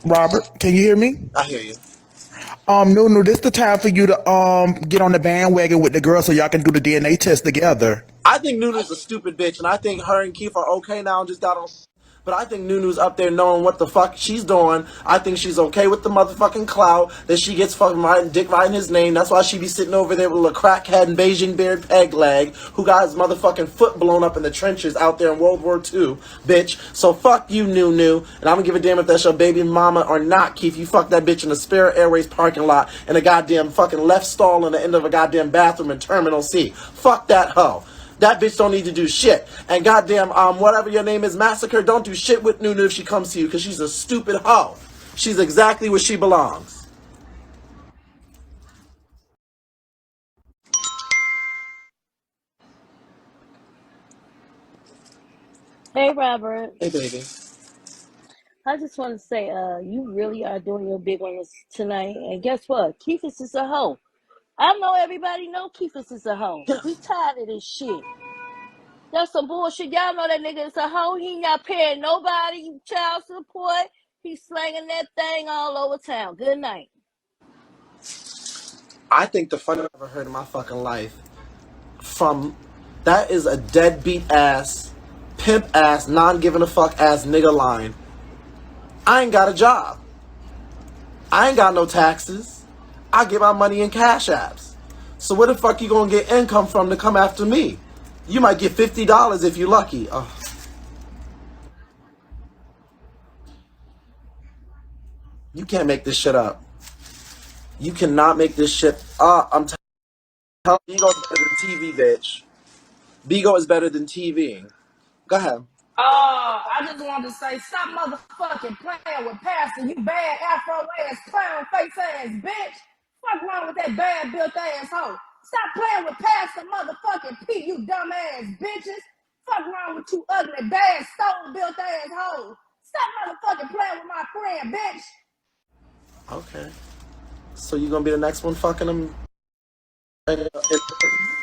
Robert, can you hear me? I hear you. No, this the time for you to get on the bandwagon with the girl so y'all can do the DNA test together. I think Nunu's a stupid bitch, and I think her and Keith are okay now and just got on. But I think Nunu's up there knowing what the fuck she's doing. I think she's okay with the motherfucking clout that she gets fucking riding dick riding his name. That's why she be sitting over there with a crackhead and Beijing beard peg leg who got his motherfucking foot blown up in the trenches out there in World War II, bitch. So fuck you, Nunu. And I don't give a damn if that's your baby mama or not, Keith. You fuck that bitch in the Spirit Airways parking lot in a goddamn fucking left stall in the end of a goddamn bathroom in Terminal C. Fuck that hoe. That bitch don't need to do shit. And goddamn, whatever your name is, Massacre, don't do shit with Nunu if she comes to you, because she's a stupid hoe. She's exactly where she belongs. Hey, Robert, Hey, baby. I just want to say, you really are doing your big one tonight, and guess what? Keithus is a hoe. I know everybody know Keithus is a hoe. Yeah. We tired of this shit. That's some bullshit. Y'all know that nigga is a hoe. He not paying nobody child support. He's slanging that thing all over town. Good night. I think the funniest I've ever heard in my fucking life from that is a deadbeat ass, pimp ass, non giving a fuck ass nigga line. I ain't got a job. I ain't got no taxes. I get my money in cash apps. So where the fuck you gonna get income from to come after me? You might get $50 if you're lucky. Oh, you can't make this shit up. You cannot make this shit up. I'm telling you, Bigo is better than TV, bitch. Bigo is better than TV. Go ahead. I just wanted to say, stop motherfucking playing with Pastor, you bad afro ass, clown face ass bitch. Fuck wrong with that bad built ass hoe. Stop playing with Pastor motherfucking Pete, you dumb ass bitches. Fuck wrong with you ugly, bad, stone built ass hoes. Stop motherfucking playing with my friend, bitch. Okay. So you gonna be the next one fucking him? You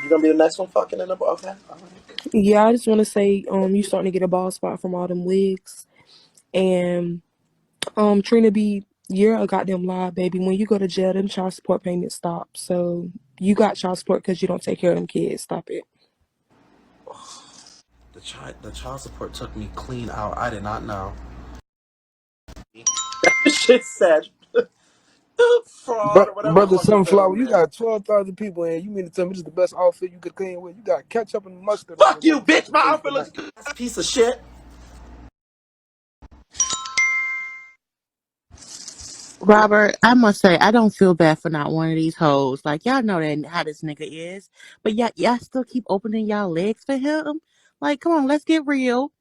gonna be the next one fucking in the? Okay. All right. Yeah, I just want to say, you starting to get a ball spot from all them wigs. And, Trina B, you're a goddamn lie, baby. When you go to jail, them child support payments stop. So you got child support because you don't take care of them kids. Stop it. The child support took me clean out. I did not know. That shit said fraud or whatever the Brother fuck it said on Sunflower, you there. got 12,000 people in. You mean to tell me this is the best outfit you could clean with? You got ketchup and mustard on your Fuck you, bitch. motherfucking My face outfit looks tonight. good. That's a piece of shit. Robert, I must say, I don't feel bad for not one of these hoes. Like, y'all know that how this nigga is. But y'all still keep opening y'all legs for him. Like, come on, let's get real.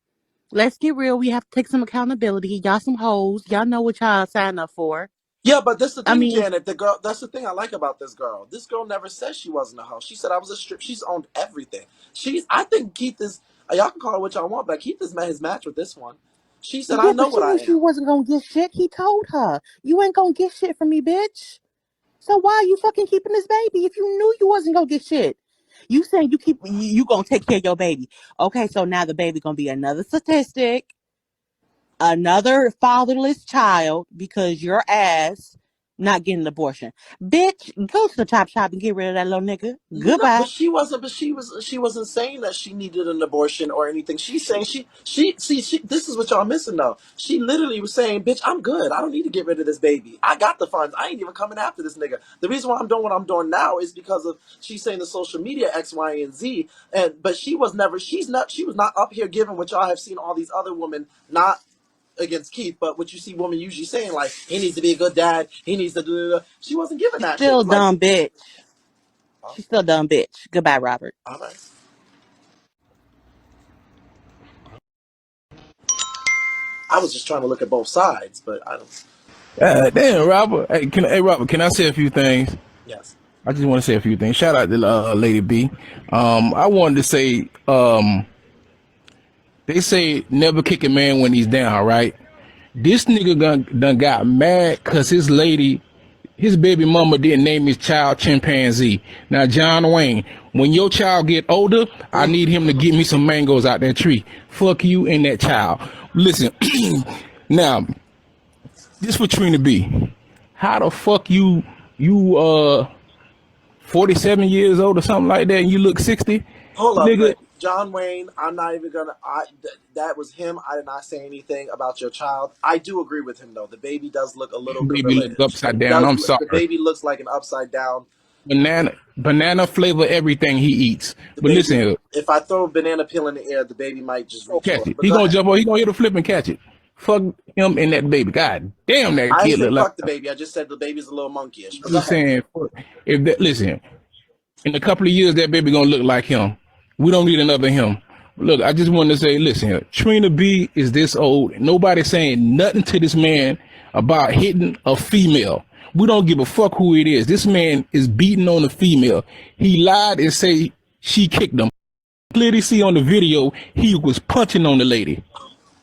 Let's get real. We have to take some accountability. Y'all some hoes. Y'all know what y'all signed up for. Yeah, but that's the I thing, mean, Janet. The girl. That's the thing I like about this girl. This girl never said she wasn't a hoe. She said I was a strip. She's owned everything. She's. I think Keith is. Y'all can call her what y'all want, but Keith has met his match with this one. She said, "I yeah, know but she what I knew she am." wasn't gonna get shit. He told her, you ain't gonna get shit from me, bitch. So why are you fucking keeping this baby if you knew you wasn't gonna get shit? You saying you gonna take care of your baby. Okay, so now the baby gonna be another statistic, another fatherless child because your ass not getting an abortion. Bitch, go to the chop shop and get rid of that little nigga. No, but Goodbye. she wasn't. But she wasn't saying that she needed an abortion or anything. She's saying she. This is what y'all missing though. She literally was saying, "Bitch, I'm good. I don't need to get rid of this baby. I got the funds. I ain't even coming after this nigga. The reason why I'm doing what I'm doing now is because of she's saying the social media X, Y, and Z. And but she was never. She's not. She was not up here giving what y'all have seen all these other women not against Keith, but what you see women usually saying like he needs to be a good dad. He needs to do. She wasn't giving She's that. She still was like, dumb bitch. oh, She's still dumb bitch. Goodbye, Robert. all right. I was just trying to look at both sides, but I don't. Damn, Robert. Hey, Robert, can I say a few things? Yes. I just want to say a few things. Shout out to Lady B. I wanted to say, they say never kick a man when he's down, right? This nigga done got mad because his baby mama didn't name his child chimpanzee. Now, John Wayne, when your child get older, I need him to get me some mangoes out that tree. Fuck you and that child. Listen, now, this for Trina B. How the fuck you 47 years old or something like that and you look 60? Hold up, Nigga, but John Wayne, I'm not even gonna. That was him. I did not say anything about your child. I do agree with him though. The baby does look a little baby look gorilla-ish. upside It down. does. I'm The sorry. baby looks like an upside down. Banana flavor everything he eats. The But baby. listen here, If I throw a banana peel in the air, the baby might just reach for catch it. it. But He go gonna ahead. jump on. He gonna hit a flip and catch it. Fuck him and that baby. God damn, that I didn't kid say look like. fuck the baby. I just said the baby's a little monkeyish. But I'm go just ahead. saying. If that listen, in a couple of years, that baby gonna look like him. We don't need another him. Look, I just wanted to say, listen here. Trina B is this old. Nobody saying nothing to this man about hitting a female. We don't give a fuck who it is. This man is beating on a female. He lied and say she kicked him. Clearly see on the video he was punching on the lady.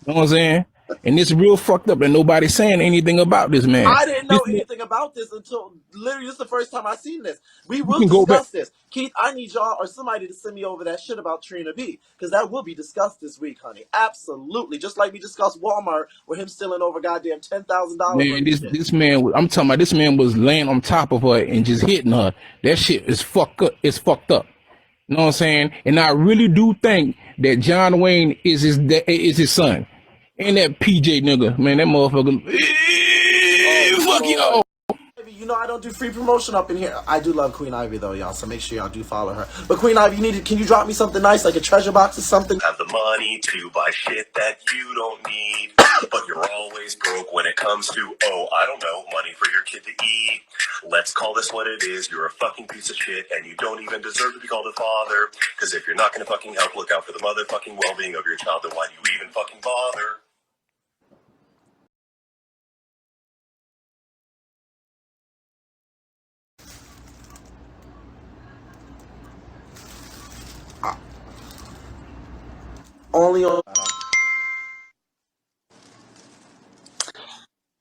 You know what I'm saying? And it's real fucked up that nobody's saying anything about this man. I didn't This know man, anything about this until literally this is the first time I seen this. We you will can go back. discuss this. Keith, I need y'all or somebody to send me over that shit about Trina B. Because that will be discussed this week, honey. Absolutely. Just like we discussed Walmart with him stealing over goddamn $10,000 worth Man, of this shit. this man, I'm talking about this man was laying on top of her and just hitting her. That shit is fucked up. It's fucked up. You know what I'm saying? And I really do think that John Wayne is his son. And that PJ nigga, man, that motherfucker. Oh, Fuck Lord. y'all. You know I don't do free promotion up in here. I do love Queen Ivy though, y'all. So make sure y'all do follow her. But Queen Ivy, can you drop me something nice like a treasure box or something? Have the money to buy shit that you don't need, but you're always broke when it comes to, oh, I don't know, money for your kid to eat. Let's call this what it is. You're a fucking piece of shit, and you don't even deserve to be called a father. Because if you're not gonna fucking help look out for the motherfucking well-being of your child, then why do you even fucking bother? Only on.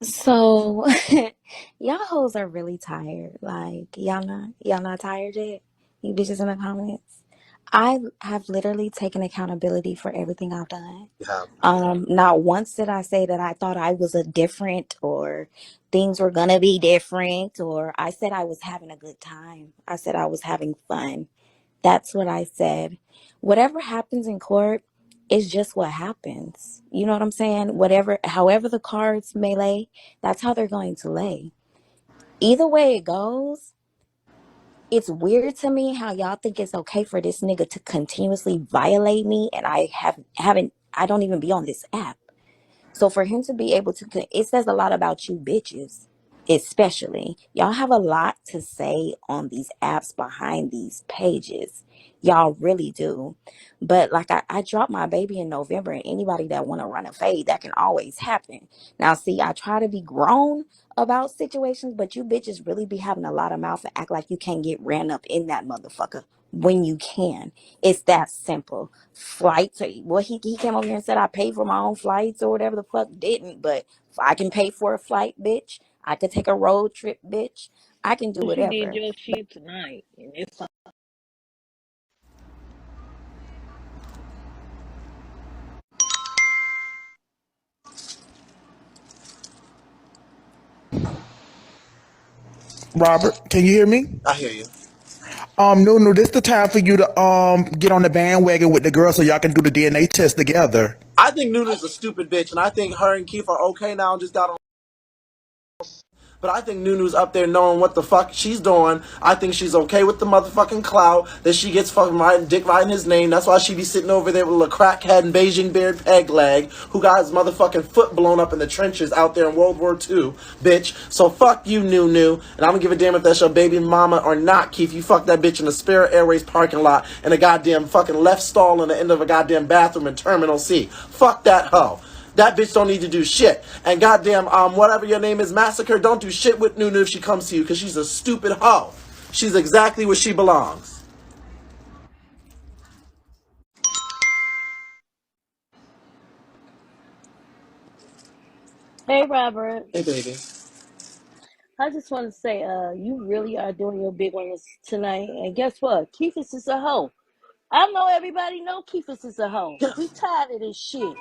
So y'all hoes are really tired. Like y'all not tired yet? You bitches in the comments. I have literally taken accountability for everything I've done. Yeah. Not once did I say that I thought I was a different or things were gonna be different, or I said I was having a good time. I said I was having fun. That's what I said. Whatever happens in court is just what happens. You know what I'm saying? However the cards may lay, that's how they're going to lay. Either way it goes, it's weird to me how y'all think it's okay for this nigga to continuously violate me, and I don't even be on this app. So for him to be able to, it says a lot about you bitches, especially. Y'all have a lot to say on these apps behind these pages. Y'all really do. But like I dropped my baby in November, and anybody that want to run a fade, that can always happen. Now, see, I try to be grown about situations, but you bitches really be having a lot of mouth and act like you can't get ran up in that motherfucker when you can. It's that simple. Flights, well, he came over here and said I paid for my own flights or whatever the fuck. Didn't, but if I can pay for a flight, bitch, I could take a road trip, bitch, I can do But you did whatever. your shit tonight, and it's Robert, can you hear me? I hear you. Nunu, this the time for you to get on the bandwagon with the girl so y'all can do the DNA test together. I think Nunu's a stupid bitch, and I think her and Keith are okay now and just got on. But I think Nunu's up there knowing what the fuck she's doing. I think she's okay with the motherfucking clout that she gets fucking riding dick riding his name. That's why she be sitting over there with a crackhead and Beijing beard peg leg who got his motherfucking foot blown up in the trenches out there in World War II, bitch. So fuck you, Nunu. And I don't give a damn if that's your baby mama or not, Keith. You fuck that bitch in the Spirit Airways parking lot in a goddamn fucking left stall in the end of a goddamn bathroom in Terminal C. Fuck that hoe. That bitch don't need to do shit. And goddamn, whatever your name is, Massacre, don't do shit with Nunu if she comes to you, because she's a stupid hoe. She's exactly where she belongs. Hey, Robert. Hey, baby. I just want to say, you really are doing your big one tonight. And guess what? Keithus is a hoe. I know everybody know Keithus is a hoe. Yeah. We tired of this shit.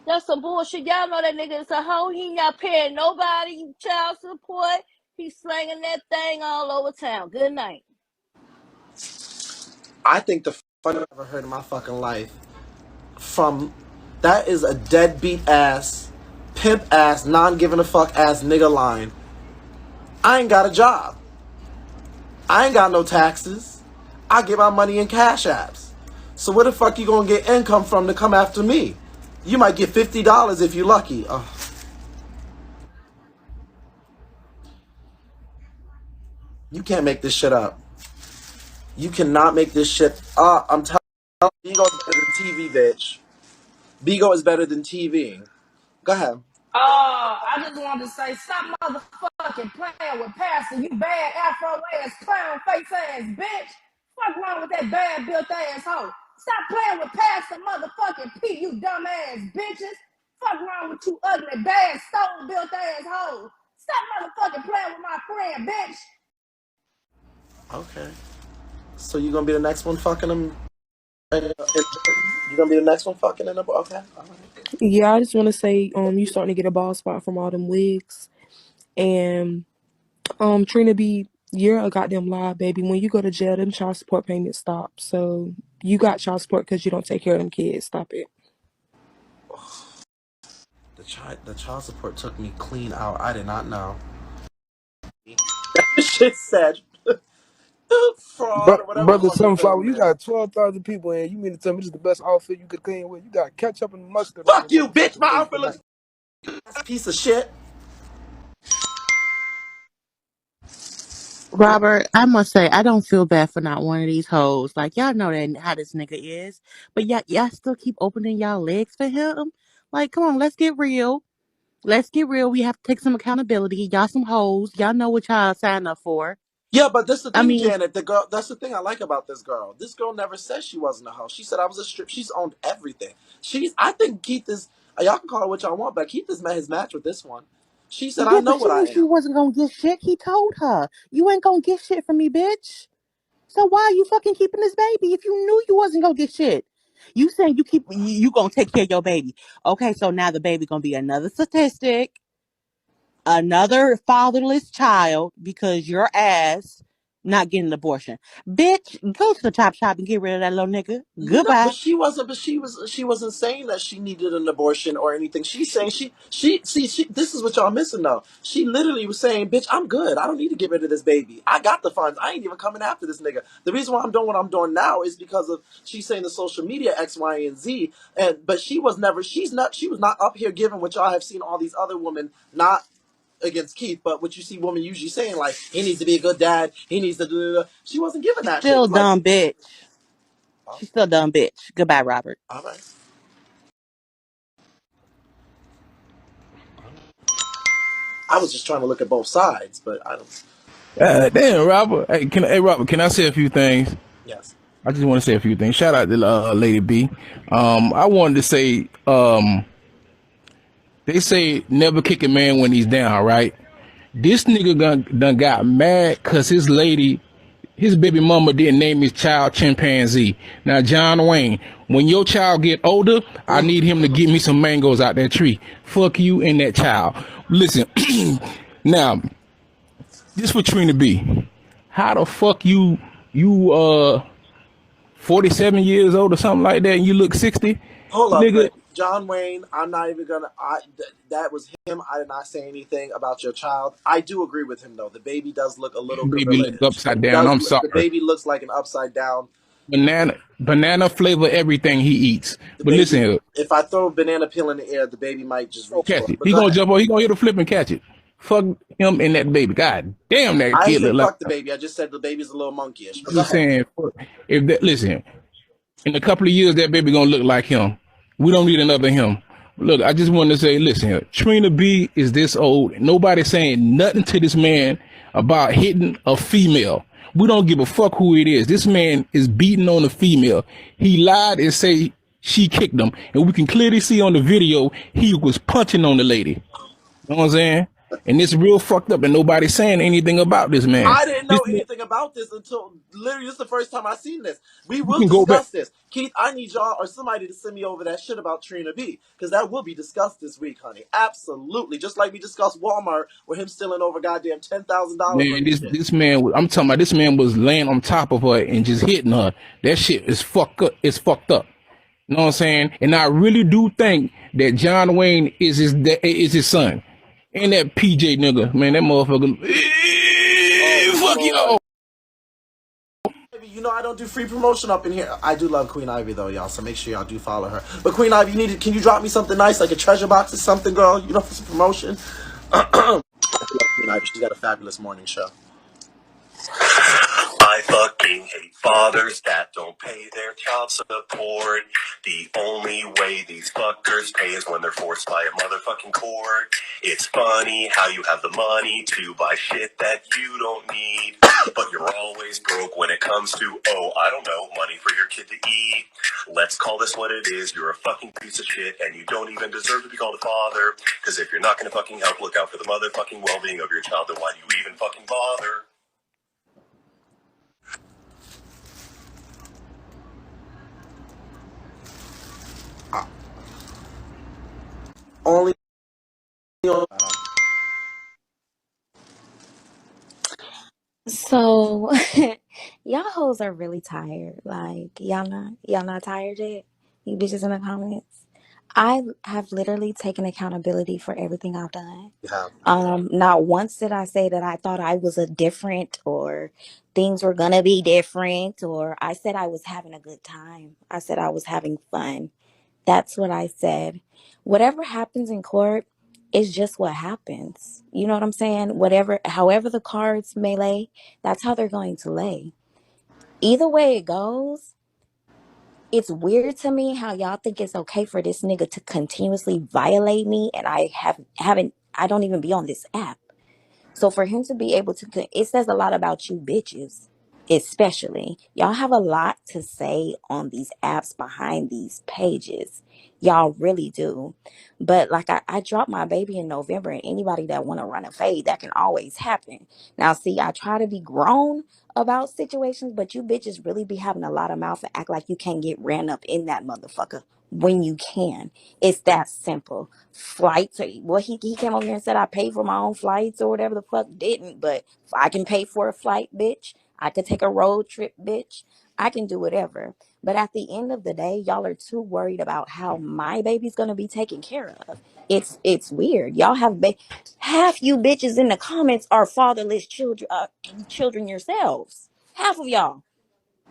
That's some bullshit. Y'all know that nigga is a hoe. He not paying nobody child support. He's slanging that thing all over town. Good night. I think the funniest I've ever heard in my fucking life from that is a deadbeat ass, pimp ass, non giving a fuck ass nigga line. I ain't got a job. I ain't got no taxes. I get my money in cash apps. So where the fuck you gonna get income from to come after me? You might get $50 if you're lucky. You can't make this shit up. You cannot make this shit up. I'm telling you, Bigo is better than TV, bitch. Bigo is better than TV. Go ahead. I just wanted to say, stop motherfucking playing with Pastor, you bad afro ass, clown face ass bitch. Fuck wrong with that bad built ass hoe. Stop playing with Pastor motherfucking P, you dumb ass bitches. Fuck wrong with you ugly, bad, stone built ass hoes. Stop motherfucking playing with my friend, bitch. Okay. So you gonna be the next one fucking him? You gonna be the next one fucking in the? Okay. All right. Yeah, I just want to say, you starting to get a ball spot from all them wigs, and Trina B, you're a goddamn lie, baby. When you go to jail, them child support payments stop. So you got child support because you don't take care of them kids. Stop it. The child support took me clean out. I did not know. That shit said fraud or whatever the Brother fuck it said Sunflower, in you there. got 12,000 people in. You mean to tell me this is the best outfit you could clean with? You got ketchup and mustard on your Fuck you, bitch. motherfucking My face outfit tonight. looks piece of shit. Robert, I must say, I don't feel bad for not one of these hoes. Like, y'all know that how this nigga is. But y'all still keep opening y'all legs for him. Like, come on, let's get real. Let's get real. We have to take some accountability. Y'all some hoes. Y'all know what y'all signed up for. Yeah, but that's the I thing, mean, Janet. The girl. That's the thing I like about this girl. This girl never said she wasn't a hoe. She said I was a strip. She's owned everything. She's. I think Keith is. Y'all can call it what y'all want, but Keith has met his match with this one. She said, "I yeah, know but she what I knew she am." wasn't gonna get shit. He told her, you ain't gonna get shit from me, bitch. So why are you fucking keeping this baby if you knew you wasn't gonna get shit? You saying you gonna take care of your baby. Okay, so now the baby gonna be another statistic, another fatherless child because your ass not getting an abortion. Bitch, go to the chop shop and get rid of that little nigga. No, but Goodbye. she wasn't. But she wasn't saying that she needed an abortion or anything. She's saying she. This is what y'all missing though. She literally was saying, "Bitch, I'm good. I don't need to get rid of this baby. I got the funds. I ain't even coming after this nigga. The reason why I'm doing what I'm doing now is because of she's saying the social media X, Y, and Z. And but she was never. She's not. She was not up here giving what y'all have seen all these other women not against Keith, but what you see women usually saying, like, he needs to be a good dad, he needs to do. She wasn't giving She's that. She still was like, dumb bitch. oh, She's still dumb bitch. Goodbye, Robert. all right. I was just trying to look at both sides, but I don't. Damn, Robert. Hey, Robert, can I say a few things? Yes. I just want to say a few things. Shout out to Lady B. I wanted to say, they say never kick a man when he's down, right? This nigga done got mad cause his baby mama didn't name his child chimpanzee. Now, John Wayne, when your child get older, I need him to get me some mangoes out that tree. Fuck you and that child. Listen, now, This for Trina B. How the fuck you 47 years old or something like that and you look 60? Hold up, Nigga, Rick. John Wayne, I'm not even gonna. That was him. I did not say anything about your child. I do agree with him though. The baby does look a little baby look gorilla-ish. upside It down. does. I'm The sorry. baby looks like an upside down. Banana flavor everything he eats. The But listen baby. here, If I throw a banana peel in the air, the baby might just go reach catch for it. it. But He go gonna ahead. jump on, he gonna hit a flip and catch it. Fuck him and that baby. God damn, that I didn't kid say look like. fuck the baby. I just said the baby's a little monkeyish. But I'm go just ahead. saying, if that listen, in a couple of years that baby gonna look like him. We don't need another him. Look, I just wanted to say, listen here, Trina B is this old. Nobody saying nothing to this man about hitting a female. We don't give a fuck who it is. This man is beating on a female. He lied and say she kicked him, and we can clearly see on the video he was punching on the lady. You know what I'm saying? And it's real fucked up, and nobody's saying anything about this man. I didn't This know man, anything about this until literally this is the first time I seen this. We you will can go back. discuss this. Keith, I need y'all or somebody to send me over that shit about Trina B. Because that will be discussed this week, honey. Absolutely. Just like we discussed Walmart with him stealing over goddamn $10,000 worth Man, of this shit. this man, I'm talking about this man was laying on top of her and just hitting her. That shit is fucked up. It's fucked up. You know what I'm saying? And I really do think that John Wayne is his son. And that PJ nigga, man, that motherfucker. Oh, Fuck Lord. y'all. You know I don't do free promotion up in here. I do love Queen Ivy though, y'all. So make sure y'all do follow her. But Queen Ivy, can you drop me something nice like a treasure box or something, girl? You know, for some promotion. I love Queen Ivy. She's got a fabulous morning show. I fucking hate fathers that don't pay their child support. The only way these fuckers pay is when they're forced by a motherfucking court. It's funny how you have the money to buy shit that you don't need, but you're always broke when it comes to, oh, I don't know, money for your kid to eat. Let's call this what it is. You're a fucking piece of shit and you don't even deserve to be called a father. Because if you're not gonna fucking help look out for the motherfucking well-being of your child, then why do you even fucking bother? Only. So y'all hoes are really tired. Like y'all not tired yet? You bitches in the comments. I have literally taken accountability for everything I've done. Yeah. Not once did I say that I thought I was a different or things were gonna be different, or I said I was having a good time. I said I was having fun. That's what I said. Whatever happens in court is just what happens. You know what I'm saying? However the cards may lay, that's how they're going to lay. Either way it goes, it's weird to me how y'all think it's okay for this nigga to continuously violate me, and I don't even be on this app. So for him to be able to, it says a lot about you bitches, especially. Y'all have a lot to say on these apps behind these pages. Y'all really do. But like I dropped my baby in November, and anybody that want to run a fade, that can always happen. Now, see, I try to be grown about situations, but you bitches really be having a lot of mouth and act like you can't get ran up in that motherfucker when you can. It's that simple. Flights, or well, he came over here and said I paid for my own flights or whatever the fuck. Didn't, but if I can pay for a flight, bitch, I could take a road trip, bitch, I can do whatever. But at the end of the day, y'all are too worried about how my baby's gonna be taken care of. It's weird. Y'all have half you bitches in the comments are fatherless children yourselves. Half of y'all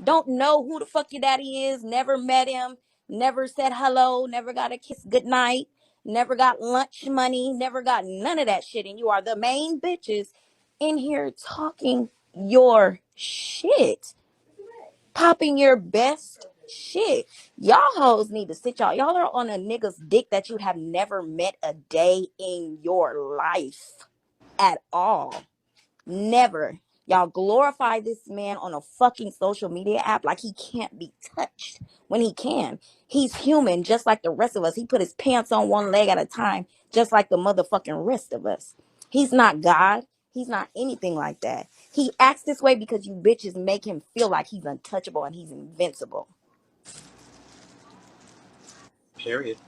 don't know who the fuck your daddy is, never met him, never said hello, never got a kiss goodnight, never got lunch money, never got none of that shit. And you are the main bitches in here talking your shit, popping your best shit. Y'all hoes need to sit y'all are on a nigga's dick that you have never met a day in your life at all. Never. Y'all glorify this man on a fucking social media app like he can't be touched when he can. He's human just like the rest of us. He put his pants on one leg at a time, just like the motherfucking rest of us. He's not God. He's not anything like that. He acts this way because you bitches make him feel like he's untouchable and he's invincible. Period.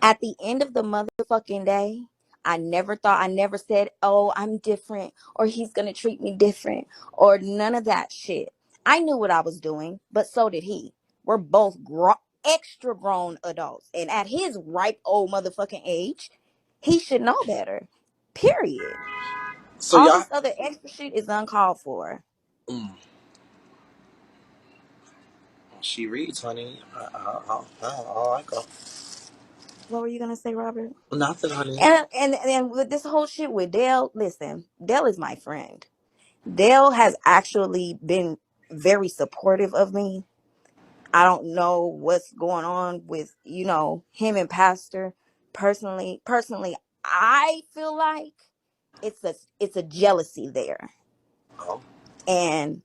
At the end of the motherfucking day, I never thought, I never said, oh, I'm different or he's going to treat me different or none of that shit. I knew what I was doing, but so did he. We're both extra grown adults. And at his ripe old motherfucking age, he should know better. Period. So All y'all, this other extra shit is uncalled for. mm, she reads, honey. I go. What were you going to say, Robert? Nothing, honey. And with this whole shit with Dale, listen, Dale is my friend. Dale has actually been very supportive of me. I don't know what's going on with, him and Pastor. Personally, I feel like it's a jealousy there. Oh, And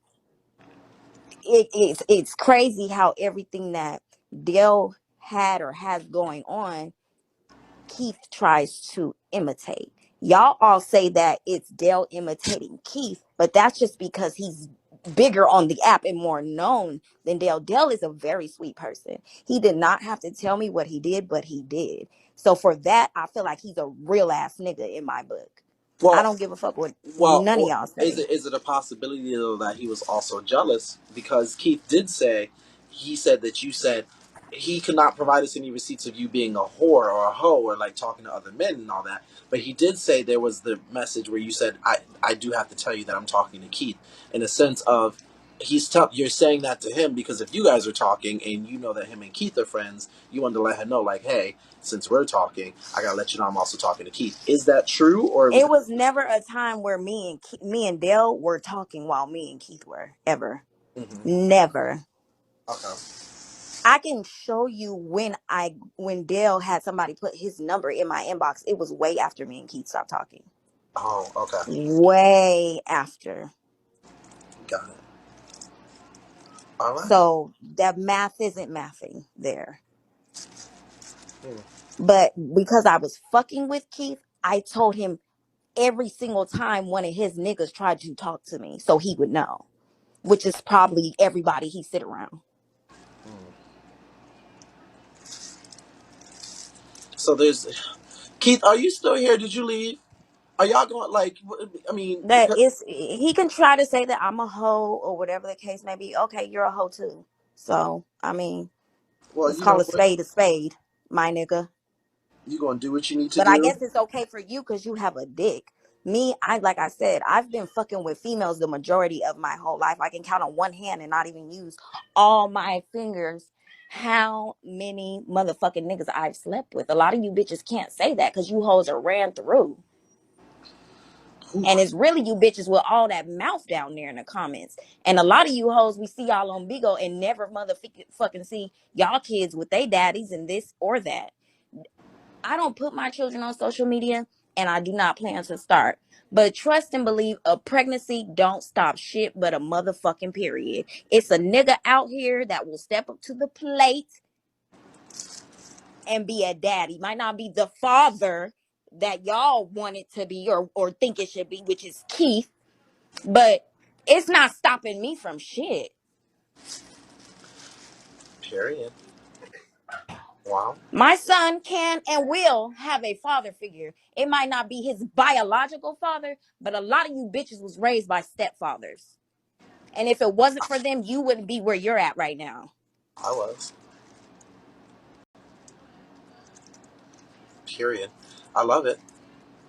it's crazy how everything that Dale had or has going on Keith tries to imitate. Y'all all say that it's Dale imitating Keith, but that's just because he's bigger on the app and more known than Dale. Dale is a very sweet person. He did not have to tell me what he did, but he did. So for that, I feel like he's a real ass nigga in my book. I well, don't give a fuck what well. none of y'all Is say. it a possibility though that he was also jealous because Keith did say, he said that you said he could not provide us any receipts of you being a whore or a hoe or like talking to other men and all that. But he did say there was the message where you said, I do have to tell you that I'm talking to Keith in a sense of you're saying that to him because if you guys are talking and you know that him and Keith are friends, you wanted to let him know like, hey, since we're talking, I gotta let you know I'm also talking to Keith. Is that true or was It that? was never a time where me and Dale were talking while me and Keith were ever. Mm-hmm. Never. Okay. I can show you when Dale had somebody put his number in my inbox. It was way after me and Keith stopped talking. Oh, okay. Way after. Got it. All right. So that math isn't mathing there. Hmm. But because I was fucking with Keith, I told him every single time one of his niggas tried to talk to me so he would know, which is probably everybody he sit around. Hmm. So there's Keith. Are you still here? Did you leave? Are y'all going like? I mean, That is, he can try to say that I'm a hoe or whatever the case may be. Okay, you're a hoe too. So, I mean, well, let's you call know a what? spade, my nigga. You gonna do what you need to But I do. guess it's okay for you because you have a dick. Me, like I said, I've been fucking with females the majority of my whole life. I can count on one hand and not even use all my fingers how many motherfucking niggas I've slept with. A lot of you bitches can't say that because you hoes are ran through. Ooh. And it's really you bitches with all that mouth down there in the comments. And a lot of you hoes, we see y'all on Bigo and never motherfucking see y'all kids with they daddies and this or that. I don't put my children on social media and I do not plan to start. But trust and believe a pregnancy don't stop shit but a motherfucking period. It's a nigga out here that will step up to the plate and be a daddy. Might not be the father that y'all want it to be or think it should be, which is Keith, but it's not stopping me from shit. Period. Wow. My son can and will have a father figure. It might not be his biological father, but a lot of you bitches was raised by stepfathers. And if it wasn't for them, you wouldn't be where you're at right now. I was. Period. I love it.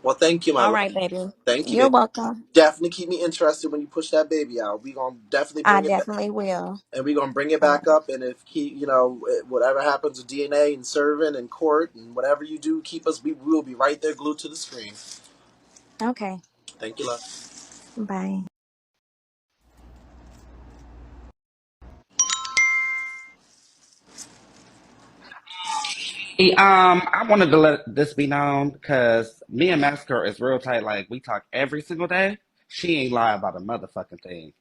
Well, thank you, my All love. right, baby. Thank you, You're baby. welcome. Definitely keep me interested when you push that baby out. We gonna definitely I bring it back, definitely will. and we gonna bring it All back right. up. And if whatever happens with DNA and serving and court and whatever you do, keep us. We will be right there, glued to the screen. Okay. Thank you, love. Bye. I wanted to let this be known because me and Massacre is real tight. Like, we talk every single day. She ain't lie about a motherfucking thing.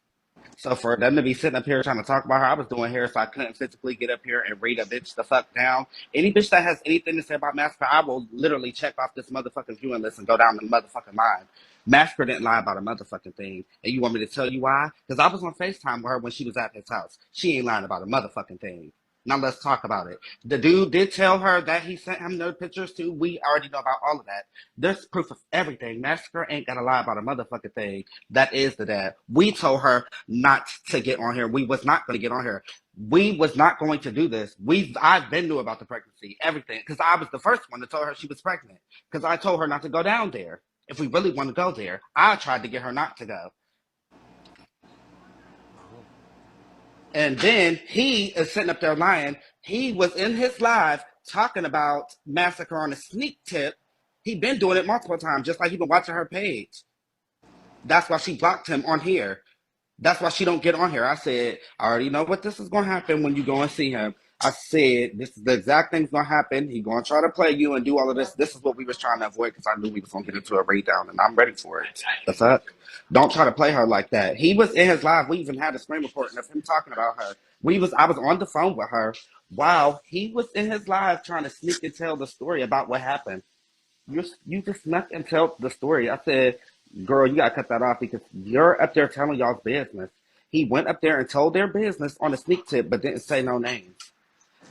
So for them to be sitting up here trying to talk about her, I was doing hair, so I couldn't physically get up here and read a bitch the fuck down. Any bitch that has anything to say about Massacre, I will literally check off this motherfucking viewing list and go down the motherfucking line. Massacre didn't lie about a motherfucking thing. And you want me to tell you why? Because I was on FaceTime with her when she was at his house. She ain't lying about a motherfucking thing. Now let's talk about it. The dude did tell her that he sent him no pictures too. We already know about all of that. There's proof of everything. Massacre ain't gotta lie about a motherfucking thing. That is the dad. We told her not to get on here. We was not gonna get on here. We was not going to do this. I've been knew about the pregnancy, everything, because I was the first one to tell her she was pregnant. Because I told her not to go down there. If we really want to go there, I tried to get her not to go. And then he is sitting up there lying. He was in his live talking about Massacre on a sneak tip. He been doing it multiple times, just like he been watching her page. That's why she blocked him on here. That's why she don't get on here. I said, I already know what this is going to happen when you go and see him. I said, this is the exact thing's going to happen. He going to try to play you and do all of this. This is what we was trying to avoid because I knew we was going to get into a breakdown, down, and I'm ready for it. The fuck? Don't try to play her like that. He was in his live. We even had a screen recording of him talking about her. I was on the phone with her while he was in his live trying to sneak and tell the story about what happened. You just snuck and tell the story. I said, girl, you gotta cut that off because you're up there telling y'all's business. He went up there and told their business on a sneak tip, but didn't say no names.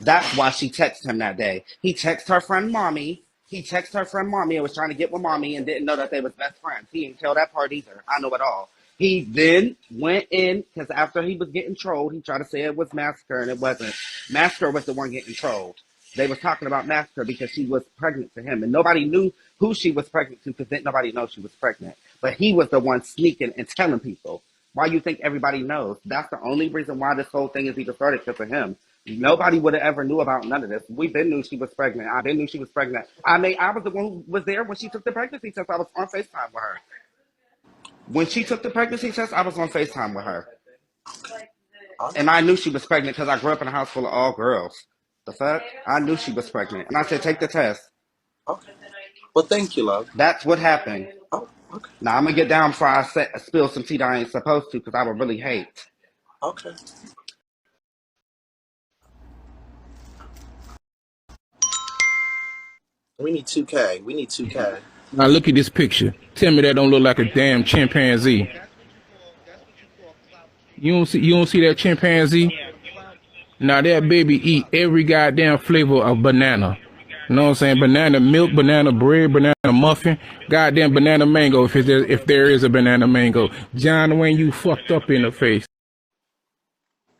That's why she texted him that day. He texted her friend mommy. He texted her friend mommy and was trying to get with mommy and didn't know that they was best friends. He didn't tell that part either. I know it all. He then went in because after he was getting trolled, he tried to say it was Massacre and it wasn't. Massacre was the one getting trolled. They was talking about Massacre because she was pregnant to him and nobody knew who she was pregnant to because nobody knows she was pregnant. But he was the one sneaking and telling people. Why you think everybody knows? That's the only reason why this whole thing is even started because of him. Nobody would have ever knew about none of this. We been knew she was pregnant. I been knew she was pregnant. I was the one who was there when she took the pregnancy test. I was on FaceTime with her. When she took the pregnancy test, I was on FaceTime with her. And I knew she was pregnant because I grew up in a house full of all girls. The fuck? I knew she was pregnant. And I said, take the test. Okay. Well, thank you, love. That's what happened. Oh, okay. Now, I'm going to get down before I spill some tea that I ain't supposed to because I would really hate. Okay. We need 2K. We need 2K. Now look at this picture. Tell me that don't look like a damn chimpanzee. You don't see that chimpanzee? Now that baby eat every goddamn flavor of banana. You know what I'm saying? Banana milk, banana bread, banana muffin, goddamn banana mango if there is a banana mango. John Wayne, you fucked up in the face.